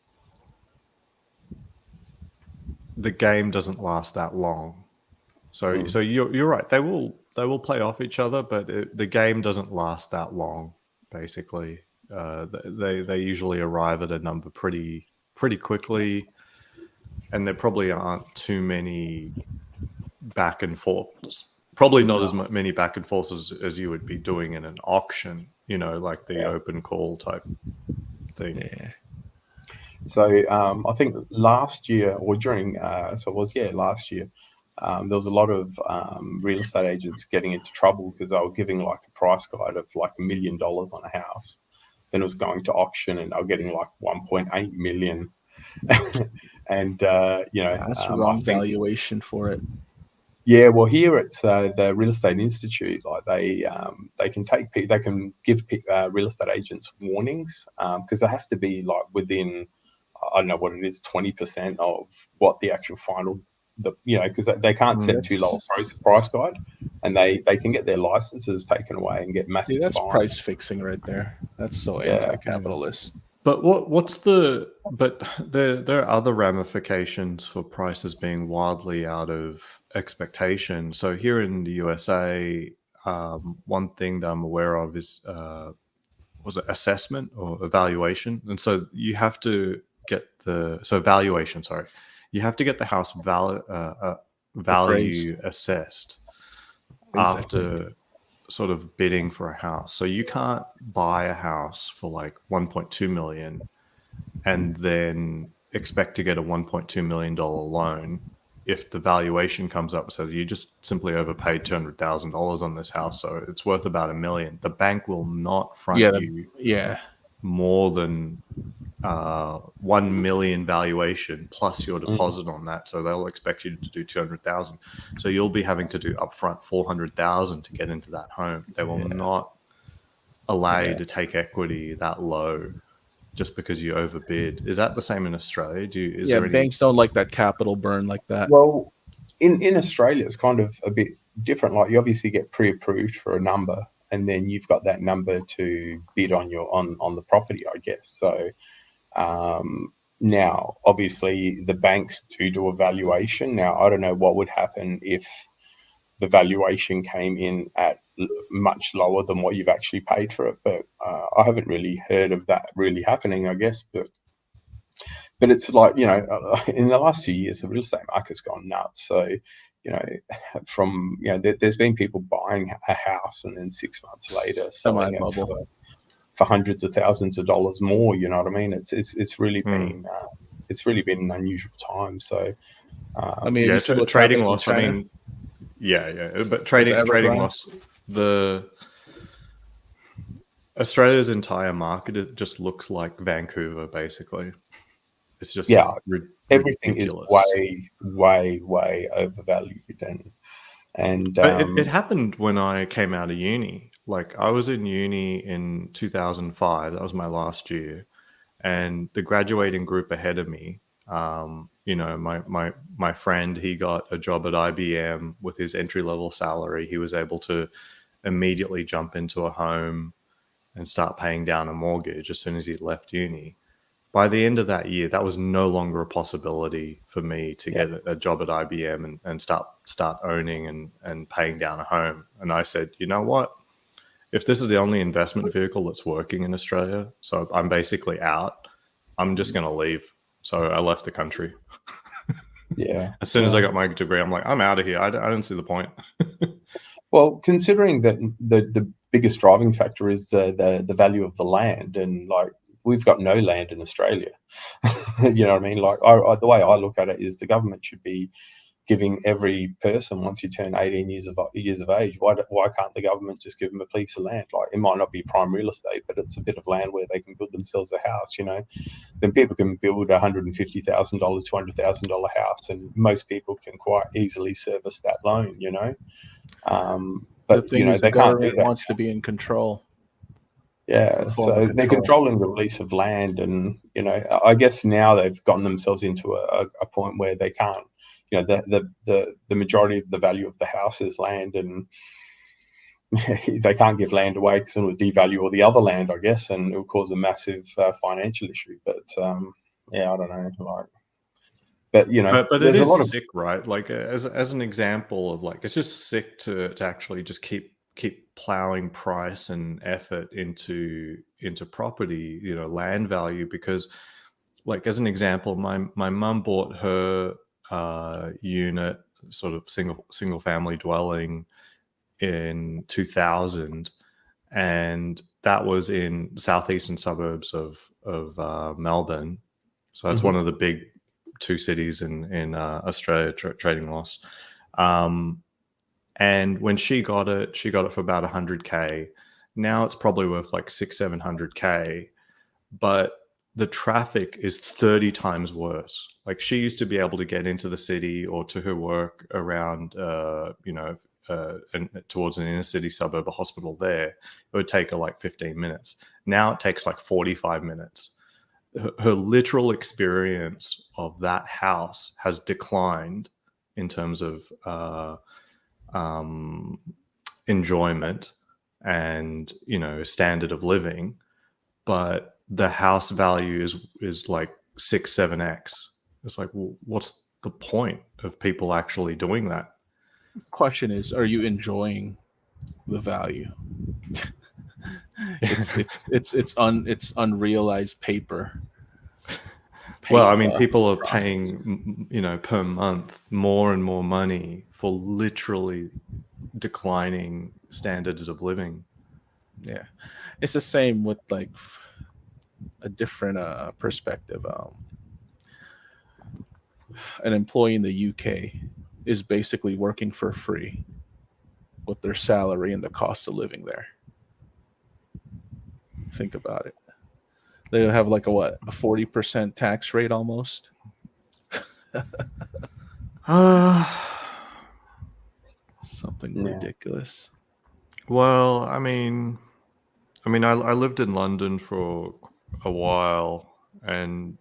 the game doesn't last that long. So you're right. They will play off each other, but the game doesn't last that long. Basically, they usually arrive at a number pretty quickly, and there probably aren't too many back and forths. Probably not as many back and forths as you would be doing in an auction, like the open call type thing. Yeah. So I think last year, or during, last year, there was a lot of real estate agents getting into trouble because they were giving like a price guide of like $1 million on a house. Then it was going to auction and they were getting like 1.8 million. And, that's the wrong valuation for it. Yeah, well, here it's the Real Estate Institute. Like they can give real estate agents warnings because they have to be like within, I don't know what it is, 20% of what the actual final, because they can't set too low a price guide, and they can get their licenses taken away and get massive that's fines. Price fixing right there. That's so anti-capitalist. But but there are other ramifications for prices being wildly out of expectation. So here in the USA, one thing that I'm aware of is was it assessment or evaluation? And so you have to get valuation. Sorry, you have to get the house value assessed after sort of bidding for a house. So you can't buy a house for like 1.2 million and then expect to get a $1.2 million loan if the valuation comes up. So you just simply overpaid $200,000 on this house, so it's worth about $1 million. The bank will not front you more than 1 million valuation plus your deposit on that. So they'll expect you to do 200,000. So you'll be having to do upfront 400,000 to get into that home. They will not allow you to take equity that low just because you overbid. Is that the same in Australia? Is there any... banks don't like that capital burn like that. Well, in Australia, it's kind of a bit different. Like, you obviously get pre-approved for a number, and then you've got that number to bid on on the property, I guess. So now, obviously, the banks do a valuation. Now, I don't know what would happen if the valuation came in at much lower than what you've actually paid for it, but I haven't really heard of that really happening, I guess. But it's like, you know, in the last 2 years, the real estate market's gone nuts. So, you know, there's been people buying a house and then 6 months later selling it for hundreds of thousands of dollars more. You know what I mean? It's really been an unusual time. So I mean, trading loss. I mean, but trading loss. Australia's entire market, it just looks like Vancouver, basically. It's just everything ridiculous. Is way overvalued, and but it happened when I came out of uni. Like, I was in uni in 2005. That was my last year, and the graduating group ahead of me, you know, my friend, he got a job at IBM with his entry-level salary. He was able to immediately jump into a home and start paying down a mortgage as soon as he left uni. By the end of that year, that was no longer a possibility for me to get a job at IBM and start owning and paying down a home. And I said, you know what? If this is the only investment vehicle that's working in Australia, so I'm basically out, I'm just going to leave. So I left the country. As soon as I got my degree, I'm like, I'm out of here. I don't see the point. Well, considering that the biggest driving factor is the value of the land, and like, we've got no land in Australia. You know what I mean? Like, the way I look at it is the government should be giving every person, once you turn 18 years of age, why can't the government just give them a piece of land? Like, it might not be prime real estate, but it's a bit of land where they can build themselves a house, you know. Then people can build $150,000, $200,000 house, and most people can quite easily service that loan, you know. But the thing you know, is, they the can't do government that. wants to be in control. Yeah, so they're controlling the release of land, and you know, I guess now they've gotten themselves into a point where they can't. You know, the majority of the value of the house is land, and they can't give land away because it will devalue all the other land, I guess, and it will cause a massive financial issue. But yeah, I don't know, like. But you know, but it is sick, right? Like, as an example of, like, it's just sick to actually just keep plowing price and effort into property, you know, land value, because, like, as an example, my mum bought her unit, sort of single family dwelling, in 2000, and that was in southeastern suburbs of Melbourne. So that's one of the big two cities in Australia, trading loss. And when she got it for about 100K. Now it's probably worth like 600-700K, but the traffic is 30 times worse. Like, she used to be able to get into the city or to her work around, and towards an inner city suburb, a hospital there. It would take her like 15 minutes. Now it takes like 45 minutes. Her literal experience of that house has declined in terms of enjoyment and, you know, standard of living, but the house value is like 6-7x. It's like, well, what's the point of people actually doing that? Question is, are you enjoying the value? It's unrealized paper. Well, I mean, people are paying, you know, per month more and more money for literally declining standards of living. Yeah, it's the same with like a different perspective. An employee in the UK is basically working for free with their salary and the cost of living there. Think about it. They have like a 40% tax rate almost. Something Yeah. ridiculous. Well, I lived in London for a while, and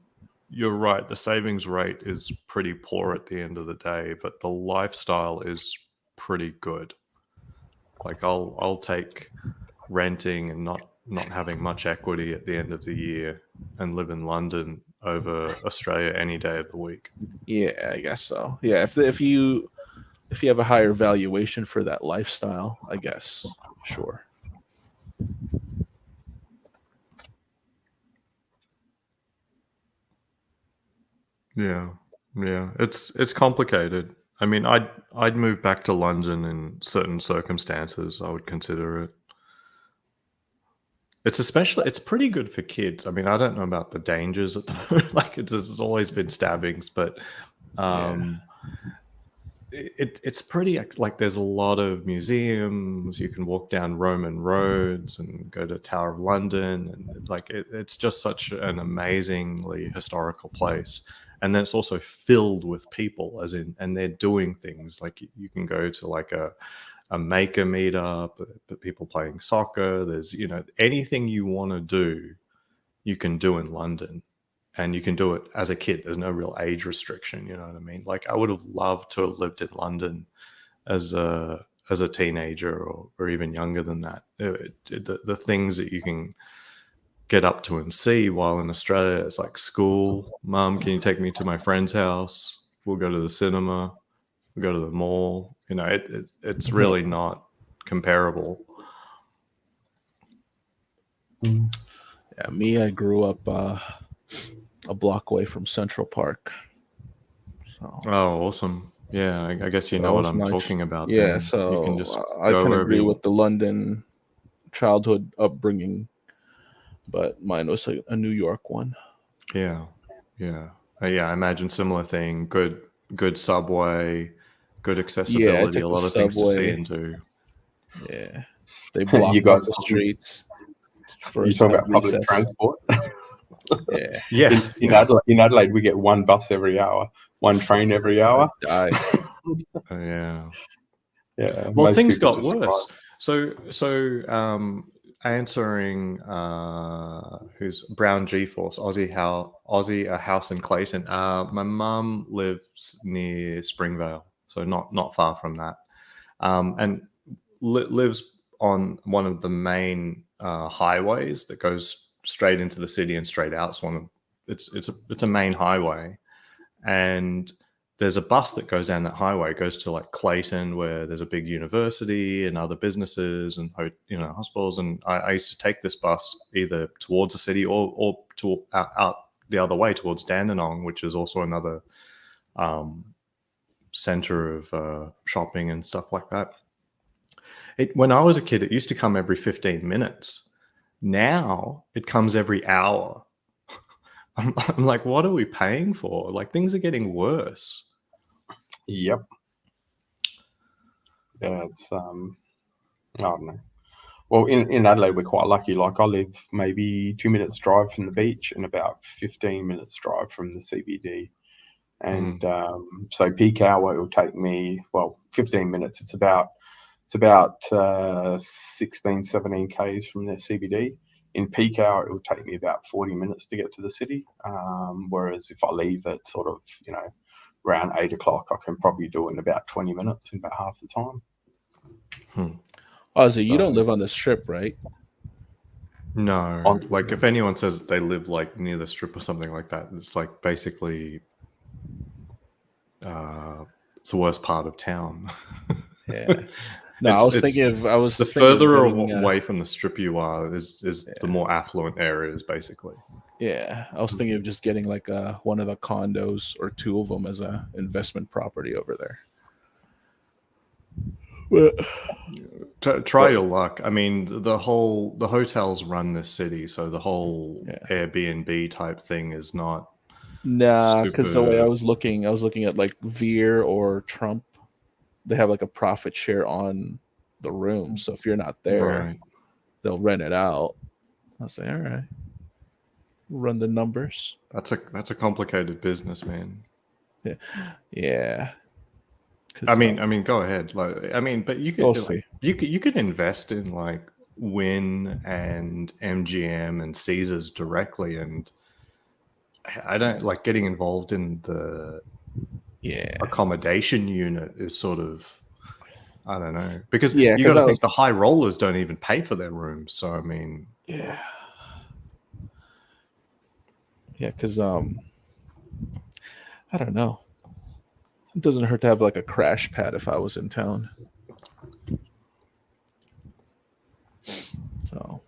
you're right. The savings rate is pretty poor at the end of the day, but the lifestyle is pretty good. Like I'll take renting and not having much equity at the end of the year and live in London over Australia any day of the week. Yeah, I guess so. Yeah, if you have a higher valuation for that lifestyle, I guess sure. Yeah, yeah. It's complicated. I mean, I'd move back to London in certain circumstances. I would consider it. It's pretty good for kids. I mean, I don't know about the dangers at the like there's always been stabbings, but it's pretty like there's a lot of museums. You can walk down Roman roads and go to Tower of London, and like it's just such an amazingly historical place. And then it's also filled with people, as in, and they're doing things like you can go to like a maker meetup, people playing soccer. There's anything you want to do, you can do in London. And you can do it as a kid. There's no real age restriction. You know what I mean? Like I would have loved to have lived in London as a teenager or even younger than that. The things that you can get up to and see, while in Australia it's like school. Mum, can you take me to my friend's house? We'll go to the cinema. We'll go to the mall. It's really not comparable. Yeah, me, I grew up a block away from Central Park. So Oh, awesome. Yeah, I guess you know what I'm talking about. Yeah, then. so you can just I go can wherever agree you with the London childhood upbringing, but mine was a New York one. Yeah. I imagine similar thing. Good subway, good accessibility. Yeah, a lot of things to see and do. Yeah, they blocked You guys off the streets for You us to talk have about public recess. transport. Yeah, Yeah. In Adelaide, we get one bus every hour, one train every hour. Die. Yeah. Yeah. Well, most things people got just worse. survive. So answering who's Brown G-Force, Aussie, a house in Clayton. My mum lives near Springvale, so not far from that, and lives on one of the main highways that goes straight into the city and straight out. It's a main highway, and there's a bus that goes down that highway. It goes to like Clayton, where there's a big university and other businesses and hospitals. And I used to take this bus either towards the city or to out the other way towards Dandenong, which is also another center of shopping and stuff like that. When I was a kid, it used to come every 15 minutes. Now it comes every hour. I'm like, what are we paying for? Like, things are getting worse. Yep. Yeah, it's I don't know. Well, in Adelaide, we're quite lucky. Like, I live maybe 2 minutes drive from the beach and about 15 minutes drive from the CBD. And so peak hour, it will take me 15 minutes. It's about 16, 17 k's from the CBD. In peak hour, it will take me about 40 minutes to get to the city. Whereas if I leave at sort of, around 8 o'clock, I can probably do it in about 20 minutes, in about half the time. Oh, so you don't live on the strip, right? No. Like, if anyone says they live like near the strip or something like that, it's like basically it's the worst part of town. Yeah. No, I was thinking the further away from the strip you are is the more affluent areas, basically. Yeah, I was thinking of just getting like one of the condos or two of them as a investment property over there. Try your luck. I mean, the hotels run this city, so the whole Airbnb type thing is not. Nah, because the way super. I was looking at like Veer or Trump, they have like a profit share on the room. So if you're not there, Right. they'll rent it out. I'll say, all right, run the numbers. That's a complicated business, man. Yeah. I mean, go ahead. Like, I mean, but you We'll could see. you could invest in like Wynn and MGM and Caesars directly, and I don't like getting involved in the accommodation unit is sort of, I don't know, because you got to think the high rollers don't even pay for their rooms. So I mean, because I don't know. It doesn't hurt to have like a crash pad if I was in town. So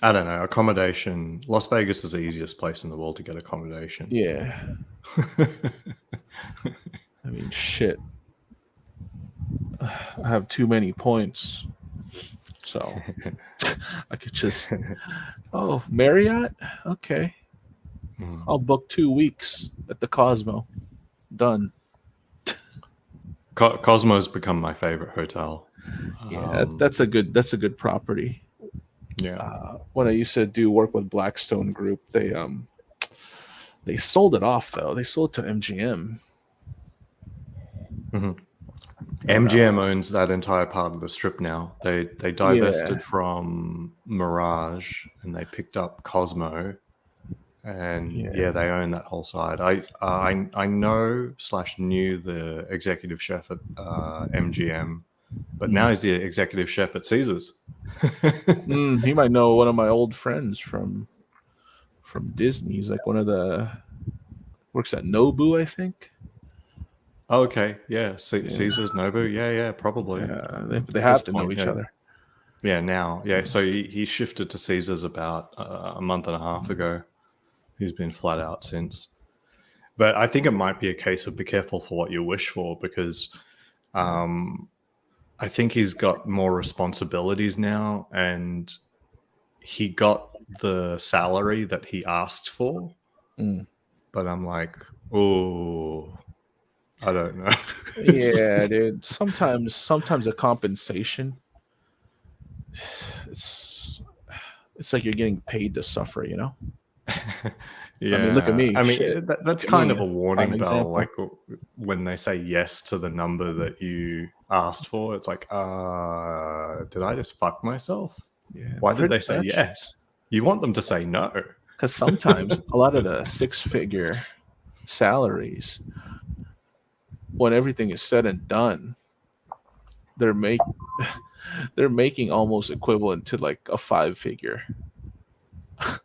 I don't know. Accommodation. Las Vegas is the easiest place in the world to get accommodation. Yeah. I mean, shit. I have too many points. So I could just, Marriott? Okay. I'll book 2 weeks at the Cosmo. Done. Cosmo's become my favorite hotel. Yeah, that's a good property. Yeah. When I used to do work with Blackstone Group, they sold it off though. They sold it to MGM. Mm-hmm. MGM owns that entire part of the strip now. They divested from Mirage and they picked up Cosmo, and they own that whole side. I knew the executive chef at MGM, but now he's the executive chef at Caesars. He might know one of my old friends from Disney. He's like one of the works at Nobu, I think. Okay, yeah, Caesars, Nobu, yeah, probably. Yeah, they have to know each other. Yeah, now, so he shifted to Caesars about a month and a half ago. He's been flat out since. But I think it might be a case of be careful for what you wish for, because I think he's got more responsibilities now, and he got the salary that he asked for. But I'm like, oh, I don't know. Yeah, dude. Sometimes the compensation, it's like you're getting paid to suffer, you know? Yeah. I mean, look at me. I mean, that's kind of a warning bell. Example. Like when they say yes to the number that you asked for, it's like, did I just fuck myself? Yeah. Why did they say yes? You want them to say no. Because sometimes a lot of the 6-figure salaries, when everything is said and done, they're making almost equivalent to like a 5-figure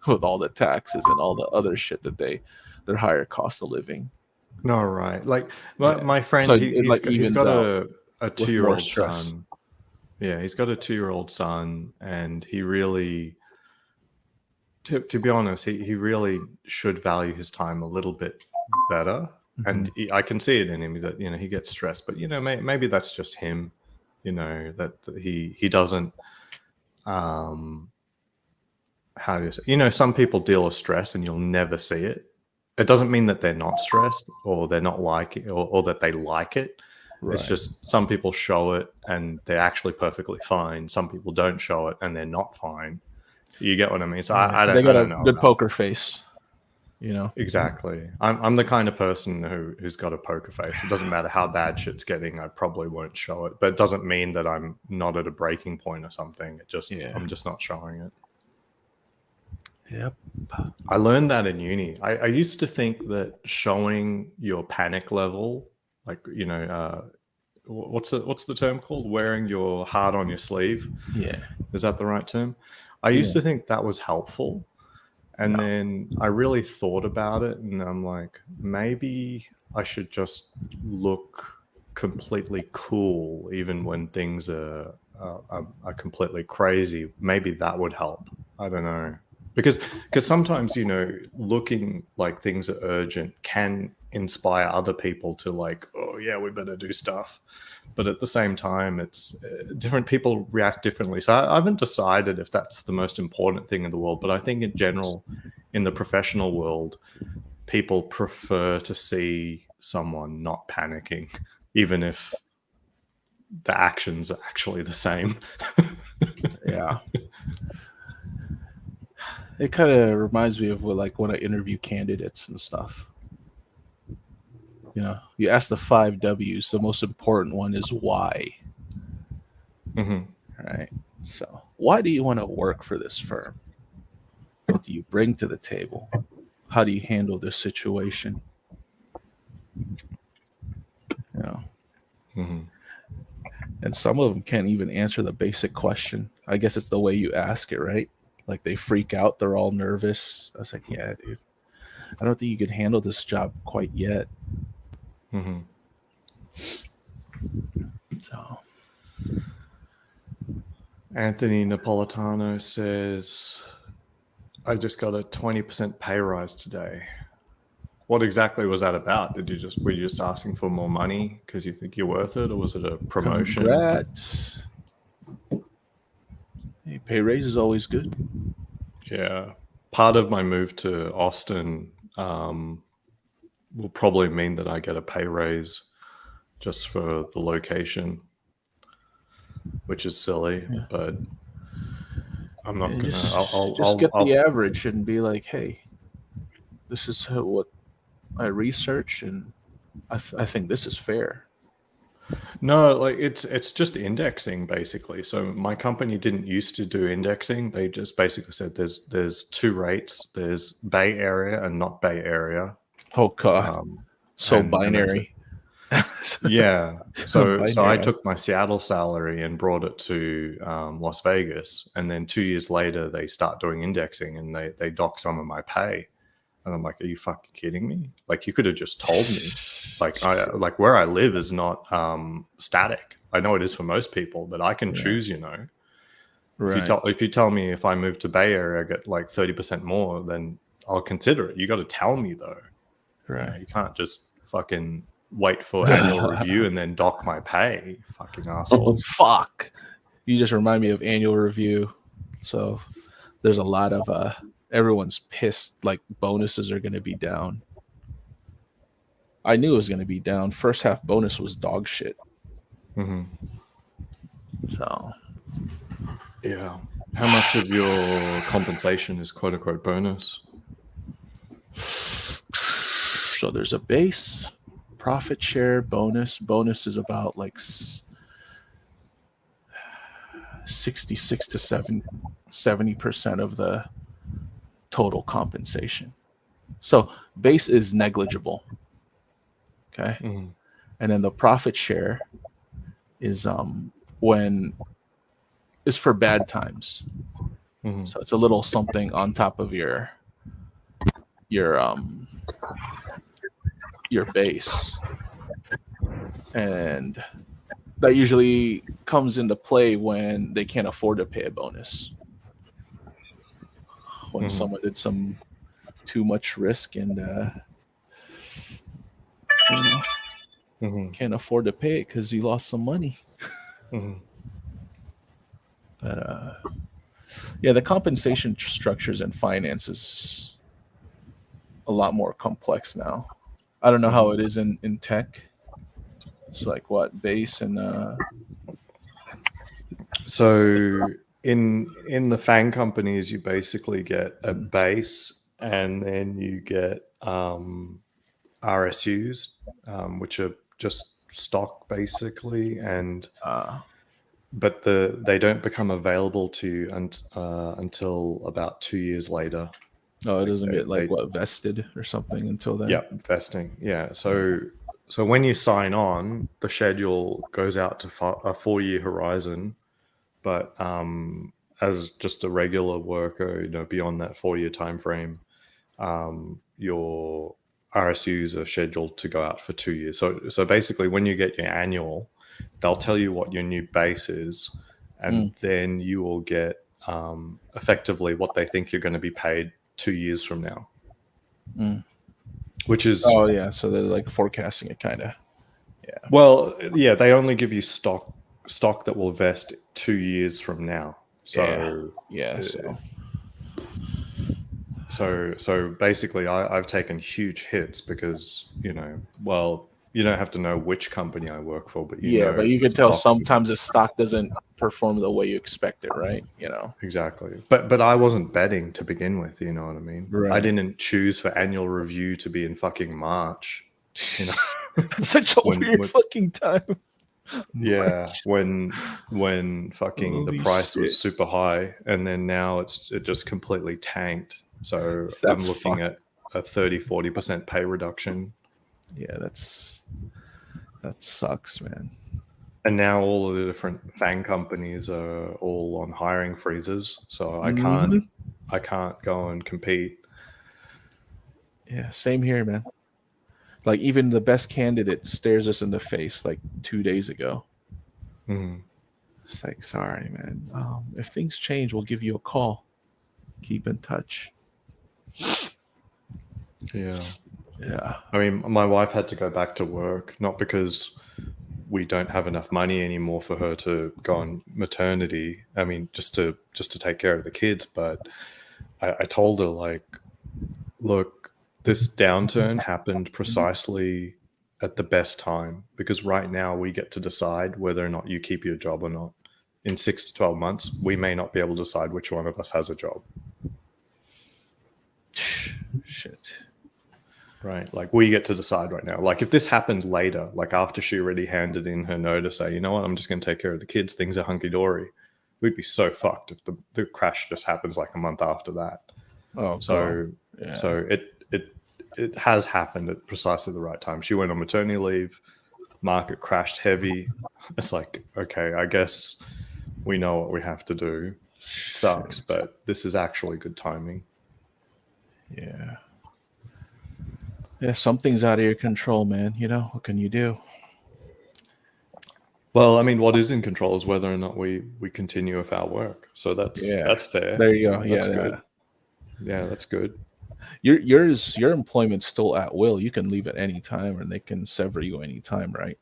with all the taxes and all the other shit that their higher cost of living. No, right. Like my friend, So he's got a 2-year-old stress. son. Yeah, he's got a 2-year-old son, and he really, to be honest, he really should value his time a little bit better. And I can see it in him that, you know, he gets stressed, but, you know, maybe that's just him, you know, that he doesn't, how do you say, you know, some people deal with stress and you'll never see it. It doesn't mean that they're not stressed or they're not like it, or that they like it. Right. It's just some people show it and they're actually perfectly fine. Some people don't show it and they're not fine. You get what I mean? So I don't know. They got a good poker face. You know, exactly. I'm the kind of person who's got a poker face. It doesn't matter how bad shit's getting, I probably won't show it. But it doesn't mean that I'm not at a breaking point or something. I'm just not showing it. Yep. I learned that in uni. I used to think that showing your panic level, like, you know, what's the term called? Wearing your heart on your sleeve. Yeah. Is that the right term? I used to think that was helpful. And then I really thought about it, and I'm like, maybe I should just look completely cool, even when things are completely crazy. Maybe that would help. I don't know, because sometimes, you know, looking like things are urgent can inspire other people to like, oh yeah, we better do stuff. But at the same time, it's different people react differently. So I haven't decided if that's the most important thing in the world. But I think in general, in the professional world, people prefer to see someone not panicking, even if the actions are actually the same. Yeah. It kind of reminds me of like when I interview candidates and stuff. You know, you ask the 5 W's. The most important one is why. Mm-hmm. Right. So, why do you want to work for this firm? What do you bring to the table? How do you handle this situation? You know, Mm-hmm. and some of them can't even answer the basic question. I guess it's the way you ask it, right? Like they freak out, they're all nervous. I was like, yeah, dude, I don't think you could handle this job quite yet. Mm-hmm. So, Anthony Napolitano says, I just got a 20% pay rise today. What exactly was that about? Were you just asking for more money because you think you're worth it, or was it a promotion? congrats. Hey, pay raise is always good. Yeah. Part of my move to Austin will probably mean that I get a pay raise just for the location, which is silly, Yeah. but I'm not gonna. Just get the average and be like, hey, this is what I researched, and I think this is fair. No, like it's just indexing basically. So my company didn't used to do indexing. They just basically said there's 2 rates. There's Bay Area and not Bay Area. Oh god, so binary. Yeah. So I took my Seattle salary and brought it to Las Vegas, and then 2 years later they start doing indexing and they dock some of my pay. And I'm like, are you fucking kidding me? Like, you could have just told me. Like where I live is not static. I know it is for most people, but I can choose, you know. Right. If you tell me if I move to Bay Area I get like 30% more, then I'll consider it. You got to tell me though. Right. You know, you can't just fucking wait for annual review and then dock my pay. Fucking assholes. Fuck. You just remind me of annual review. So there's a lot of everyone's pissed, like bonuses are going to be down. I knew it was going to be down. First half bonus was dog shit. Mm-hmm. So, yeah. How much of your compensation is quote unquote bonus? So there's a base, profit share, bonus. Bonus is about like 66 to 70% of the total compensation. So base is negligible. Okay. Mm-hmm. And then the profit share is when is for bad times. Mm-hmm. So it's a little something on top of your base. And that usually comes into play when they can't afford to pay a bonus. When Mm-hmm. someone did some too much risk and Mm-hmm. can't afford to pay it because you lost some money. Mm-hmm. But yeah, the compensation structures and finance is a lot more complex now. I don't know how it is in tech. It's like what, base and So in the FANG companies, you basically get a base, and then you get RSUs, which are just stock basically, and but they don't become available to you until about 2 years later. Oh, it doesn't get what, vested or something until then? Yeah, vesting. Yeah. So when you sign on, the schedule goes out to a 4-year horizon, but as just a regular worker, beyond that 4-year time frame, your RSUs are scheduled to go out for 2 years. So basically, when you get your annual, they'll tell you what your new base is, and then you will get effectively what they think you're going to be paid 2 years from now. which is Oh yeah, so they're like forecasting it, kind of. well, yeah. They only give you stock that will vest 2 years from now. So Yeah. so basically, I've taken huge hits because well, you don't have to know which company I work for, but But you can tell stocks. sometimes the stock doesn't perform the way you expect it, right? Exactly. But I wasn't betting to begin with, you know what I mean? I Right. didn't choose for annual review to be in fucking March. It's such a weird fucking time. Yeah, when fucking the Holy price was shit. super high, and then now it just completely tanked. So I'm That's looking fucked. at a 30-40% pay reduction. Yeah, that sucks, man. And now all of the different FANG companies are all on hiring freezes, so I can't go and compete. Yeah, same here, man. Like even the best candidate stares us in the face like 2 days ago. Mhm. It's like, sorry, man. If things change, we'll give you a call. Keep in touch. Yeah. Yeah. I mean, my wife had to go back to work, not because we don't have enough money anymore for her to go on maternity. I mean, just to take care of the kids. But I told her, like, look, this downturn happened precisely at the best time, because right now we get to decide whether or not you keep your job or not. In 6 to 12 months, we may not be able to decide which one of us has a job. Shit. Right. Like, we get to decide right now. Like, if this happened later, like after she already handed in her notice, say, you know what, I'm just going to take care of the kids, things are hunky-dory, we'd be so fucked if the crash just happens like a month after that. Oh, So yeah. so it has happened at precisely the right time. She went on maternity leave, market crashed heavy. It's like, okay, I guess we know what we have to do. It sucks, but this is actually good timing. Yeah. Yeah, something's out of your control, man. What can you do? Well, I mean, what is in control is whether or not we continue with our work. So that's fair. There you go. That's Yeah, good. Yeah, that's good. Your employment's still at will. You can leave at any time, and they can sever you any time, right?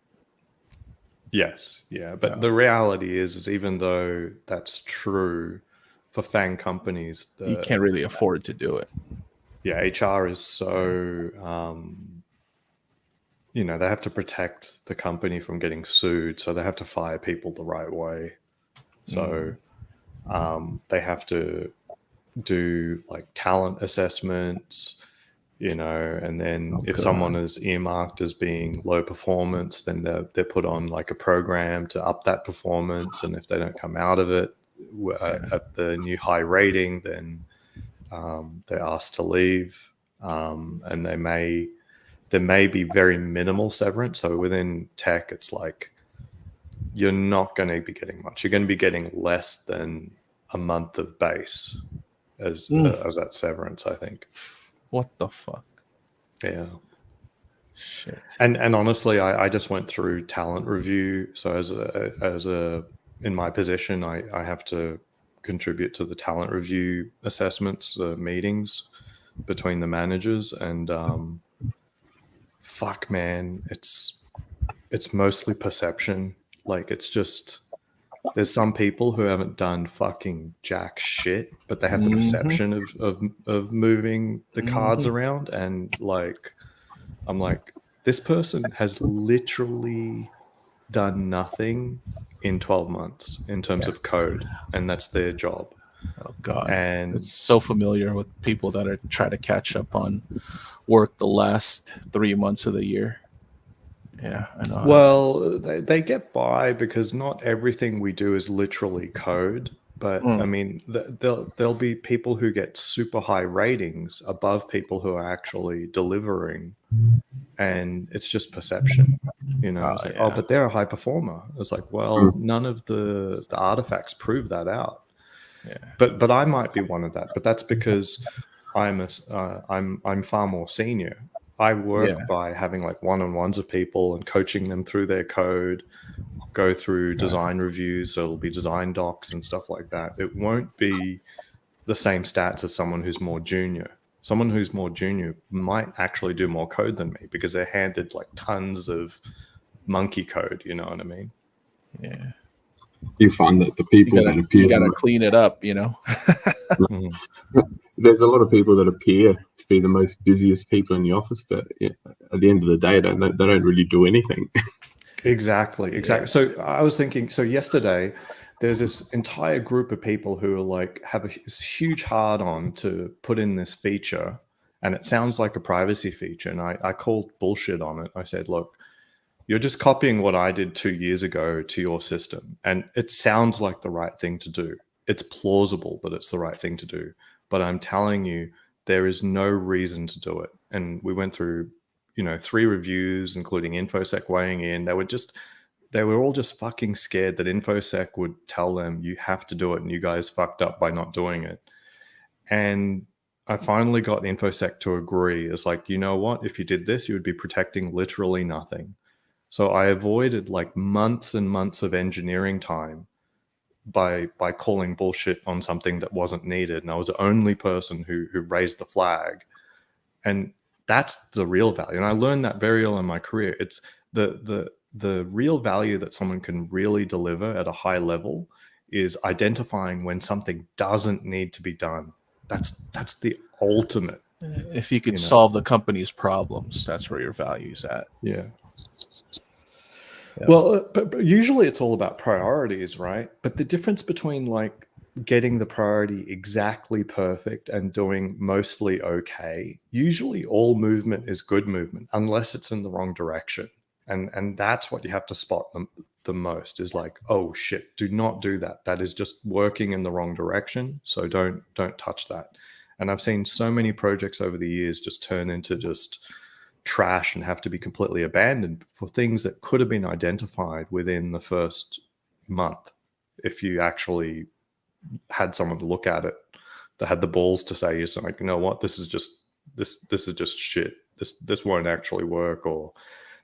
Yes, yeah. But the reality is even though that's true for FANG companies, You can't really afford to do it. Yeah, HR is so, they have to protect the company from getting sued. So they have to fire people the right way. So they have to do like talent assessments, and then if someone is earmarked as being low performance, then they're put on like a program to up that performance. And if they don't come out of it at the new high rating, then they're asked to leave, and there may be very minimal severance. So within tech, it's like you're not going to be getting much. You're going to be getting less than a month of base as that severance, I think. What the fuck? Yeah. Shit. And honestly, I just went through talent review. So as a in my position, I have to contribute to the talent review assessments, meetings between the managers, and fuck, man, it's mostly perception. Like, it's just, there's some people who haven't done fucking jack shit, but they have the perception of moving the cards around, and like, I'm like, this person has literally done nothing in 12 months in terms of code, and that's their job. Oh God. And it's so familiar with people that are trying to catch up on work the last 3 months of the year. Yeah, I know. Well, they get by because not everything we do is literally code. But I mean, there'll be people who get super high ratings above people who are actually delivering, and it's just perception. It's like, oh, but they're a high performer. It's like, well, none of the artifacts prove that out. Yeah. But I might be one of that. But that's because I'm far more senior. I work by having like one-on-ones with people and coaching them through their code. I'll go through design reviews, so it'll be design docs and stuff like that. It won't be the same stats as someone who's more junior. Someone who's more junior might actually do more code than me because they're handed like tons of monkey code. You know what I mean? Yeah. You find that the people that appear, you gotta clean it up, you know. There's a lot of people that appear to be the most busiest people in the office, but yeah, at the end of the day, they don't really do anything. Exactly. So I was thinking, so yesterday there's this entire group of people who are like have this huge hard on to put in this feature, and it sounds like a privacy feature, and I called bullshit on it. I said, look, you're just copying what I did 2 years ago to your system, and it sounds like the right thing to do. It's plausible that it's the right thing to do, but I'm telling you, there is no reason to do it. And we went through 3 reviews, including InfoSec weighing in. They were all just fucking scared that InfoSec would tell them, you have to do it, and you guys fucked up by not doing it. And I finally got InfoSec to agree. It's like, you know what? If you did this, you would be protecting literally nothing. So I avoided like months and months of engineering time by calling bullshit on something that wasn't needed. And I was the only person who raised the flag. And that's the real value. And I learned that very early in my career. It's the real value that someone can really deliver at a high level is identifying when something doesn't need to be done. That's the ultimate. If you could solve the company's problems, that's where your value's at. Yeah. Well, but usually it's all about priorities, right? But the difference between like getting the priority exactly perfect and doing mostly okay, usually all movement is good movement unless it's in the wrong direction. And that's what you have to spot the most is like, oh shit, do not do that. That is just working in the wrong direction. So don't touch that. And I've seen so many projects over the years just turn into just trash and have to be completely abandoned for things that could have been identified within the first month if you actually had someone to look at it that had the balls to say, you're like, you know what, this is just shit. This won't actually work, or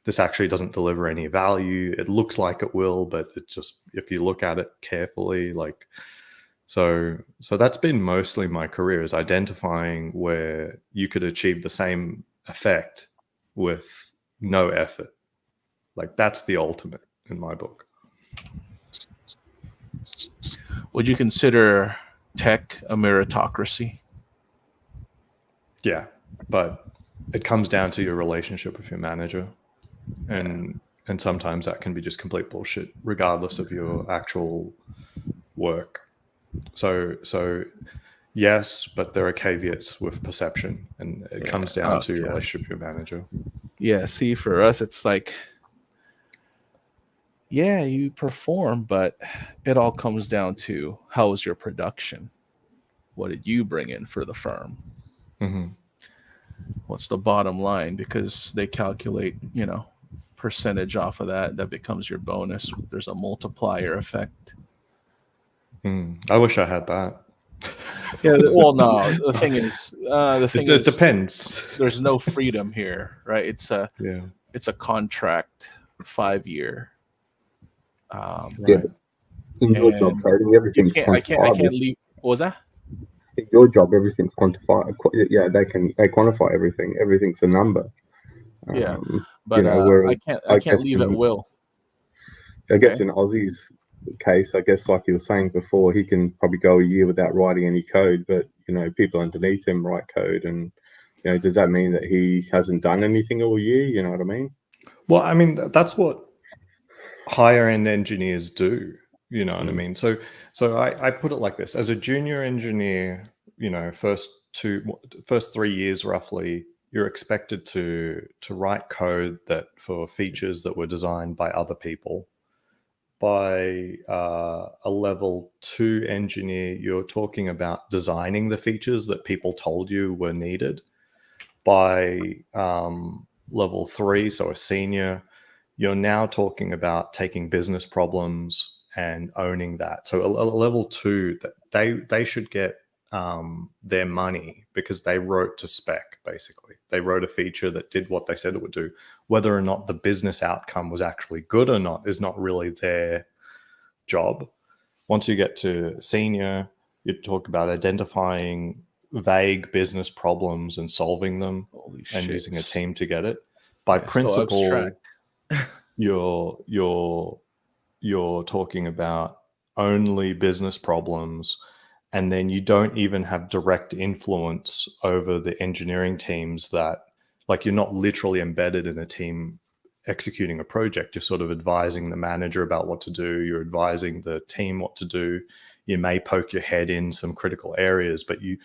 this actually doesn't deliver any value. It looks like it will, but it just, if you look at it carefully, like, so that's been mostly my career, is identifying where you could achieve the same effect with no effort. Like, that's the ultimate in my book. Would you consider tech a meritocracy? Yeah, but it comes down to your relationship with your manager, and sometimes that can be just complete bullshit, regardless of your actual work. So yes, but there are caveats with perception, and it comes down to your relationship with your manager. Yeah, see, for us, it's like, yeah, you perform, but it all comes down to how was your production? What did you bring in for the firm? Mm-hmm. What's the bottom line? Because they calculate, percentage off of that. That becomes your bonus. There's a multiplier effect. I wish I had that. Yeah, well, no. The thing is, it depends. There's no freedom here, right? It's a contract, 5-year. Right. In your job, coding, everything's quantifiable. I can't leave. What was that? In your job, everything's quantified. Yeah, they quantify everything. Everything's a number. Yeah, but I can't leave at will. I guess in Aussie's case, I guess like you were saying before, he can probably go a year without writing any code, but people underneath him write code, and does that mean that he hasn't done anything all year? You know what I mean? Well, I mean, that's what higher end engineers do. You know what I mean? So I put it like this: as a junior engineer, first 3 years roughly, you're expected to write code that for features that were designed by other people. By a level 2 engineer, you're talking about designing the features that people told you were needed. By level 3, so a senior, you're now talking about taking business problems and owning that. So a level 2, they should get their money because they wrote to spec, basically. They wrote a feature that did what they said it would do. Whether or not the business outcome was actually good or not is not really their job. Once you get to senior, you talk about identifying vague business problems and solving them Holy and shit. using a team to get it. By Yeah, so principle, abstract. you're talking about only business problems, and then you don't even have direct influence over the engineering teams that, like, you're not literally embedded in a team executing a project. You're sort of advising the manager about what to do. You're advising the team what to do. You may poke your head in some critical areas, but you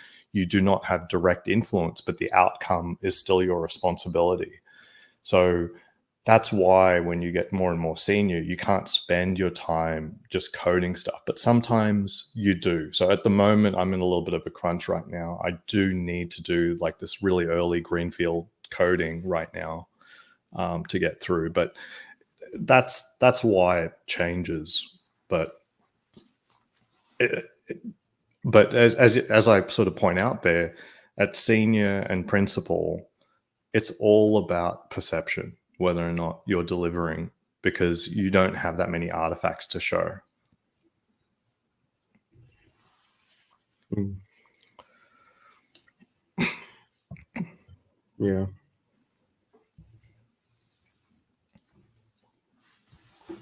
do not have direct influence, but the outcome is still your responsibility. So that's why when you get more and more senior, you can't spend your time just coding stuff, but sometimes you do. So at the moment, I'm in a little bit of a crunch right now. I do need to do like this really early greenfield coding right now to get through, but that's why it changes. But as I sort of point out there, at senior and principal, it's all about perception, whether or not you're delivering, because you don't have that many artifacts to show. Yeah.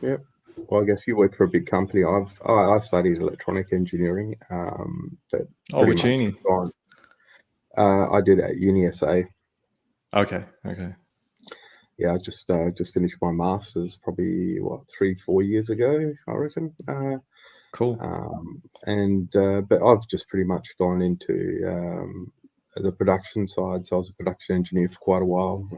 Yep. Well, I guess you work for a big company. I've studied electronic engineering. But which uni? I did at UniSA. Okay. Yeah, I just finished my master's probably 3-4 years ago, I reckon. Cool. But I've just pretty much gone into the production side. So I was a production engineer for quite a while.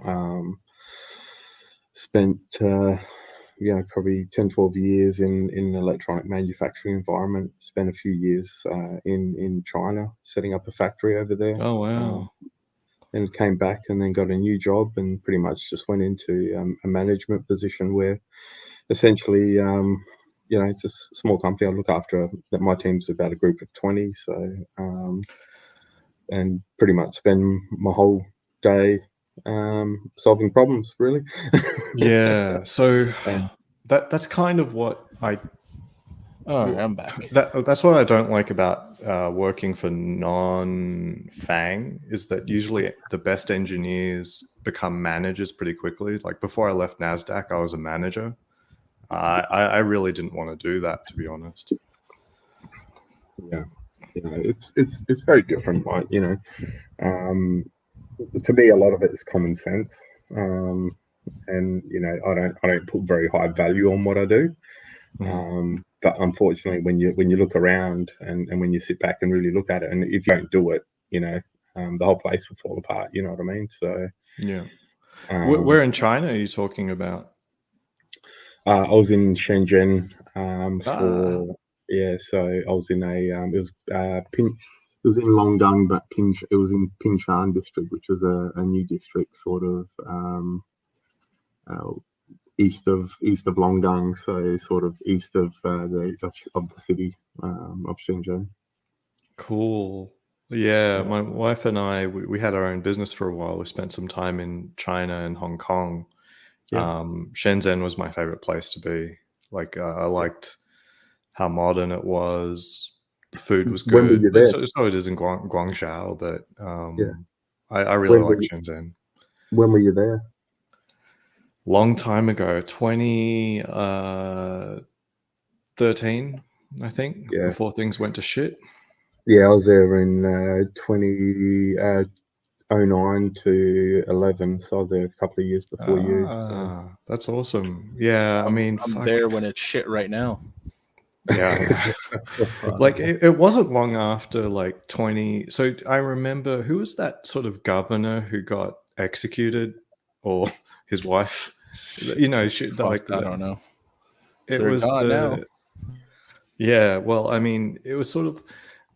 Spent probably 10-12 years in an electronic manufacturing environment. Spent a few years in China setting up a factory over there. Oh wow. And came back and then got a new job and pretty much just went into a management position where essentially it's a small company. I look after that. My team's about a group of 20, so and pretty much spend my whole day solving problems, really. Yeah. So that's kind of what I'm back. That's what I don't like about working for non-FANG, is that usually the best engineers become managers pretty quickly. Like before I left NASDAQ, I was a manager. I really didn't want to do that, to be honest. Yeah, it's very different, right? To me, a lot of it is common sense, and I don't put very high value on what I do. But unfortunately, when you look around and when you sit back and really look at it, and if you don't do it, the whole place will fall apart. You know what I mean? So yeah. Where in China are you talking about? I was in Shenzhen so I was in it was in Longgang, but it was in Pingshan district, which was a new district, sort of east of Longgang, so sort of east of the city of Shenzhen. Cool. Yeah, my wife and I, we had our own business for a while. We spent some time in China and Hong Kong. Yeah. Shenzhen was my favorite place to be. Like, I liked how modern it was. The food was good. When were you there? So it is in Guangzhou, but I really like Shenzhen. When were you there? Long time ago, 2013, I think, before things went to shit. Yeah, I was there in 2009 to 11, so I was there a couple of years before you. So. That's awesome. Yeah, I mean, I'm there when it's shit right now. Yeah. Like it wasn't long after like 20. So I remember, who was that sort of governor who got executed, or his wife? I don't know. It They're was gone now. Yeah, well, I mean, it was sort of,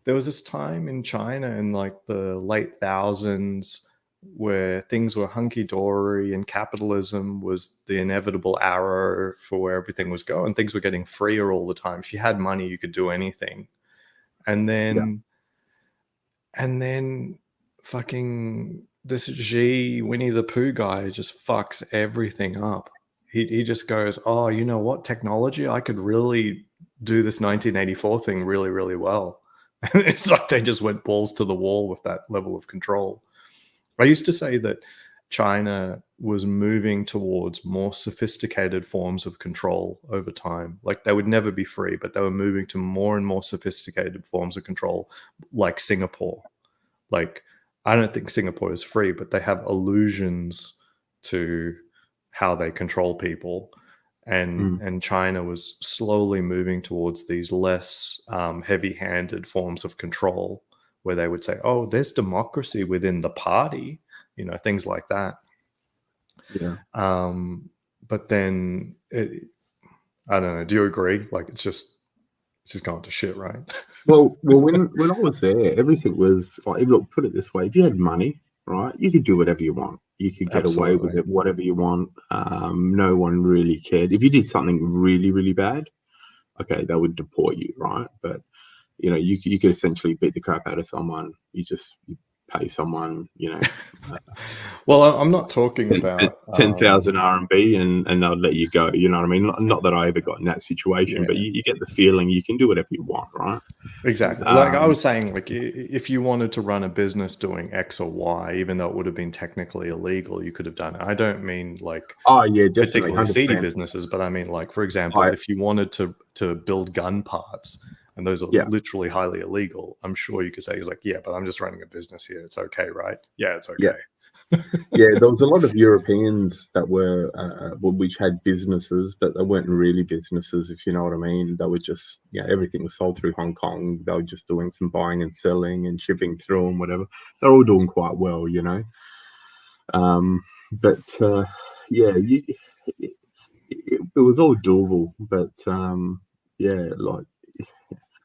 there was this time in China in like the late thousands where things were hunky-dory and capitalism was the inevitable arrow for where everything was going. Things were getting freer all the time. If you had money, you could do anything. And then fucking this Winnie the Pooh guy just fucks everything up. He just goes, oh, you know what? Technology, I could really do this 1984 thing really, really well. And it's like they just went balls to the wall with that level of control. I used to say that China was moving towards more sophisticated forms of control over time. Like they would never be free, but they were moving to more and more sophisticated forms of control, like Singapore. Like, I don't think Singapore is free, but they have illusions to how they control people. And China was slowly moving towards these less heavy-handed forms of control, where they would say, "Oh, there's democracy within the party," you know, things like that. Yeah. But then, I don't know. Do you agree? Like, it's just gone to shit, right? Well, when I was there, everything was like, look, put it this way: if you had money, right, you could do whatever you want. You could get away with it, whatever you want. No one really cared. If you did something really, really bad, okay, they would deport you, right? But you know, you could essentially beat the crap out of someone. You pay someone, you know. Well, I'm not talking about 10,000 RMB and they'll let you go. You know what I mean? Not that I ever got in that situation, but you get the feeling you can do whatever you want, right? Exactly. Like I was saying, like if you wanted to run a business doing X or Y, even though it would have been technically illegal, you could have done it. I don't mean like definitely, particularly 100%. seedy businesses, but I mean like, for example, if you wanted to build gun parts, and those are literally highly illegal, I'm sure you could say, he's like, yeah, but I'm just running a business here. It's okay, right? Yeah, it's okay. Yeah, there was a lot of Europeans that were which had businesses, but they weren't really businesses, if you know what I mean. They were just, everything was sold through Hong Kong. They were just doing some buying and selling and shipping through and whatever. They're all doing quite well, you know. But it was all doable. But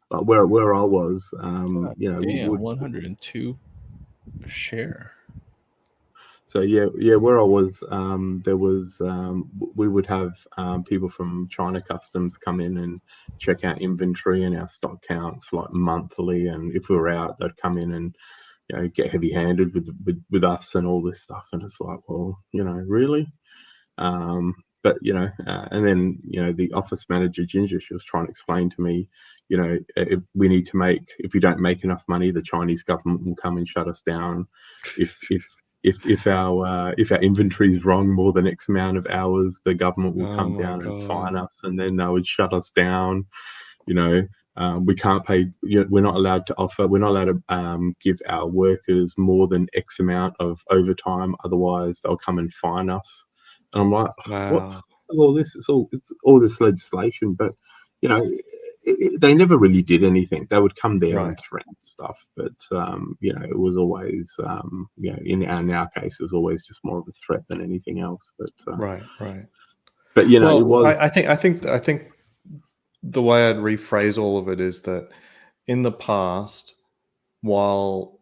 like where I was, you know, damn, 102 a share. So where I was, there was we would have people from China Customs come in and check our inventory and our stock counts like monthly, and if we were out, they'd come in and get heavy-handed with us and all this stuff, and it's like, well, really. But and then the office manager Ginger, she was trying to explain to me, if we don't make enough money, the Chinese government will come and shut us down. If our inventory is wrong more than X amount of hours, the government will come down and fine us, and then they would shut us down. We can't pay. We're not allowed to give our workers more than X amount of overtime, otherwise they'll come and fine us. And I'm like, what's all this? It's all this legislation, but they never really did anything. They would come there and threaten stuff, but it was always in our case, it was always just more of a threat than anything else. But right. But it was. I think the way I'd rephrase all of it is that in the past, while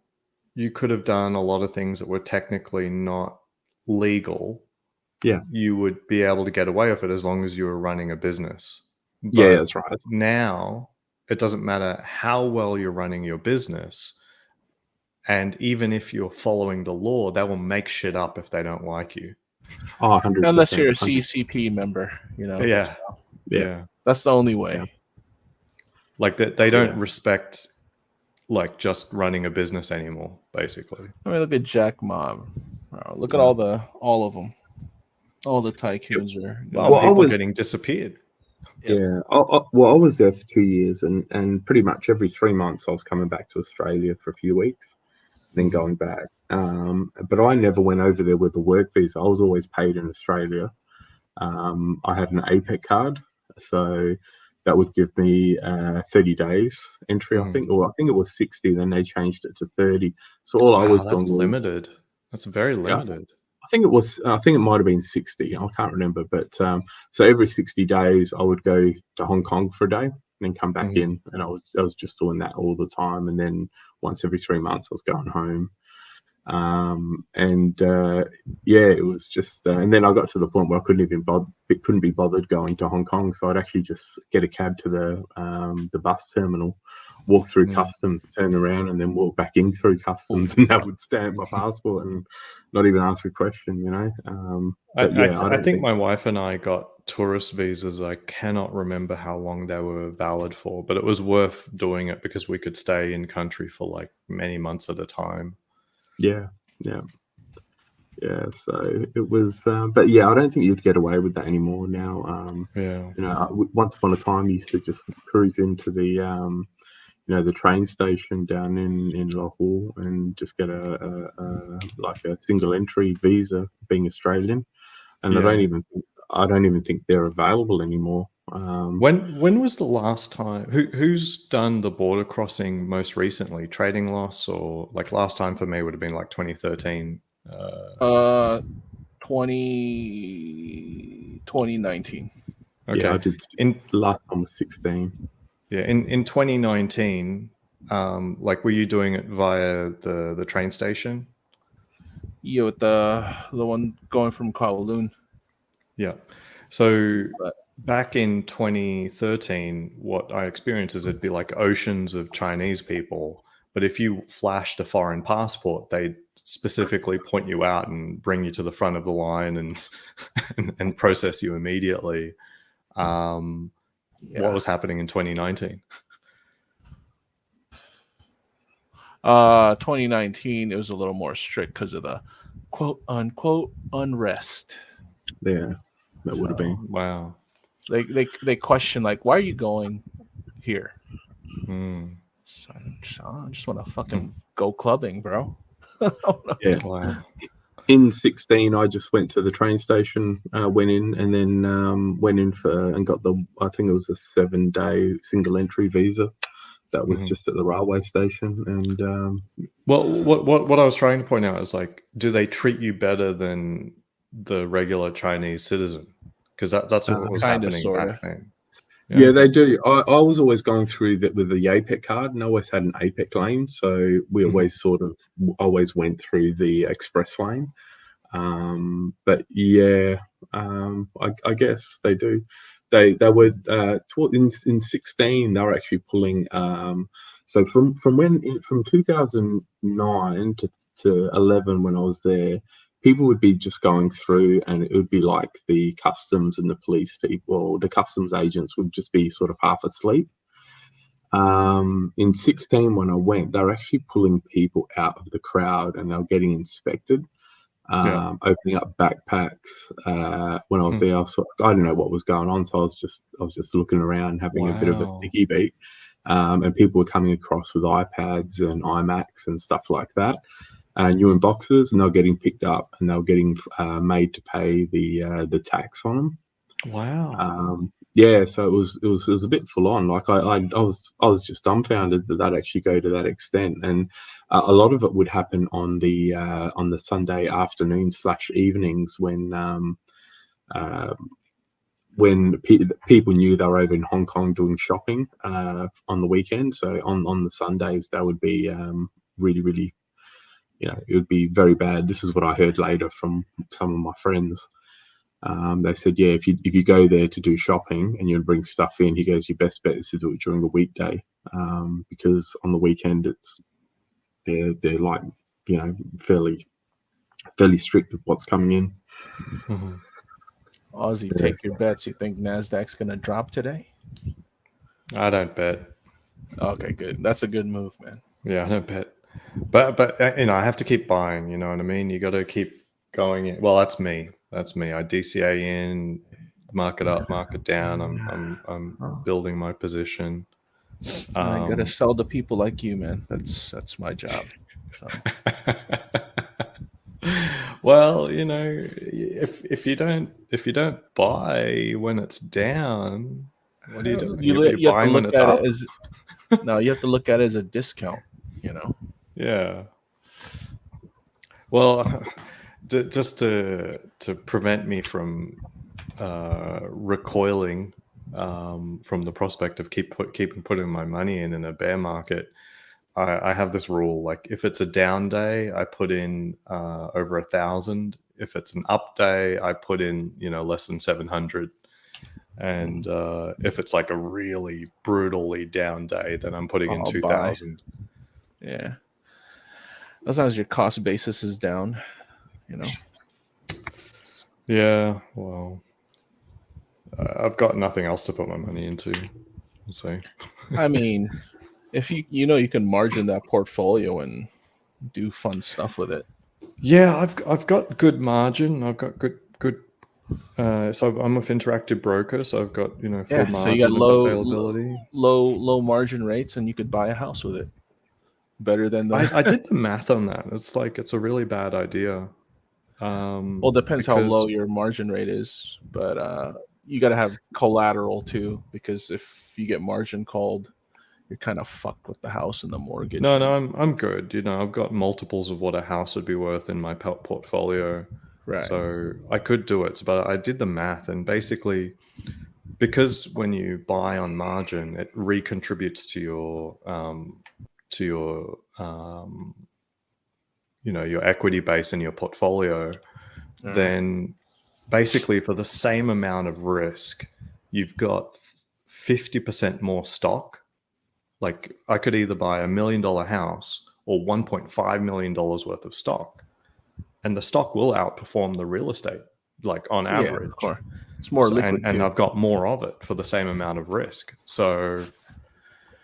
you could have done a lot of things that were technically not legal, you would be able to get away with it as long as you were running a business. But that's right. Now it doesn't matter how well you're running your business, and even if you're following the law, they will make shit up if they don't like you. 100%. Unless you're a CCP member, Yeah. That's the only way. Yeah. Like they don't respect like just running a business anymore, basically. I mean, look at Jack Ma. Look at all of them. All the tycoons are. People getting disappeared. Yeah. I was there for 2 years, and pretty much every 3 months I was coming back to Australia for a few weeks, then going back. But I never went over there with a work visa. I was always paid in Australia. I had an APEC card, so that would give me 30 days entry, I think, or I think it was 60. Then they changed it to 30. So all I was doing was limited. That's very limited. I think it might have been 60. I can't remember, but so every 60 days I would go to Hong Kong for a day, and then come back in, and I was just doing that all the time. And then once every 3 months I was going home. It was just, and then I got to the point where I couldn't be bothered going to Hong Kong, so I'd actually just get a cab to the bus terminal, walk through customs, turn around, and then walk back in through customs, and that would stamp my passport and not even ask a question, you know. But yeah, I I don't think my wife and I got tourist visas. I cannot remember how long they were valid for, but it was worth doing it because we could stay in country for like many months at a time. Yeah. So it was, but yeah, I don't think you'd get away with that anymore now. Yeah. You know, once upon a time, you used to just cruise into the, you know, the train station down in Lahore and just get a like a single entry visa, being Australian, and Yeah. I don't even think they're available anymore. When was the last time? Who's done the border crossing most recently? Trading Loss, or like last time for me would have been like 2013. 2019. Okay. Yeah, I did. In Last time was 16. Yeah, in 2019, like, were you doing it via the train station? Yeah, with the one going from Kowloon. Yeah. So But back in 2013, what I experienced is it'd be like oceans of Chinese people, but if you flashed a foreign passport, they'd specifically point you out and bring you to the front of the line and and process you immediately. What was happening in 2019? 2019, it was a little more strict because of the quote unquote unrest. Yeah, that would have been. Wow. They question, like, why are you going here? Mm. So I just want to fucking go clubbing, bro. Yeah. Wow. In 16, I just went to the train station, went in, and then went in and got I think it was a 7-day single entry visa. That was just at the railway station. And well, what I was trying to point out is, like, do they treat you better than the regular Chinese citizen? Because that's what was kinda, happening sorta. back then. yeah, they do. I was always going through that with the APEC card, and I always had an APEC lane, so we always always went through the express lane. But yeah, I guess they do. They were in 16. They were actually pulling. So from 2009 to 11, when I was there, people would be just going through, and it would be like the customs and the police people, or the customs agents would just be sort of half asleep. In 16, when I went, they were actually pulling people out of the crowd, and they were getting inspected. Opening up backpacks. When I was there, I didn't know what was going on, so I was just looking around, having a bit of a sticky beat. And people were coming across with iPads and iMacs and stuff like that, new in boxes, and they were getting picked up, and they were getting made to pay the tax on them. Wow. Yeah, so it was a bit full on. Like I was just dumbfounded that actually go to that extent, and a lot of it would happen on the Sunday afternoons / evenings when people knew they were over in Hong Kong doing shopping on the weekend. So on the Sundays, they would be really, really, you know, it would be very bad. This is what I heard later from some of my friends. They said, yeah, if you go there to do shopping and you bring stuff in, he goes, your best bet is to do it during a weekday, because on the weekend they're like, you know, fairly strict with what's coming in. Aussie, take your bets. You think NASDAQ's gonna drop today? I don't bet. Okay, good. That's a good move, man. Yeah, I don't bet. But you know, I have to keep buying. You know what I mean? You got to keep going in. Well, that's me. I DCA in, market up, market down. I'm building my position. I gotta sell to people like you, man. That's my job. So. Well, you know, if you don't buy when it's down, what do you do? You buying when it's up? No, you have to look at it as a discount. You know. Yeah. Well, just to prevent me from recoiling from the prospect of keeping putting my money in a bear market, I have this rule. Like, if it's a down day, I put in over 1,000. If it's an up day, I put in, you know, less than 700. And if it's like a really brutally down day, then I'm putting in I'll 2,000. Yeah. As long as your cost basis is down, Yeah, well, I've got nothing else to put my money into. So, I mean, if you can margin that portfolio and do fun stuff with it. yeah, I've got good margin. I've got good. So I'm with Interactive Broker, so I've got full margin so you got availability. low margin rates, and you could buy a house with it. Better than the. I did the math on that. It's a really bad idea. Well, it depends how low your margin rate is, but you got to have collateral too, because if you get margin called, you're kind of fucked with the house and the mortgage. No, I'm good. I've got multiples of what a house would be worth in my portfolio, Right. So I could do it. But I did the math, and basically, because when you buy on margin, it recontributes to your your equity base in your portfolio. Then basically for the same amount of risk, you've got 50% more stock. Like I could either buy $1 million house or $1.5 million worth of stock, and the stock will outperform the real estate, like on average. Yeah, of course. It's more liquid, and I've got more of it for the same amount of risk. So,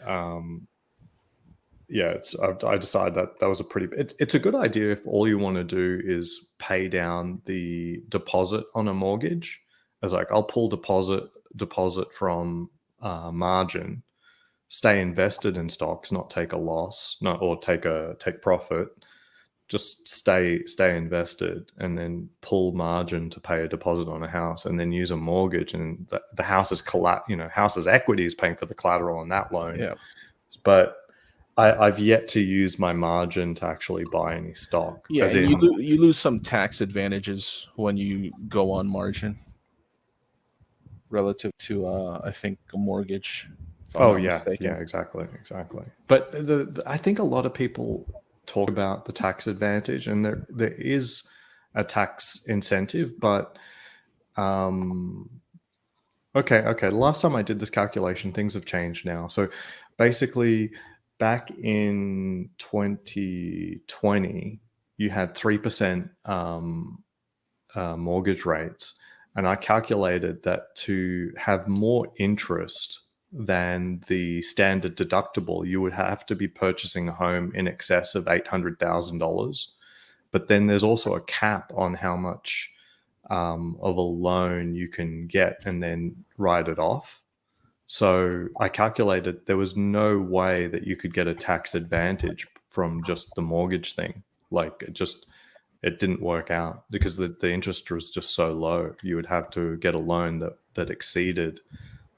I decided that was a it's a good idea if all you want to do is pay down the deposit on a mortgage. As like, I'll pull deposit from margin, stay invested in stocks, not take a loss, or take profit. Just stay invested, and then pull margin to pay a deposit on a house, and then use a mortgage, and the house's house's equity is paying for the collateral on that loan. Yeah, but I've yet to use my margin to actually buy any stock. Yeah, you lose some tax advantages when you go on margin relative to, I think, a mortgage. Oh yeah, exactly. But I think a lot of people talk about the tax advantage, and there is a tax incentive, but okay. The last time I did this calculation, things have changed now. So basically, back in 2020, you had 3% mortgage rates, and I calculated that to have more interest than the standard deductible, you would have to be purchasing a home in excess of $800,000. But then there's also a cap on how much of a loan you can get and then write it off. So I calculated there was no way that you could get a tax advantage from just the mortgage thing. Like it didn't work out because the interest was just so low. You would have to get a loan that exceeded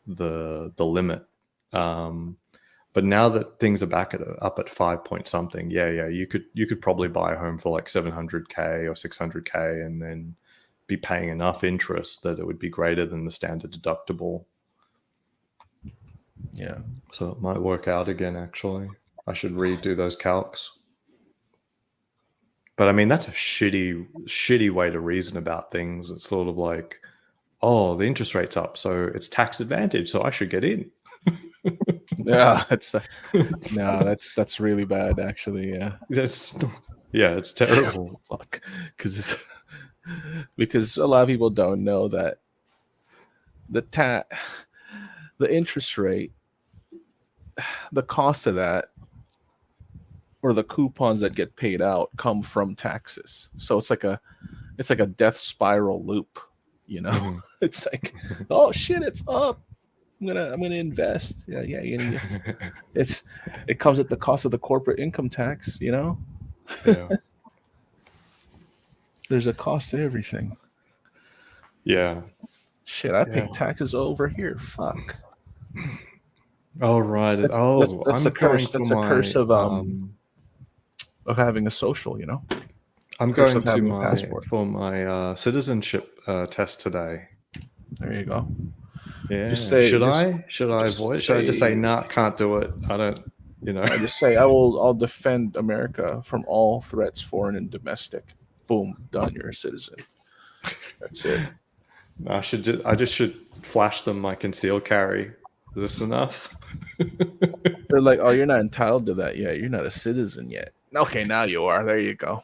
the limit. But now that things are up at 5 point something, you could probably buy a home for like $700K or $600K, and then be paying enough interest that it would be greater than the standard deductible. Yeah. So it might work out again, actually. I should redo those calcs. But I mean, that's a shitty way to reason about things. It's sort of like, oh, the interest rate's up, so it's tax advantage, so I should get in. Yeah, that's really bad, actually. Yeah. It's terrible. Fuck. Because a lot of people don't know that the interest rate, the cost of that, or the coupons that get paid out come from taxes. So it's like a death spiral loop, Mm-hmm. It's like, oh shit, it's up. I'm gonna invest. Yeah. It comes at the cost of the corporate income tax, Yeah. There's a cost to everything. Yeah. Shit, I pay taxes over here. Fuck. Oh right. That's I'm the curse. going That's for the curse of having a social. I'm Curse going of to having a passport. for my citizenship test today. There you go. Yeah. Should I avoid? Should I just say nah, can't do it? I don't. I just say I'll defend America from all threats, foreign and domestic. Boom, done. You're a citizen. That's it. I just should flash them my concealed carry. Is this enough? They're like, oh, you're not entitled to that yet. You're not a citizen yet. Okay, now you are. There you go.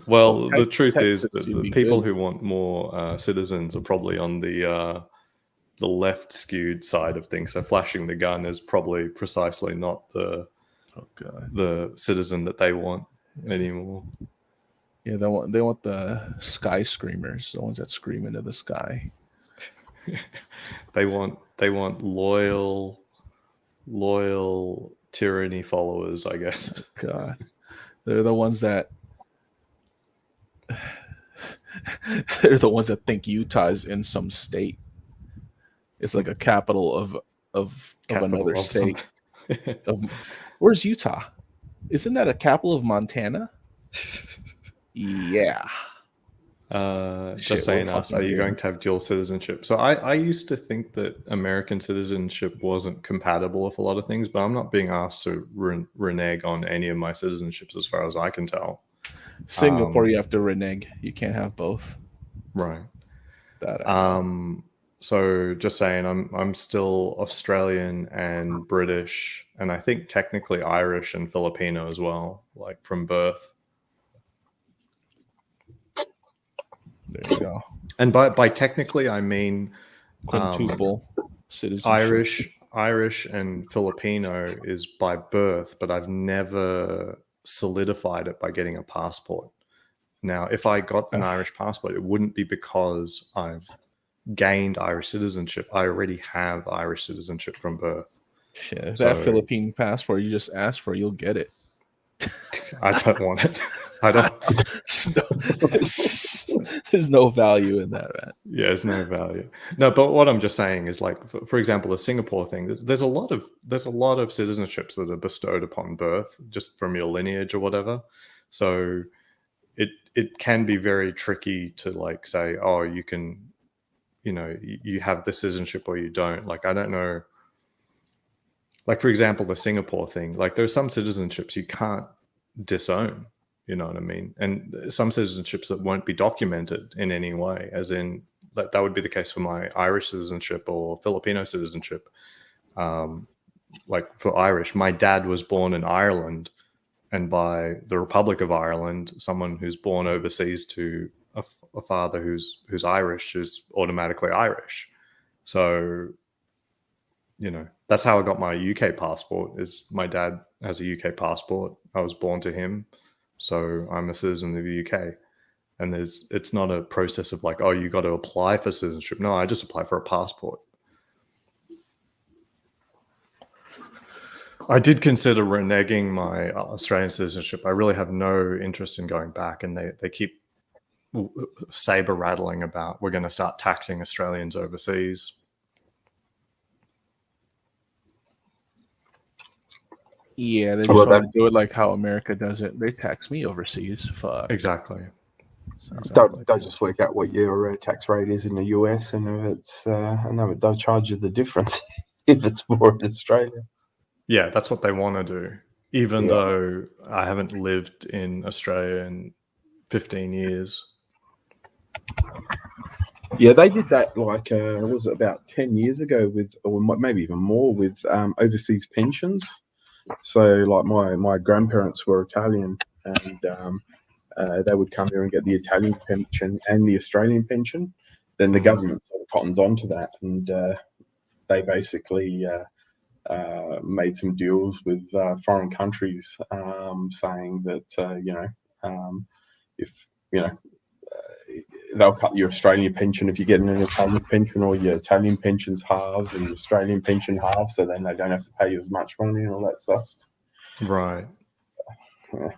Well, the truth is Texas, that you'd the be people good. who want more citizens are probably on the left skewed side of things. So flashing the gun is probably precisely not the Oh god. the citizen that they want anymore. Yeah, they want the sky screamers, the ones that scream into the sky. They want loyal tyranny followers, I guess. God, they're the ones that they're the ones that think Utah's in some state. It's like a capital of another Capital of state. something. Where's Utah? Isn't that a capital of Montana? Yeah. Shit, Just saying we're us, fucking are you good. going to have dual citizenship? So I used to think that American citizenship wasn't compatible with a lot of things, but I'm not being asked to renege on any of my citizenships as far as I can tell. Singapore, you have to renege. You can't have both. Right. That I know. So just saying, I'm still Australian and British, and I think technically Irish and Filipino as well, like from birth. There you go. And by technically, I mean Quintuple citizenship. Irish and Filipino is by birth, but I've never solidified it by getting a passport. Now, if I got an Irish passport, it wouldn't be because I've gained Irish citizenship. I already have Irish citizenship from birth. Shit, So- that Philippine passport you just asked for, you'll get it. I don't want it. I don't. There's no value in that, man. Yeah, there's no value. No, but what I'm just saying is, like, for example, the Singapore thing. There's a lot of citizenships that are bestowed upon birth, just from your lineage or whatever. So it can be very tricky to like say, oh, you can, you have the citizenship or you don't. Like, I don't know. Like, for example, the Singapore thing. Like, there's some citizenships you can't disown. You know what I mean? And some citizenships that won't be documented in any way, as in that would be the case for my Irish citizenship or Filipino citizenship. Like for Irish, my dad was born in Ireland, and by the Republic of Ireland, someone who's born overseas to a father who's Irish is automatically Irish. So, that's how I got my UK passport. Is my dad has a UK passport. I was born to him. So I'm a citizen of the UK, and it's not a process of like, oh, you got to apply for citizenship. No, I just apply for a passport. I did consider reneging my Australian citizenship. I really have no interest in going back, and they keep saber rattling about we're going to start taxing Australians overseas. Yeah, they just want to do it like how America does it. They tax me overseas. Fuck. Exactly. They'll just work out what your tax rate is in the US, and if it's and they'll charge you the difference if it's more in Australia. Yeah, that's what they want to do. Even though I haven't lived in Australia in 15 years. Yeah, they did that like was it about 10 years ago with, or maybe even more, with overseas pensions. So like my grandparents were Italian, and they would come here and get the Italian pension and the Australian pension. Then the government sort of cottoned onto that, and they basically made some deals with foreign countries, saying that if they'll cut your Australian pension if you get an Italian pension, or your Italian pension's halves and your Australian pension halves, so then they don't have to pay you as much money and all that stuff. Right. Yeah.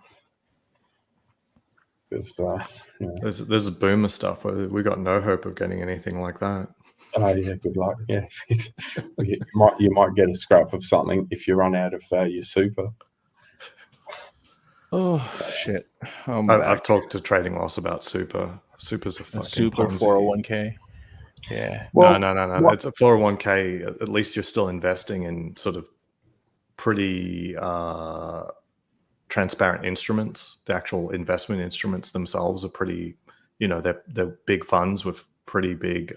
There's a boomer stuff where we got no hope of getting anything like that. Oh yeah, good luck. Yeah, you might get a scrap of something if you run out of your super. Oh shit! I've talked to Trading Loss about super. Super's a fucking super Ponzi. 401k. Yeah. Well, no. It's a 401k. At least you're still investing in sort of pretty transparent instruments. The actual investment instruments themselves are pretty you know, they're big funds with pretty big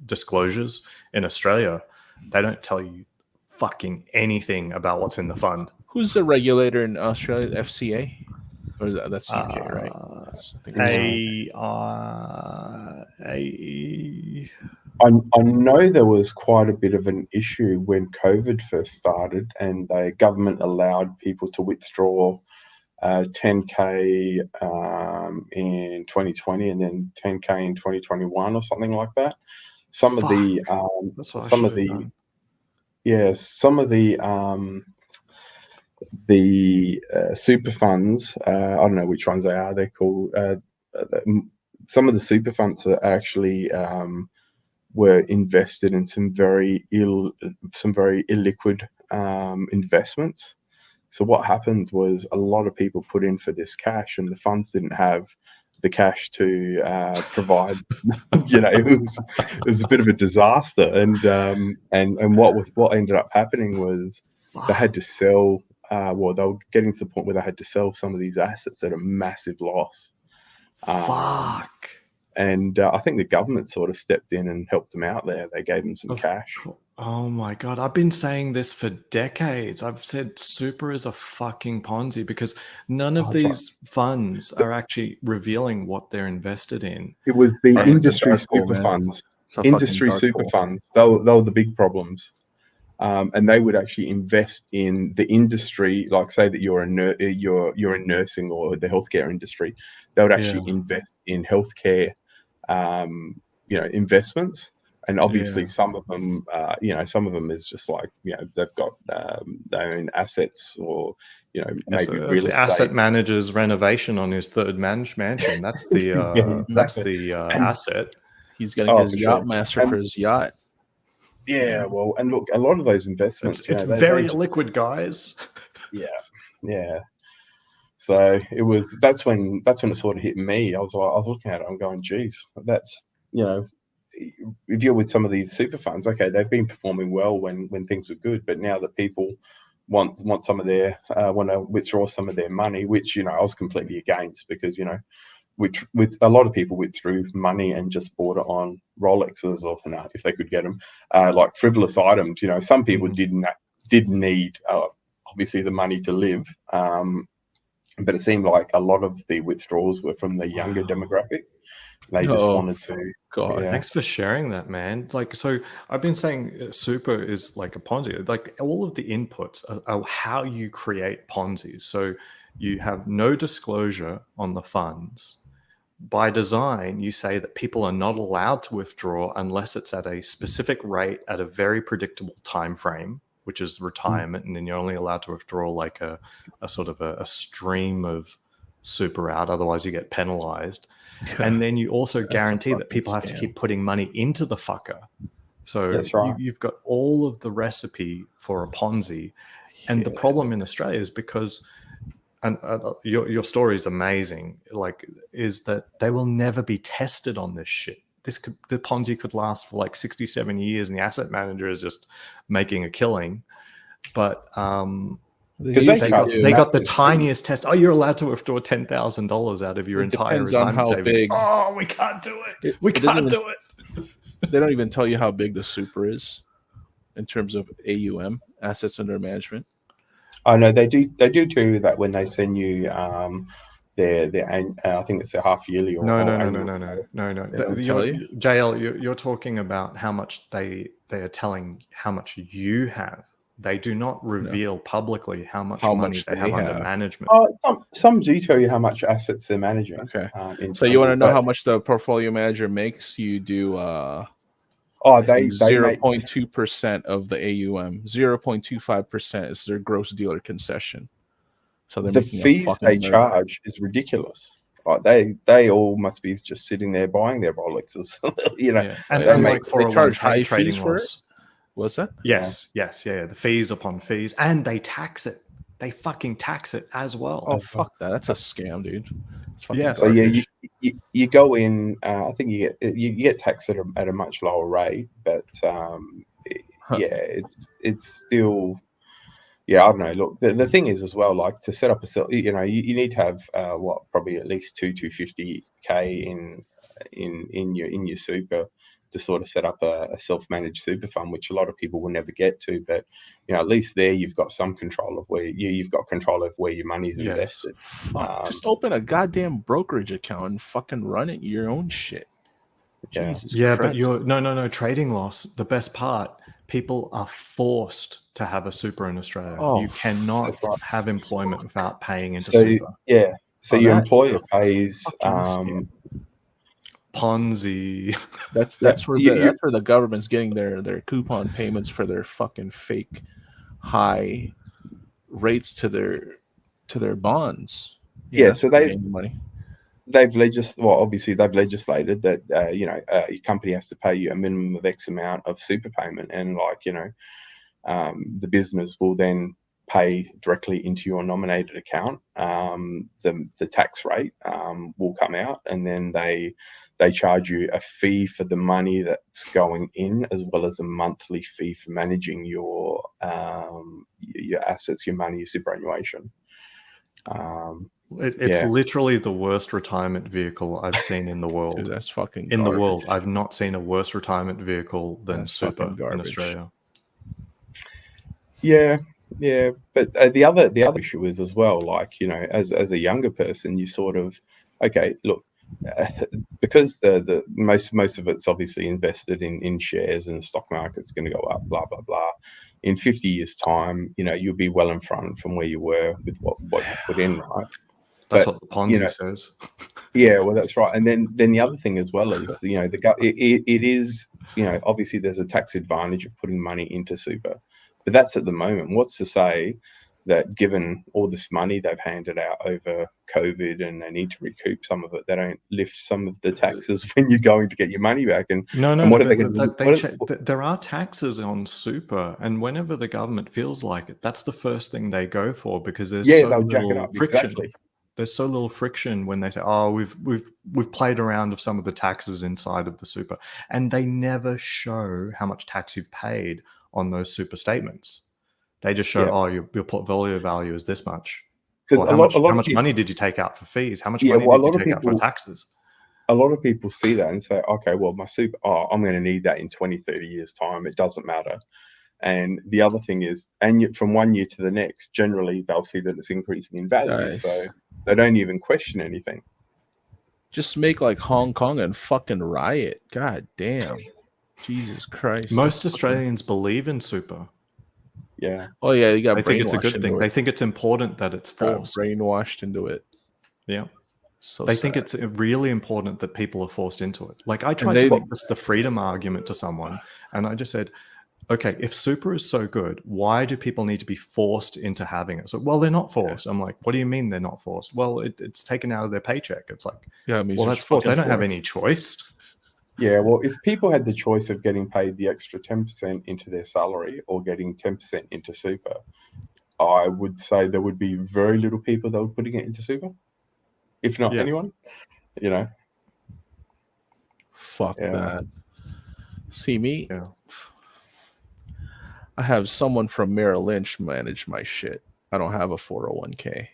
disclosures. In Australia, they don't tell you fucking anything about what's in the fund. Who's the regulator in Australia? FCA, or is that's UK, right? That's, I think I know there was quite a bit of an issue when COVID first started, and the government allowed people to withdraw 10K in 2020 and then 10K in 2021 or something like that. Some of the super funds, I don't know which ones they are. They're called some of the super funds are actually were invested in some very illiquid investments. So what happened was a lot of people put in for this cash, and the funds didn't have the cash to provide. You know, it was a bit of a disaster. And what ended up happening was they had to sell. Well, they were getting to the point where they had to sell some of these assets at a massive loss. Fuck. And I think the government sort of stepped in and helped them out there. They gave them some cash. Oh my God. I've been saying this for decades. I've said super is a fucking Ponzi because none of these funds are actually revealing what they're invested in. It was the Right. industry It's a dark hole, super man. funds. It's a Industry fucking dark super hole. funds. They were the big problems. And they would actually invest in the industry, like say that you're in nursing or the healthcare industry. They would actually invest in healthcare, investments. And obviously, some of them, some of them is just like, they've got their own assets, or maybe real estate. Asset manager's renovation on his third mansion. That's the asset. He's getting his yacht master And- for his yacht. Yeah, well, and look, a lot of those investments, It's very liquid, guys. Yeah. So that's when it sort of hit me. I was looking at it, I'm going, geez, that's, if you're with some of these super funds, okay, they've been performing well when things were good, but now that people want some of their want to withdraw some of their money, which I was completely against, because with a lot of people withdrew money and just bought it on Rolexes or if they could get them, like frivolous items. Some people didn't need obviously the money to live, but it seemed like a lot of the withdrawals were from the younger demographic. They just wanted to. God, thanks for sharing that, man. Like, so I've been saying super is like a Ponzi. Like, all of the inputs are how you create Ponzi. So you have no disclosure on the funds. By design, you say that people are not allowed to withdraw unless it's at a specific rate at a very predictable time frame, which is retirement, and then you're only allowed to withdraw like a sort of a stream of super out. Otherwise, you get penalized. And then you also guarantee that people have to keep putting money into the fucker. So That's right. you've got all of the recipe for a Ponzi. And the problem in Australia is because, and your story is amazing, is that they will never be tested on this shit. The Ponzi could last for like 67 years and the asset manager is just making a killing. But because they got the tiniest test. Oh, you're allowed to withdraw $10,000 out of your entire retirement savings. Big. Oh, we can't do it. We can't do it. They don't even tell you how big the super is in terms of AUM, assets under management. Oh no, they do that when they send you their I think it's their half yearly or no. Tell you? JL, you're talking about how much they are telling how much you have. They do not reveal publicly how much money they have under management. Some do tell you how much assets they're managing. Okay. So you want to know how much the portfolio manager makes? You do they 0.2% of the AUM. 0.25% is their gross dealer concession. So they're the making fees they charge is ridiculous. They all must be just sitting there buying their Rolexes. And like they charge high trading fees for loss. it. What's that? Yes. The fees upon fees, and they tax it. They fucking tax it as well. Oh fuck that! That's a scam, dude. So you go in. I think you get taxed at a much lower rate, but it's still. yeah, I don't know. Look, the thing is as well, like to set up you need to have probably at least 250K in your super to sort of set up a self-managed super fund, which a lot of people will never get to. But at least there you've got some control of you've got control of where your money's invested. Fuck, just open a goddamn brokerage account and fucking run it your own shit. Yeah. Jesus Yeah, Christ. but you're no trading loss. The best part, people are forced to have a super in Australia. Oh, You cannot that's right. have employment without paying into So super. yeah, so Oh, your that- employer pays. fucking Ponzi. That's where you- that's where the government's getting their coupon payments for their fucking fake high rates to their bonds. Yeah, that's so where they're getting the money. obviously they've legislated that your company has to pay you a minimum of X amount of super payment, and the business will then pay directly into your nominated account. The tax rate will come out, and then they charge you a fee for the money that's going in, as well as a monthly fee for managing your assets, your money, your superannuation. It's literally the worst retirement vehicle I've seen in the world. Dude, that's fucking in garbage. the world. I've not seen a worse retirement vehicle than That's super fucking garbage. in Australia. Yeah, but the other issue is as well, as a younger person, you sort of, okay, look, because the most of it's obviously invested in shares, and the stock market's going to go up, blah blah blah. In 50 years' time, you'll be well in front from where you were with what you put in, right? That's But, what the Ponzi says. Yeah, well, that's right. And then the other thing as well is, it is, obviously there's a tax advantage of putting money into super, but that's at the moment. What's to say that given all this money they've handed out over COVID and they need to recoup some of it, they don't lift some of the taxes when you're going to get your money back? And what are they going to do? There are taxes on super, and whenever the government feels like it, that's the first thing they go for, because there's they'll jack it little up. friction. Exactly. There's so little friction when they say, "Oh, we've played around with some of the taxes inside of the super," and they never show how much tax you've paid on those super statements. They just show, "Oh, your portfolio value is this much." Or how much money did you take out for fees? How much money did you take out for taxes? A lot of people see that and say, okay, well, my super, I'm going to need that in 20, 30 years' time. It doesn't matter. And the other thing is, from 1 year to the next, generally they'll see that it's increasing in value. Nice. So they don't even question anything. Just make like Hong Kong and fucking riot. God damn. Jesus Christ. Most Australians believe in super. Yeah. Oh yeah, you got. They think it's a good thing. They think it's important that it's forced. Brainwashed into it. Yeah. So they sad. think it's really important that people are forced into it. Like, I tried to make the freedom argument to someone, and I just said, okay, if super is so good, why do people need to be forced into having it? So, well, they're not forced. I'm like, what do you mean they're not forced? Well, it's taken out of their paycheck. It's like, yeah, it means well, that's forced. They don't have any choice. Yeah, well, if people had the choice of getting paid the extra 10% into their salary or getting 10% into super, I would say there would be very little people that were putting it into super, if not anyone. Fuck that. See me? Yeah. I have someone from Merrill Lynch manage my shit. I don't have a 401k.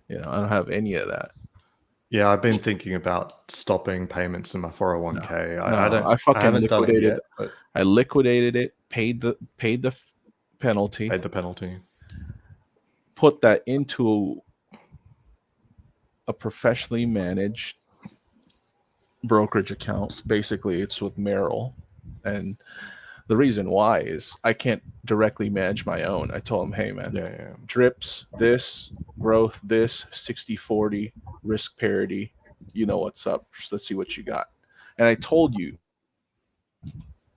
I don't have any of that. Yeah, I've been thinking about stopping payments in my 401k. I fucking liquidated it. But I liquidated it, paid the penalty. Paid the penalty. Put that into a professionally managed brokerage account. Basically, it's with Merrill, and the reason why is I can't directly manage my own. I told him, hey man, drips, this, growth, this, 60-40, risk parity, you know what's up. Let's see what you got. And I told you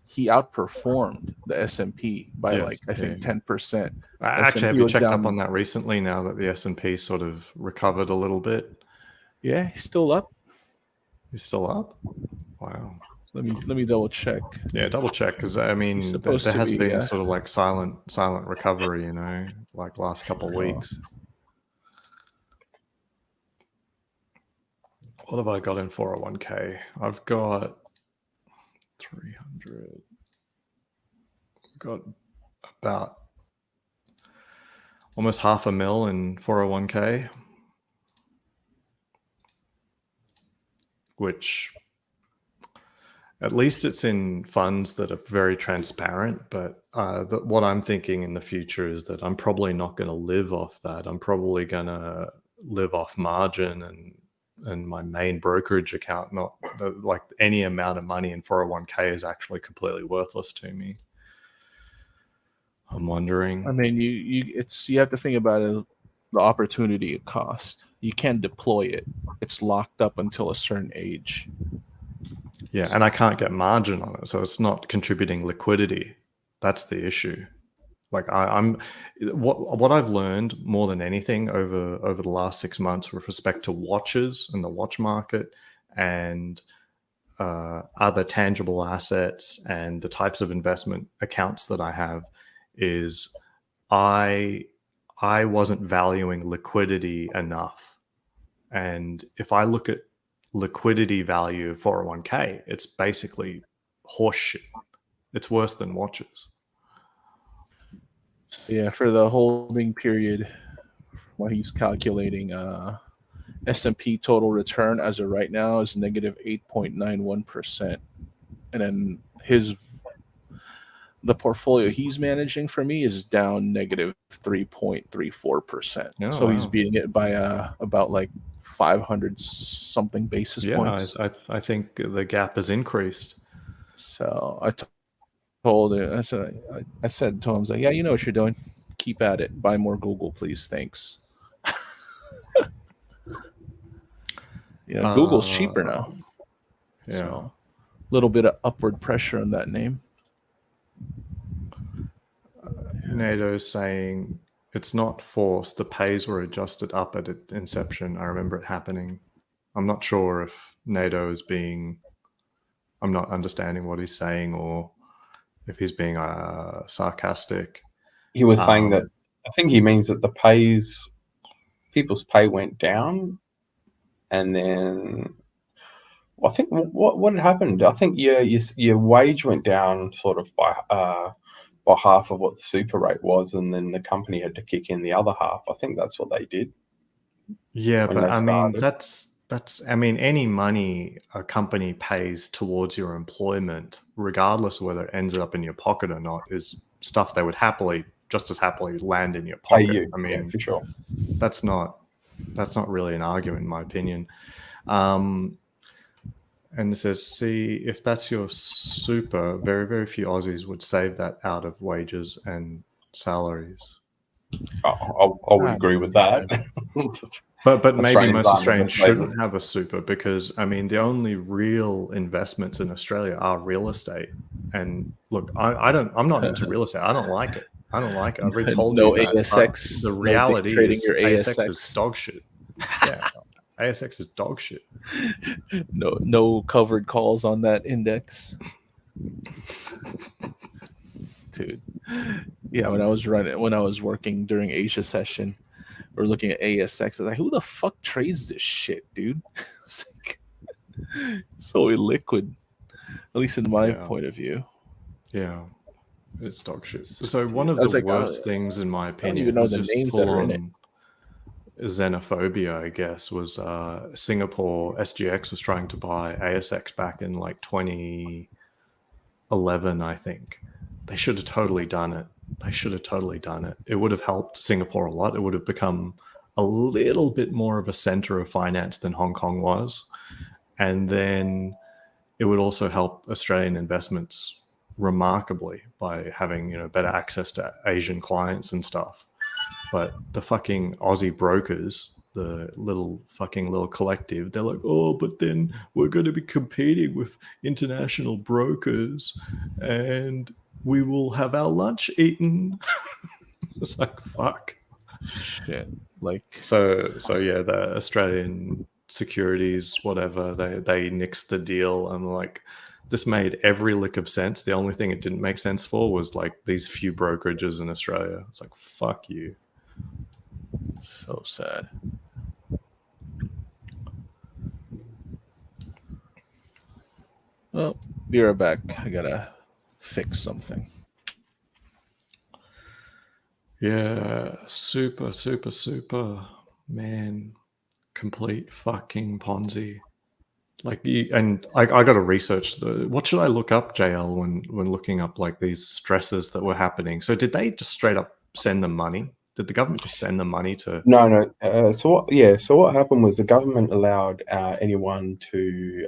he outperformed the S&P by I think 10%. Actually, have you checked up on that recently now that the S&P sort of recovered a little bit? Yeah, he's still up. He's still up? Wow. Let me double check. Yeah, double check, because I mean there has been sort of like silent recovery, like last couple of weeks. What have I got in 401k? I've got 300. I've got about almost $500,000 in 401k, which at least it's in funds that are very transparent. But what I'm thinking in the future is that I'm probably not going to live off that. I'm probably going to live off margin and my main brokerage account. Not like any amount of money in 401k is actually completely worthless to me. I'm wondering. I mean, you have to think about it, the opportunity cost. You can't deploy it. It's locked up until a certain age. Yeah, and I can't get margin on it, so it's not contributing liquidity. That's the issue. Like I'm what I've learned more than anything over the last 6 months with respect to watches and the watch market and other tangible assets and the types of investment accounts that I have is I wasn't valuing liquidity enough. And if I look at liquidity value of 401k, it's basically horseshit. It's worse than watches. Yeah, for the holding period, what he's calculating, S&P total return as of right now is negative 8.91%, and then the portfolio he's managing for me is down negative 3.34%. Oh, so wow. He's beating it by about like 500 something basis points. I think the gap has increased. So I told him, I said to him, I was like, yeah, you know what you're doing. Keep at it. Buy more Google, please. Thanks. Yeah, Google's cheaper now. Yeah. So, a little bit of upward pressure on that name. NATO's saying it's not forced. The pays were adjusted up at inception. I remember it happening. I'm not sure if NATO is being... I'm not understanding what he's saying or if he's being sarcastic. He was saying that, I think he means that people's pay went down, and then I think what had happened, I think your wage went down sort of by half of what the super rate was, and then the company had to kick in the other half. I think that's what they did. Yeah, but I mean, that's I mean, any money a company pays towards your employment, regardless of whether it ends up in your pocket or not, is stuff they would just as happily land in your pocket. You. I mean, yeah, for sure. That's not really an argument, in my opinion. And it says, see, if that's your super, very, very few Aussies would save that out of wages and salaries. I would agree with that. But maybe most Australians shouldn't have a super because, I mean, the only real investments in Australia are real estate. And look, I'm not into real estate. I don't like it. I've already told you that. ASX. The reality is your ASX is dog shit. Yeah, ASX is dog shit. No covered calls on that index. Dude. Yeah, when I was working during Asia session, we're looking at ASX. I was like, who the fuck trades this shit, dude? It's like, so illiquid, at least in my point of view. Yeah, it's dog shit. So one of the worst things, in my opinion, was just full on xenophobia, I guess, was Singapore SGX was trying to buy ASX back in like 2011, I think. They should have totally done it. It would have helped Singapore a lot. It would have become a little bit more of a center of finance than Hong Kong was. And then it would also help Australian investments remarkably by having, better access to Asian clients and stuff. But the fucking Aussie brokers, the little collective, they're like, oh, but then we're going to be competing with international brokers and we will have our lunch eaten. It's like, fuck. Shit. Like, so yeah, the Australian securities, whatever, they nixed the deal. And like, this made every lick of sense. The only thing it didn't make sense for was like these few brokerages in Australia. It's like, fuck you. So sad. Well, be right back. I gotta fix something. Yeah, super, super, super, man, complete fucking Ponzi. Like, and I got to research what should I look up, JL, when looking up like these stresses that were happening. So did they just straight up send them money? Did the government just send them money to? No, no. So what? Yeah. So what happened was the government allowed anyone to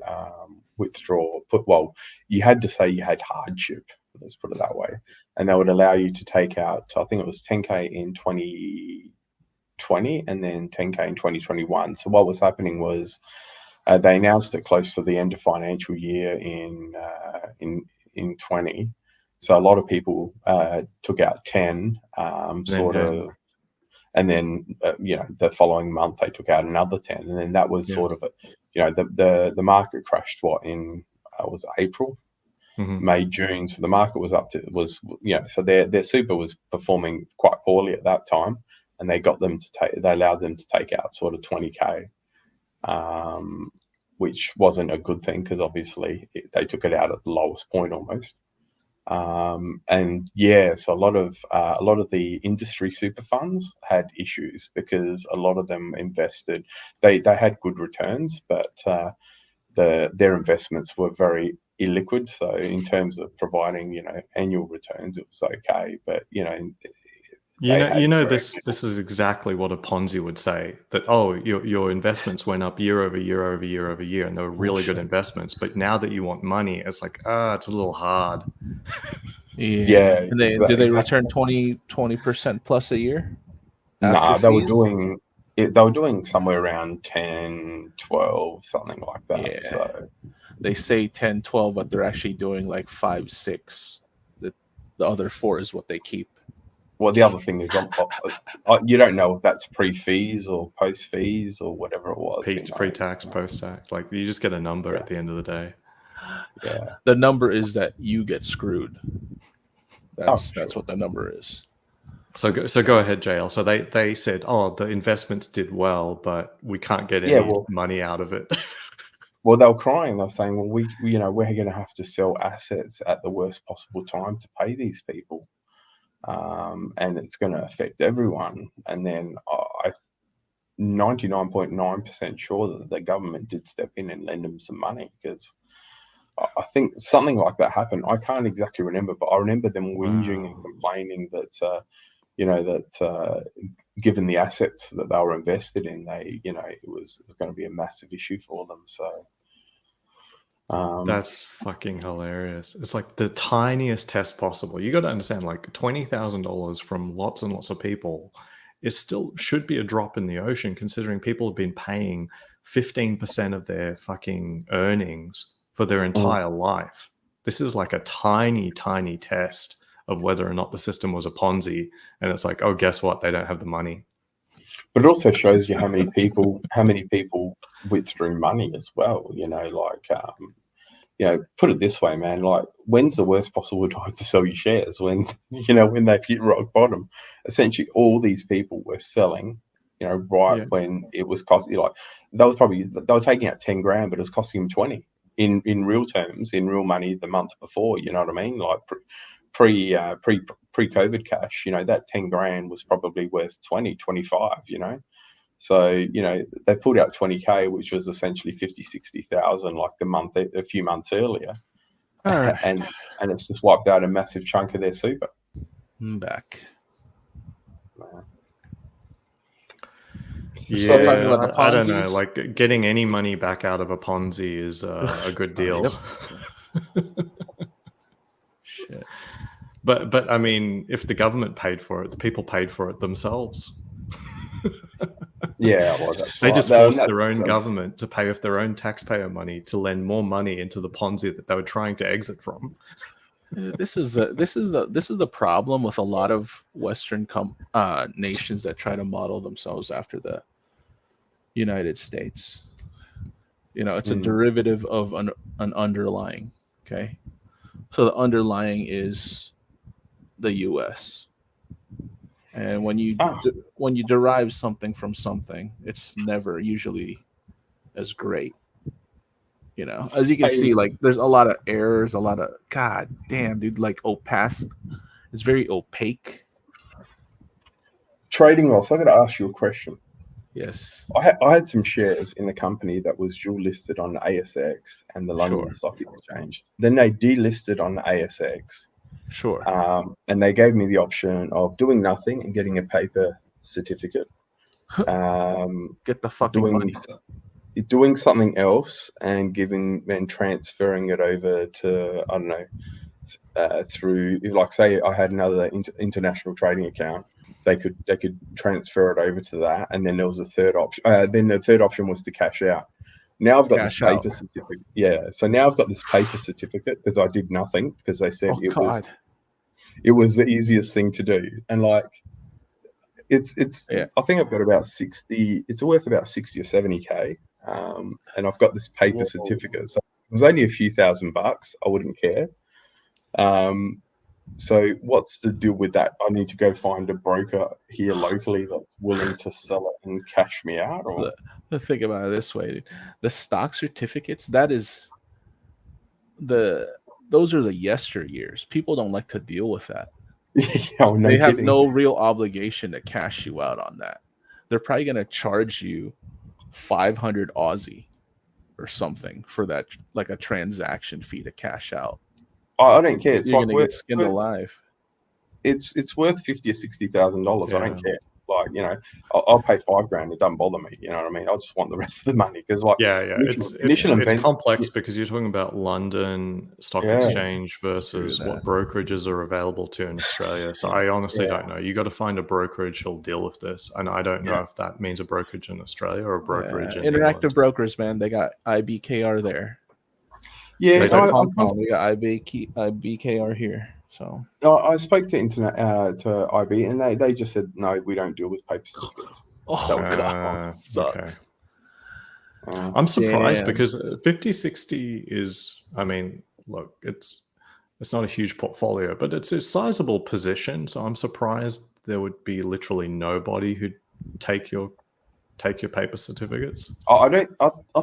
withdraw. Well, you had to say you had hardship. Let's put it that way, and they would allow you to take out. I think it was 10K in 2020, and then 10K in 2021. So what was happening was they announced it close to the end of financial year in 20. So a lot of people took out 10, sort of. And then, the following month they took out another 10, and then that was sort of, the market crashed. In was April, May, June. So the market was so their super was performing quite poorly at that time, and they allowed them to take out sort of 20K, which wasn't a good thing because obviously they took it out at the lowest point almost. So a lot of the industry super funds had issues because a lot of them invested. They had good returns, but their investments were very illiquid. So in terms of providing annual returns, it was okay, but this is exactly what a Ponzi would say, that your investments went up year over year over year over year, and they were really good investments, but now that you want money, it's like it's a little hard. Yeah. And do they return 20% plus a year? Nah, they were doing it. They were doing somewhere around 10, 12, something like that. Yeah. So they say 10, 12, but they're actually doing like 5, 6. The other 4 is what they keep. Well, the other thing is, you don't know if that's pre-fees or post-fees or whatever it was. Pre-tax, post-tax. Like, you just get a number at the end of the day. Yeah. The number is that you get screwed. That's what the number is. So go ahead, JL. So they said, the investments did well, but we can't get any money out of it. Well, they were crying. They were saying, well, we're going to have to sell assets at the worst possible time to pay these people. And it's going to affect everyone. And then I'm 99.9% sure that the government did step in and lend them some money, because I think something like that happened. I can't exactly remember, but I remember them whinging and complaining that, given the assets that they were invested in, it was going to be a massive issue for them. So. That's fucking hilarious. It's like the tiniest test possible. You got to understand, like $20,000 from lots and lots of people, it still should be a drop in the ocean, considering people have been paying 15% of their fucking earnings for their entire life. This is like a tiny, tiny test of whether or not the system was a Ponzi. And it's like, guess what? They don't have the money. But it also shows you how many people withdrew money as well. Put it this way, man. Like, when's the worst possible time to sell your shares? When they've hit rock bottom. Essentially, all these people were selling, when it was costing. Like, they were taking out 10 grand, but it was costing them 20 in real terms, in real money, the month before. You know what I mean? Like pre-COVID cash. That 10 grand was probably worth 20, 25. So, they pulled out 20K, which was essentially 50, 60,000 like a few months earlier. And it's just wiped out a massive chunk of their super. I'm back. Yeah, I don't know. Like, getting any money back out of a Ponzi is a good deal. Shit. But I mean, if the government paid for it, the people paid for it themselves. Yeah, well, that's they just forced their own government to pay with their own taxpayer money to lend more money into the Ponzi that they were trying to exit from. This is the problem with a lot of Western nations that try to model themselves after the United States. It's a derivative of an underlying. Okay, so the underlying is the U.S. And when you derive something from something, it's never usually as great. As you can see, like, there's a lot of errors, a lot of, god damn, dude, like, it's very opaque. trading loss. I got to ask you a question. Yes. I had some shares in a company that was dual listed on the ASX and the London Sure. Stock Exchange. Then they delisted on the ASX, Sure. and they gave me the option of doing nothing and getting a paper certificate. Get the fucking money. Doing something else and transferring it over to, I don't know, through, like, say I had another international trading account, they could transfer it over to that, and then there was a third option. Then the third option was to cash out. Now I've got this paper certificate. Yeah, so now I've got this paper certificate because I did nothing, because they said it was the easiest thing to do, and like it's I think I've got about 60. It's worth about 60 or 70K, and I've got this paper certificate. So it was only a few $1,000. I wouldn't care. So what's the deal with that? I need to go find a broker here locally that's willing to sell it and cash me out? Or the think about it this way, dude. The stock certificates, those are the yesteryears. People don't like to deal with that. They have no real obligation to cash you out on that. They're probably going to charge you 500 Aussie or something for that, like a transaction fee to cash out. I don't care. It's You're like gonna get skinned alive. It's worth $50,000 or $60,000. I don't care. Like, you know, I'll pay $5,000. It doesn't bother me. You know what I mean? I just want the rest of the money, because, like, it's complex because you're talking about London Stock Exchange versus what brokerages are available to in Australia. So I honestly don't know. You got to find a brokerage who'll deal with this, and I don't know if that means a brokerage in Australia or a brokerage in Interactive England. Brokers, man. They got IBKR there. Yeah, we got IBKR here. So I spoke to IB, and they just said, no, we don't deal with paper certificates. God, sucks. Okay. I'm surprised because 50/60 is, I mean, look, it's not a huge portfolio, but it's a sizable position. So I'm surprised there would be literally nobody who'd take your paper certificates. I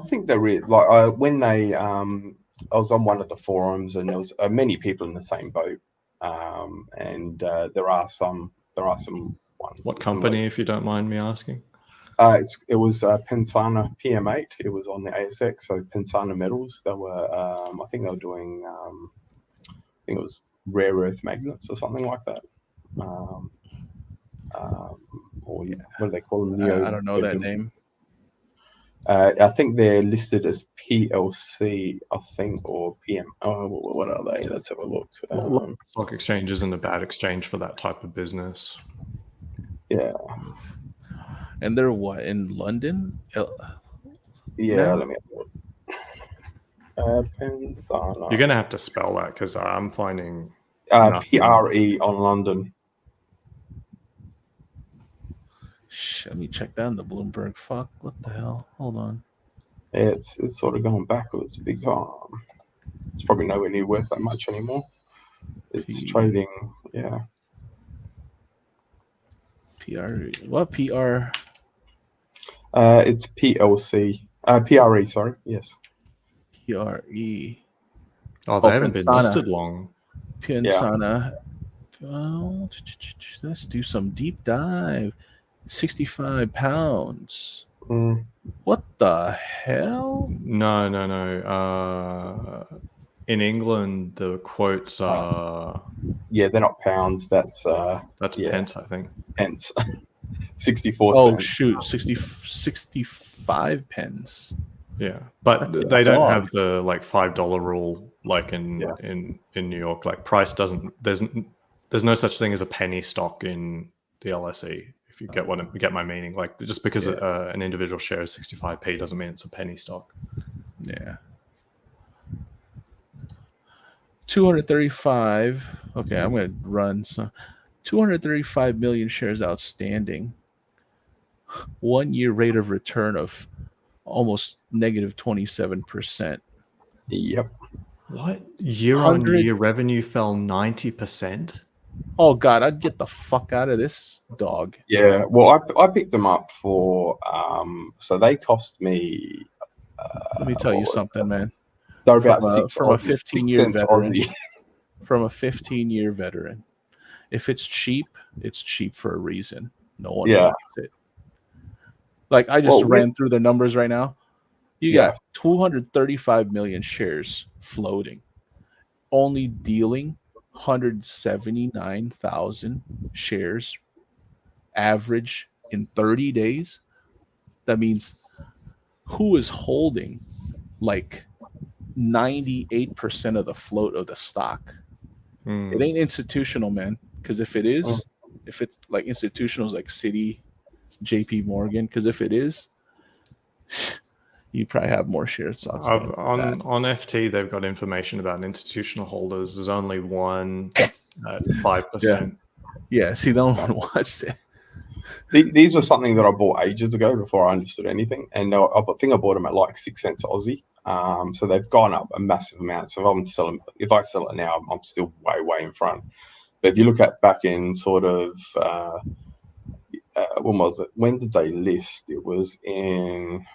think there is, like, when they I was on one of the forums, and there was many people in the same boat, and there are some ones. What company, if you don't mind me asking? It was Pensana PM8. It was on the ASX, so Pensana Metals. They were, I think they were doing, I think it was rare earth magnets or something like that. What do they call them? I don't know that name. I think they're listed as PLC, I think, or PM. Oh, what are they? Let's have a look. Stock exchange isn't a bad exchange for that type of business. Yeah. And they're what, in London? Yeah, let me have a look. You're going to have to spell that, because I'm finding PRE on London. Let me check that in the Bloomberg. Fuck, what the hell? Hold on. It's sort of going backwards big time. It's probably nowhere near worth that much anymore. It's trading, PRE. What PR? It's PLC. PRE, sorry. Yes. PRE. Oh, they haven't been listed long. Pensana. Well, let's do some deep dive. 65 pounds. What the hell? No. In England, the quotes are... Yeah, they're not pounds. That's pence, I think. Pence. 64 cents. Oh, shoot. 65 pence. Yeah, but they don't have the like $5 rule like in New York. Like, price doesn't... There's no such thing as a penny stock in the LSE. If you get get my meaning, like, just because an individual share is 65p doesn't mean it's a penny stock. Yeah. 235. Okay, I'm going to run some. 235 million shares outstanding. 1 year rate of return of almost negative 27%. Yep. What? Year-on-year revenue fell 90%? Oh God, I'd get the fuck out of this dog. Yeah, well, I picked them up for so they cost me. Let me tell you something, man. They're about from a 15-year veteran. From a 15-year veteran. If it's cheap for a reason. No one Yeah. wants it. Like I just Well, ran through the numbers right now. You Yeah. got 235 million shares floating, only dealing 179,000 shares average in 30 days. That means who is holding like 98% of the float of the stock? It ain't institutional, man. Because if it Mm. is, if it's like institutionals like Citi, JP Morgan, because if it is, you probably have more shares outstanding. On FT, they've got information about institutional holders. There's only one at 5%. Yeah, see, no one wants it. These were something that I bought ages ago before I understood anything, and I think I bought them at like 6 cents Aussie. So they've gone up a massive amount. So if I sell it now, I'm still way in front. But if you look at back in sort of when was it? When did they list? It was in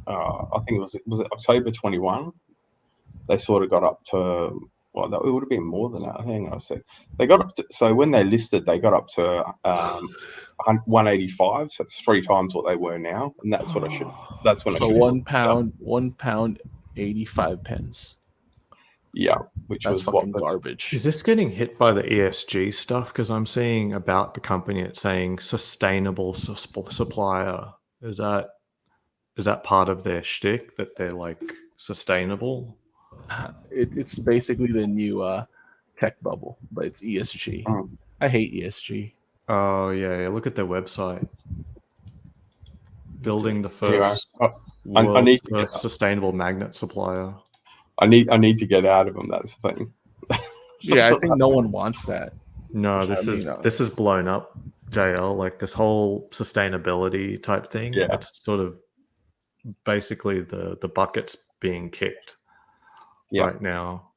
I think it was October 21. They sort of got up to, well, it would have been more than that. Hang on a sec. They got up to, so when they listed, they got up to 185. So it's 3 times what they were now, and that's what I should. That's when I So should. one pound, 85 pence. Yeah, which That's was fucking what garbage. Is this getting hit by the ESG stuff? Because I'm seeing about the company, it's saying sustainable supplier. Is that part of their shtick that they're like sustainable? It's basically the new tech bubble, but it's ESG. I hate ESG. Oh yeah, look at their website. Building the Anyway, first I world's need to first sustainable magnet supplier. I need to get out of them. That's the thing. Yeah, I think no one wants that. No, this is blown up, JL. Like this whole sustainability type thing. Yeah. It's sort of basically the bucket's being kicked right now.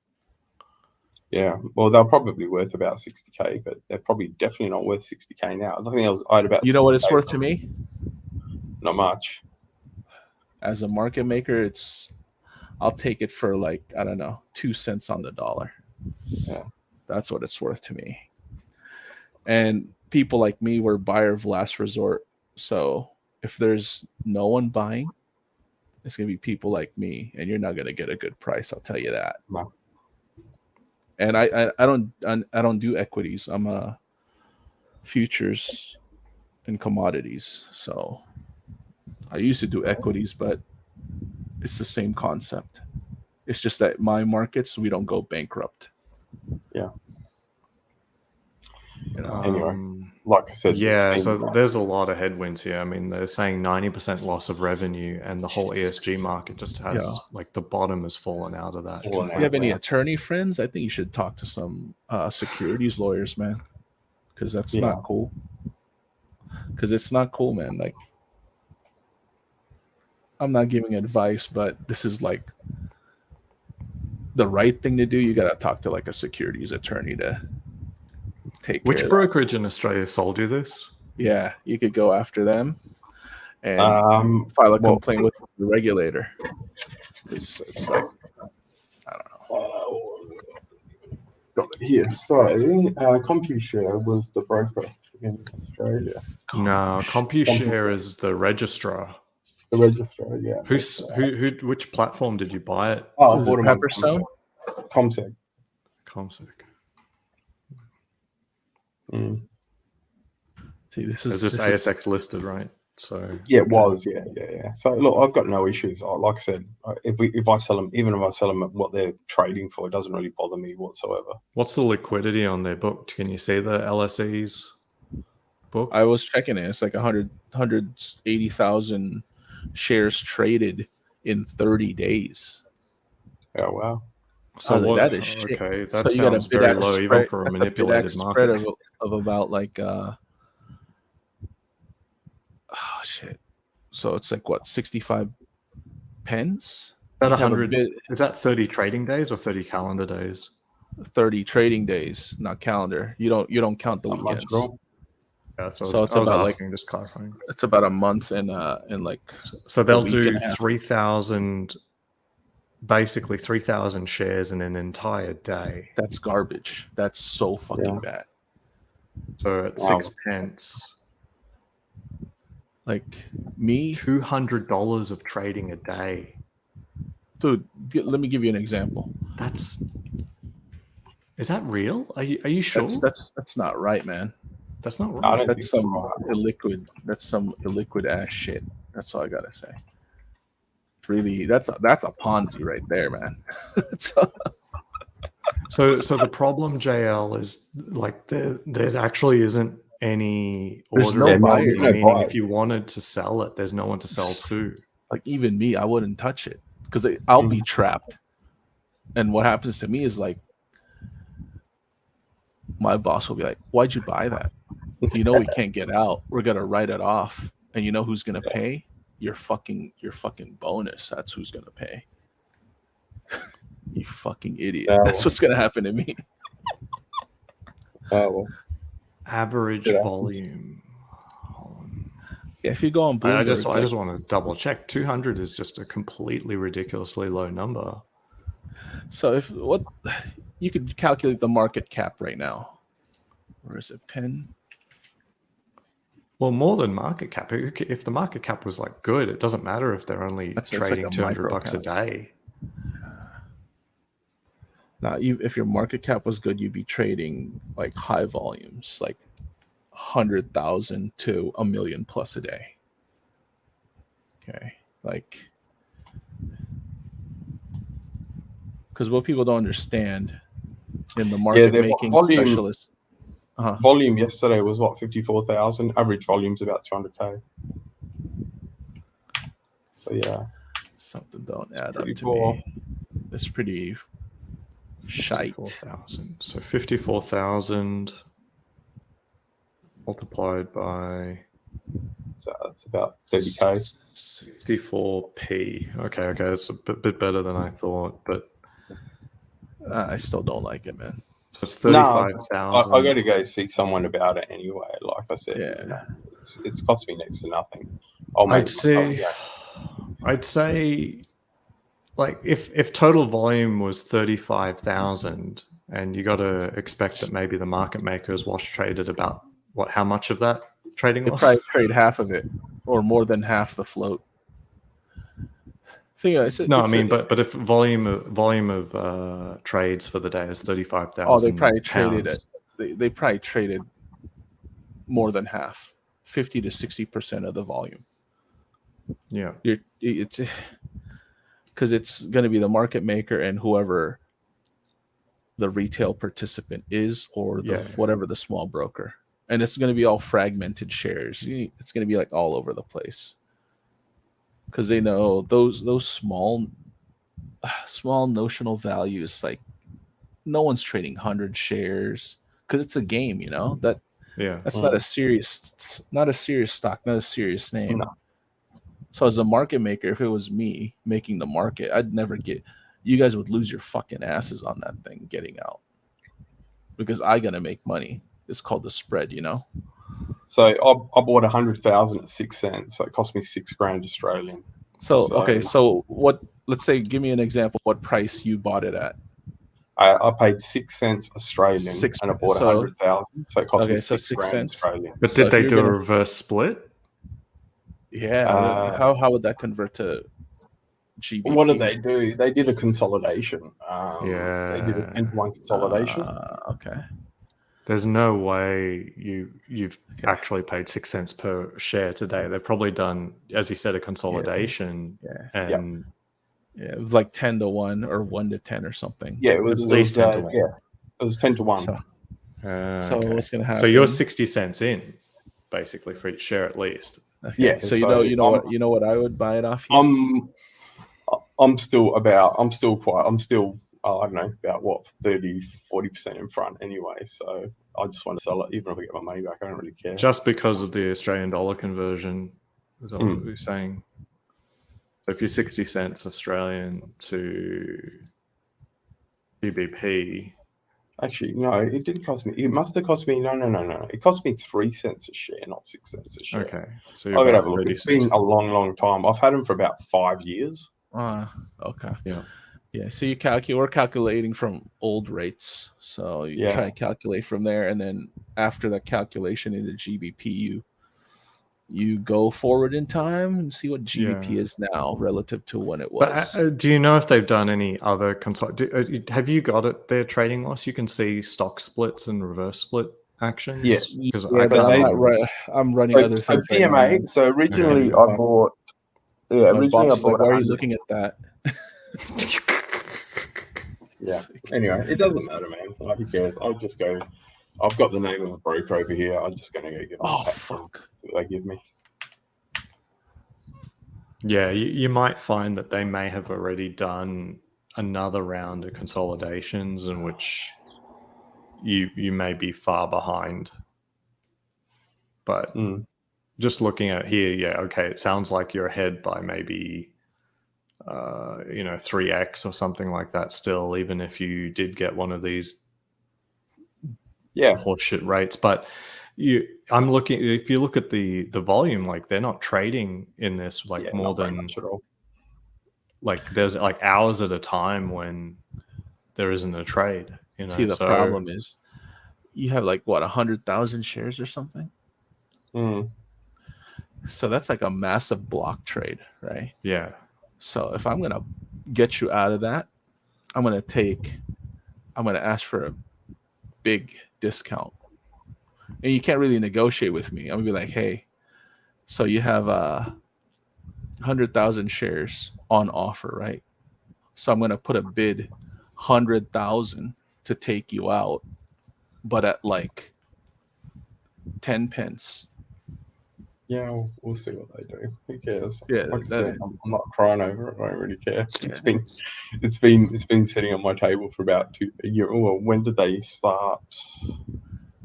Yeah, well, they're probably worth about 60K, but they're probably definitely not worth 60K now. I think I had about. You know what it's worth to me? Not much. As a market maker, I'll take it for like, I don't know, 2 cents on the dollar. Yeah. That's what it's worth to me. And people like me were buyer of last resort. So if there's no one buying, it's going to be people like me, and you're not going to get a good price. I'll tell you that. No. And I don't do equities. I'm a futures and commodities. So I used to do equities, but it's the same concept. It's just that my markets, we don't go bankrupt. Yeah. You know? Anyway, like I said, yeah. So there's a lot of headwinds here. I mean, they're saying 90% loss of revenue, and the whole ESG market just has like the bottom has fallen out of that. Do you have any attorney friends? I think you should talk to some securities lawyers, man, because that's not cool. Because it's not cool, man. Like, I'm not giving advice, but this is like the right thing to do. You got to talk to like a securities attorney to take care Which of brokerage in Australia sold you this? Yeah, you could go after them and file a complaint with the regulator. It's like, I don't know. Got it here. So, CompuShare was the broker in Australia. No, CompuShare is the registrar. The registrar, yeah. Which platform did you buy it? Oh, I bought them on Pepperstone? ComSeg. ComSeg. Mm. See, this is just ASX listed, right? So yeah, it was, yeah. So look, I've got no issues. Like I said, if I sell them, even if I sell them at what they're trading for, it doesn't really bother me whatsoever. What's the liquidity on their book? Can you see the LSE's book? I was checking it. It's like 180,000 shares traded in 30 days. Oh wow! So that is shit. Okay, that sounds very low even for a manipulated market. Spread of about like oh shit. So it's like what, 65 pence? Is that 100? Is that 30 trading days or 30 calendar days? 30 trading days, not calendar. You don't count the weekends. Yeah, so it's about like just clarifying. It's about a month and like. So they'll do 3,000. Basically 3,000 shares in an entire day. That's garbage. That's so fucking bad. So at 6 pence, Like me, $200 of trading a day. dude. Let me give you an example. Is that real? Are you sure? That's not right, man. That's not I right. don't That's think some so. illiquid. That's some illiquid ass shit. That's all I gotta say. Really, that's a Ponzi right there, man. So the problem, JL, is like there actually isn't any There's order no of buyers. value, No meaning buyers. if you wanted to sell it, there's no one to sell to. Like even me, I wouldn't touch it because I'll be trapped. And what happens to me is like my boss will be like, "Why'd you buy that? You know we can't get out. We're gonna write it off, and you know who's gonna pay? Your fucking bonus. That's who's gonna pay." You fucking idiot. Yeah, That's what's gonna happen to me. Oh, well. Average Yeah. volume. Yeah, if you go on Bloomberg, I just want to double check. 200 is just a completely ridiculously low number. so if what you could calculate the market cap right now. Where is it? Pen. Well, more than market cap. If the market cap was like good, it doesn't matter if they're only That's trading like a $200 micro a cap. day. Now, if your market cap was good, you'd be trading like high volumes, like 100,000 to 1 million plus a day. Okay, like because what people don't understand in the market their making volume- specialists. Volume yesterday was what, 54,000. Average volume's about 200k. So yeah, Something don't It's add up pretty to poor. me. It's pretty shite. 54,000. So 54,000 multiplied by so it's about 30k. 64p. Okay, it's a bit better than I thought, but I still don't like it, man. so it's No, 35,000. I got to go see someone about it anyway. Like I said, Yeah. you know, it's cost me next to nothing. I'd say like if total volume was 35,000 and you got to expect that maybe the market makers wash traded about how much of that trading They was? probably trade half of it or more than half the float. But if volume of trades for the day is 35,000. They probably traded it. They probably traded more than half, 50 to 60% of the volume. Yeah, it's because it's going to be the market maker and whoever the retail participant is, or whatever the small broker, and it's going to be all fragmented shares. It's going to be like all over the place because they know those small notional values. Like no one's trading 100 shares because it's a game. That's not a serious stock, not a serious name. No. So as a market maker, if it was me making the market, I'd never get. You guys would lose your fucking asses on that thing getting out because I gotta make money. It's called the spread, So I bought 100,000 at 6 cents. So it cost me $6,000 Australian. So what? Let's say, give me an example. What price you bought it at? I paid 6 cents Australian and I bought 100,000. So it cost me $6,000 Australian. But did they do a reverse split? Yeah. How would that convert to GBP? What did they do? They did a consolidation. They did a 10-to-1 consolidation. Okay. There's no way you've actually paid 6 cents per share today. They've probably done, as you said, a consolidation. Like 10 to 1 or 1 to 10 or something. Yeah, it was at least 10 to 1. Yeah, it was 10 to 1. So what's gonna happen? So you're 60 cents in, basically, for each share at least. Okay. Yeah. So you know what I would buy it off you? I'm still I don't know, about what, 30-40% in front anyway. So I just want to sell it, even if I get my money back. I don't really care. Just because of the Australian dollar conversion, is that what you're saying? So if you're 60 cents Australian to GBP. Actually, no, it didn't cost me. It must have cost me. No. It cost me 3 cents a share, not 6 cents a share. Okay. So I gotta have a look. It's been a long time. I've had them for about 5 years. Okay. Yeah. Yeah, so we're calculating from old rates. So you try Yeah. to calculate from there, and then after the calculation in the GBP, you go forward in time and see what GBP is now relative to when it was. But do you know if they've done any other have you got it? Their trading loss, you can see stock splits and reverse split actions. Yeah. Because Yeah, So but I'm they- not right. I'm running other So things right now. PMA. Man. So originally Okay. I bought. Yeah, My originally boss I is like, bought. "Why are you 100. looking at that?" Yeah. Anyway, it doesn't matter, man. Like, who cares? I'll just go. I've got the name of a broker over here. I'm just going to go give them Oh a pat. fuck! See what they give me. Yeah, you might find that they may have already done another round of consolidations in which you may be far behind. But just looking at here, yeah, okay, it sounds like you're ahead by maybe 3x or something like that still, even if you did get one of these horseshit rates. But I'm looking, if you look at the volume, like they're not trading in this like more than like there's like hours at a time when there isn't a trade. See, the problem is you have like what 100,000 shares or something. So that's like a massive block trade, right? Yeah. So if I'm gonna get you out of that, I'm gonna ask for a big discount, and you can't really negotiate with me. I'm gonna be like, hey, so you have 100,000 shares on offer, right? So I'm gonna put a bid 100,000 to take you out, but at like 10 pence. Yeah, we'll see what they do. Who cares? Yeah, like I said, I'm not crying over it. I don't really care. Yeah. It's been sitting on my table for about a year. Well, when did they start?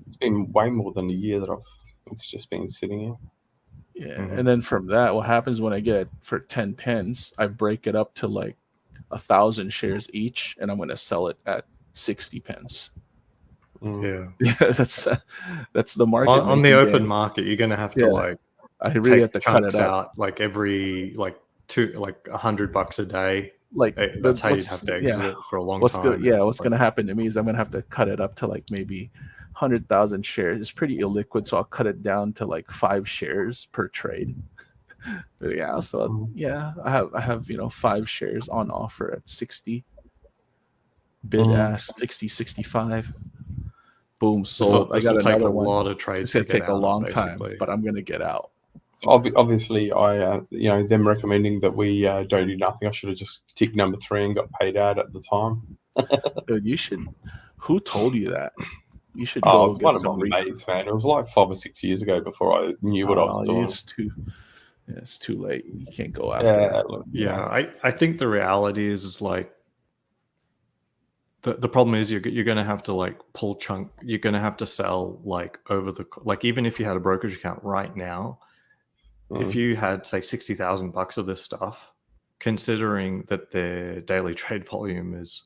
It's been way more than a year that it's just been sitting here. Yeah, and then from that, what happens when I get it for 10 pence? I break it up to like 1,000 shares each, and I'm going to sell it at 60 pence. Yeah, that's the market. On the open market, you're going to have to like. I really have to cut it out like every like $100 a day. Like that's how you'd have to exit it for a long time. What's going to happen to me is I'm going to have to cut it up to like maybe 100,000 shares. It's pretty illiquid, so I'll cut it down to like 5 shares per trade. But yeah, so I have 5 shares on offer at 60. Bid ask 60, 65. Boom, sold. I got another one. A lot of trades. It's gonna take a long time, but I'm gonna get out. Obviously, them recommending that we don't do nothing. I should have just ticked number 3 and got paid out at the time. Dude, you should. Who told you that? You should. It was one of my mates, man. It was like 5 or 6 years ago before I knew what I was doing. It's too late. You can't go after that. Yeah, I think the reality is like the problem is you're going to have to like pull chunk. You're going to have to sell like even if you had a brokerage account right now. If you had, say, $60,000 of this stuff, considering that their daily trade volume is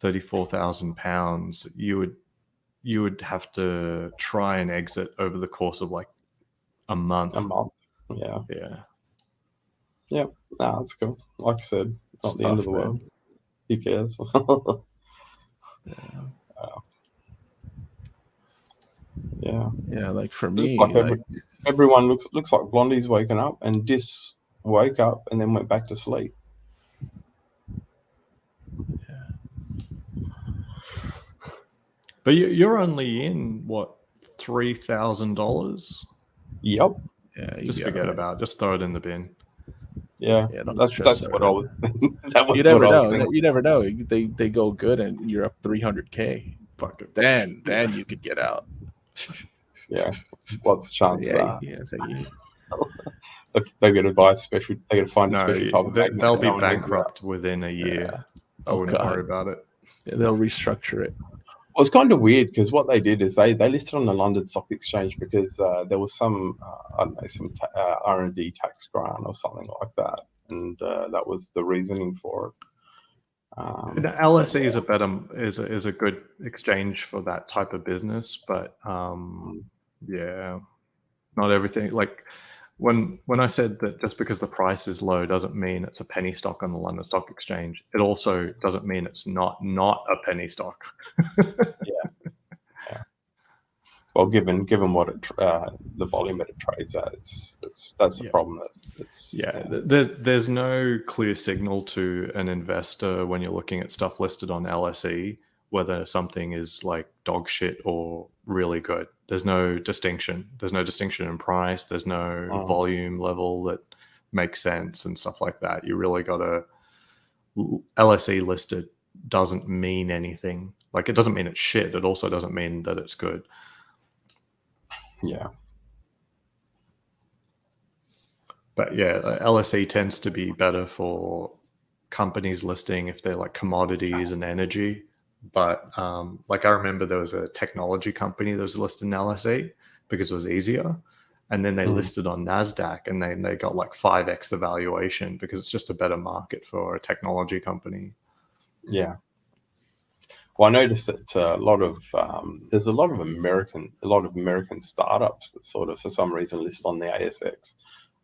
£34,000, you would have to try and exit over the course of like a month. Yeah. Yeah. Nah, that's cool. Like I said, it's not the end of the world. Who cares? Yeah, like for me, everyone looks like Blondee's woken up, and Dis woke up and then went back to sleep. Yeah. But you're only in what, $3,000? Yep. Yeah. Just forget about it. Just throw it in the bin. Yeah, that's what I was thinking. You never know. You never know. They go good, and you're up 300K. Fuck it. Then you could get out. Yeah, what's the chance of that? Yeah, exactly. They're going to buy a special. They're going to find a special type of magnet. They'll be bankrupt within a year. Yeah. I wouldn't worry about it. Yeah, they'll restructure it. Well, it's kind of weird because what they did is they listed on the London Stock Exchange because there was some some R&D tax grant or something like that, and that was the reasoning for it. LSE is a good exchange for that type of business, but yeah, not everything. Like when I said that just because the price is low doesn't mean it's a penny stock on the London Stock Exchange, it also doesn't mean it's not a penny stock. Well, given what it the volume that it trades at, that's the problem. There's no clear signal to an investor when you're looking at stuff listed on LSE whether something is like dog shit or really good. There's no distinction. There's no distinction in price. There's no volume level that makes sense and stuff like that. You really got to LSE listed doesn't mean anything. Like it doesn't mean it's shit. It also doesn't mean that it's good. Yeah. But yeah, LSE tends to be better for companies listing if they're like commodities and energy. But like I remember there was a technology company that was listed in LSE because it was easier. And then they listed on NASDAQ and then they got like 5x the valuation because it's just a better market for a technology company. Yeah. Well, I noticed that there's a lot of American startups that sort of, for some reason, list on the ASX.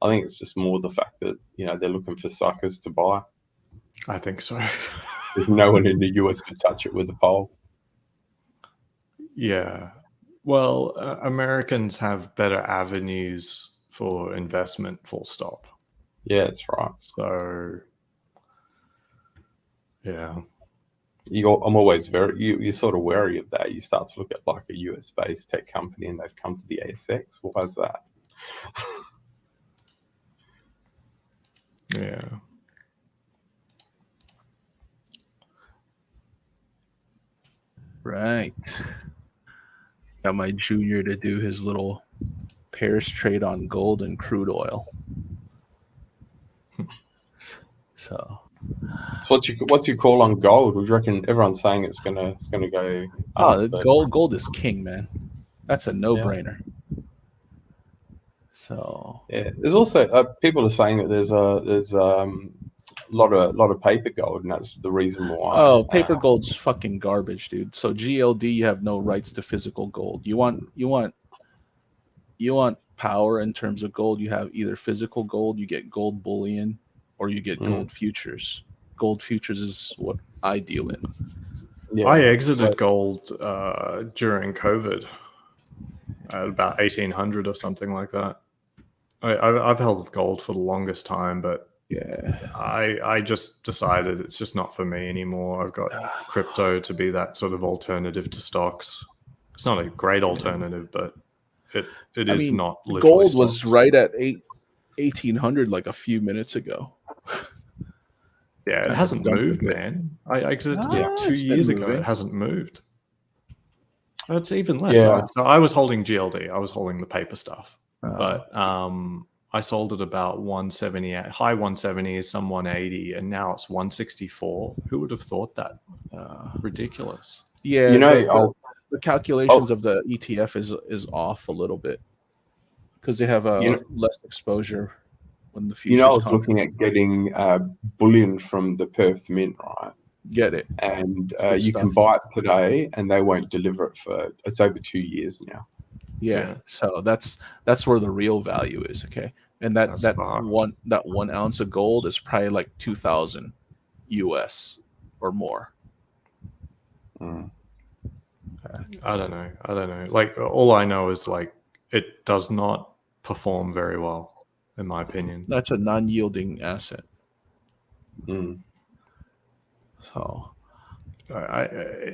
I think it's just more the fact that they're looking for suckers to buy. I think so. There's no one in the US to touch it with a pole. Yeah. Well, Americans have better avenues for investment. Full stop. Yeah, that's right. So, yeah. I'm always you're sort of wary of that. You start to look at like a US-based tech company and they've come to the ASX. Why is that? Yeah. Right. Got my junior to do his little pairs trade on gold and crude oil. So what's your call on gold? Would you reckon everyone's saying it's gonna go up? Gold is king, man. That's a no-brainer. So yeah, there's also people are saying that there's a lot of paper gold, and that's the reason why. Oh, paper gold's fucking garbage, dude. So GLD, you have no rights to physical gold. You want power in terms of gold. You have either physical gold, you get gold bullion, or you get gold futures. Gold futures is what I deal in. Yeah, I exited gold during COVID at about 1800 or something like that. I've held gold for the longest time, but yeah, I just decided it's just not for me anymore. I've got crypto to be that sort of alternative to stocks. It's not a great alternative, but it is not literally gold stocks. Was right at 1800 like a few minutes ago. Yeah, it hasn't moved, man. I exited 2 years ago. It hasn't moved. It's even less. Yeah. So I was holding GLD. I was holding the paper stuff. But I sold it about 170, high 170s, some 180, and now it's 164. Who would have thought that? Ridiculous. Yeah, the calculations of the ETF is off a little bit because they have less exposure when the futures. I was looking at getting bullion from the Perth Mint, right? Get it, and you can buy it today, and they won't deliver it for it's over 2 years now. Yeah, so that's where the real value is, okay? And that one ounce of gold is probably like 2,000 US or more. Okay. I don't know. Like all I know is like it does not perform very well, in my opinion. That's a non-yielding asset. So,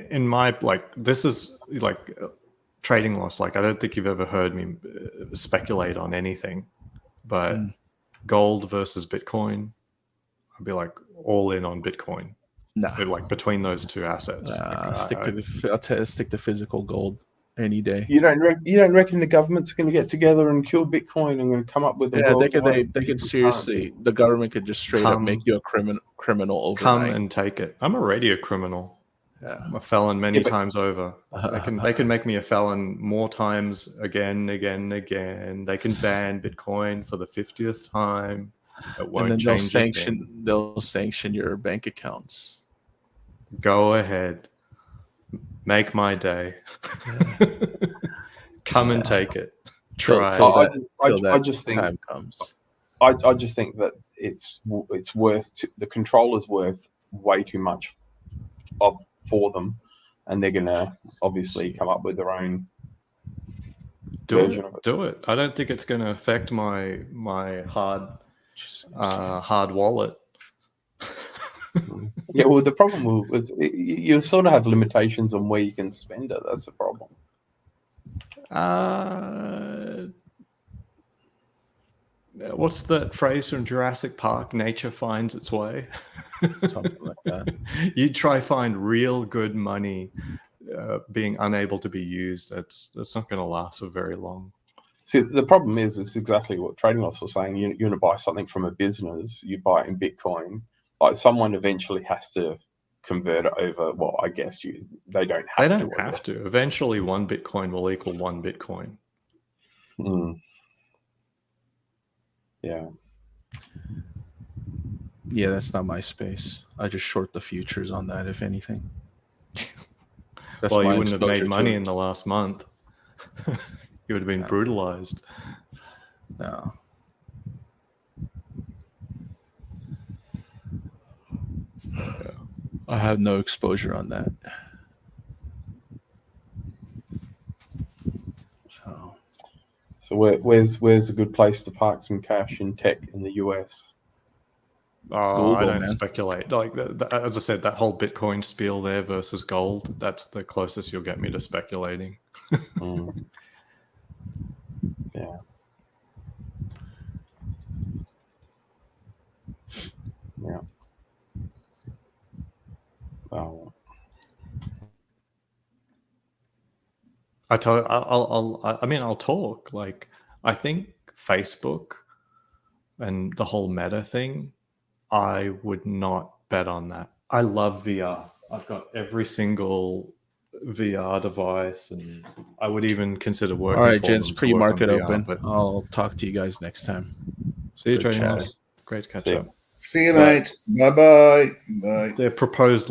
in my this is like trading loss. Like I don't think you've ever heard me speculate on anything, but gold versus Bitcoin, I'd be like all in on Bitcoin. No, like between those two assets, I'll stick to physical gold any day. You don't reckon the government's going to get together and kill Bitcoin and going to come up with they could seriously, the government could just straight up make you a criminal overnight. Come and take it. I'm already a criminal. Yeah. I'm a felon many times over. They can make me a felon more times again. They can ban Bitcoin for the 50th time. It won't and then change they'll sanction your bank accounts. Go ahead. Make my day. Come and take it. try. I just think time comes. I just think that it's worth the controller's worth way too much for them, and they're gonna obviously come up with their own version of it. Do it. I don't think it's going to affect my hard wallet. Yeah, well, the problem is you sort of have limitations on where you can spend it. That's the problem. What's that phrase from Jurassic Park? Nature finds its way. Something like that. You try find real good money being unable to be used. That's not going to last for very long. See, the problem is it's exactly what Trading Loss was saying. You're going to buy something from a business, you buy it in Bitcoin. Like someone eventually has to convert it over. Well, I guess they don't have to. They don't have to. Eventually, 1 Bitcoin will equal 1 Bitcoin. Yeah. Yeah, that's not my space. I just short the futures on that, if anything. That's well, you my wouldn't have made exposure money to in the last month. You would have been brutalized. No. Yeah. I have no exposure on that. So where's a good place to park some cash in tech in the US? Oh, I Google, don't man. speculate. Like as I said, that whole Bitcoin spiel there versus gold, that's the closest you'll get me to speculating. Yeah. Yeah. Oh. I'll talk. Like, I think Facebook and the whole meta thing, I would not bet on that. I love VR. I've got every single VR device, and I would even consider working. All right, for gents, them to pre-market work on VR, open. but I'll talk to you guys next time. see you, Good Trading chatting. Loss. Great to catch See ya. up. See you, mate. Bye-bye. Bye. Their proposed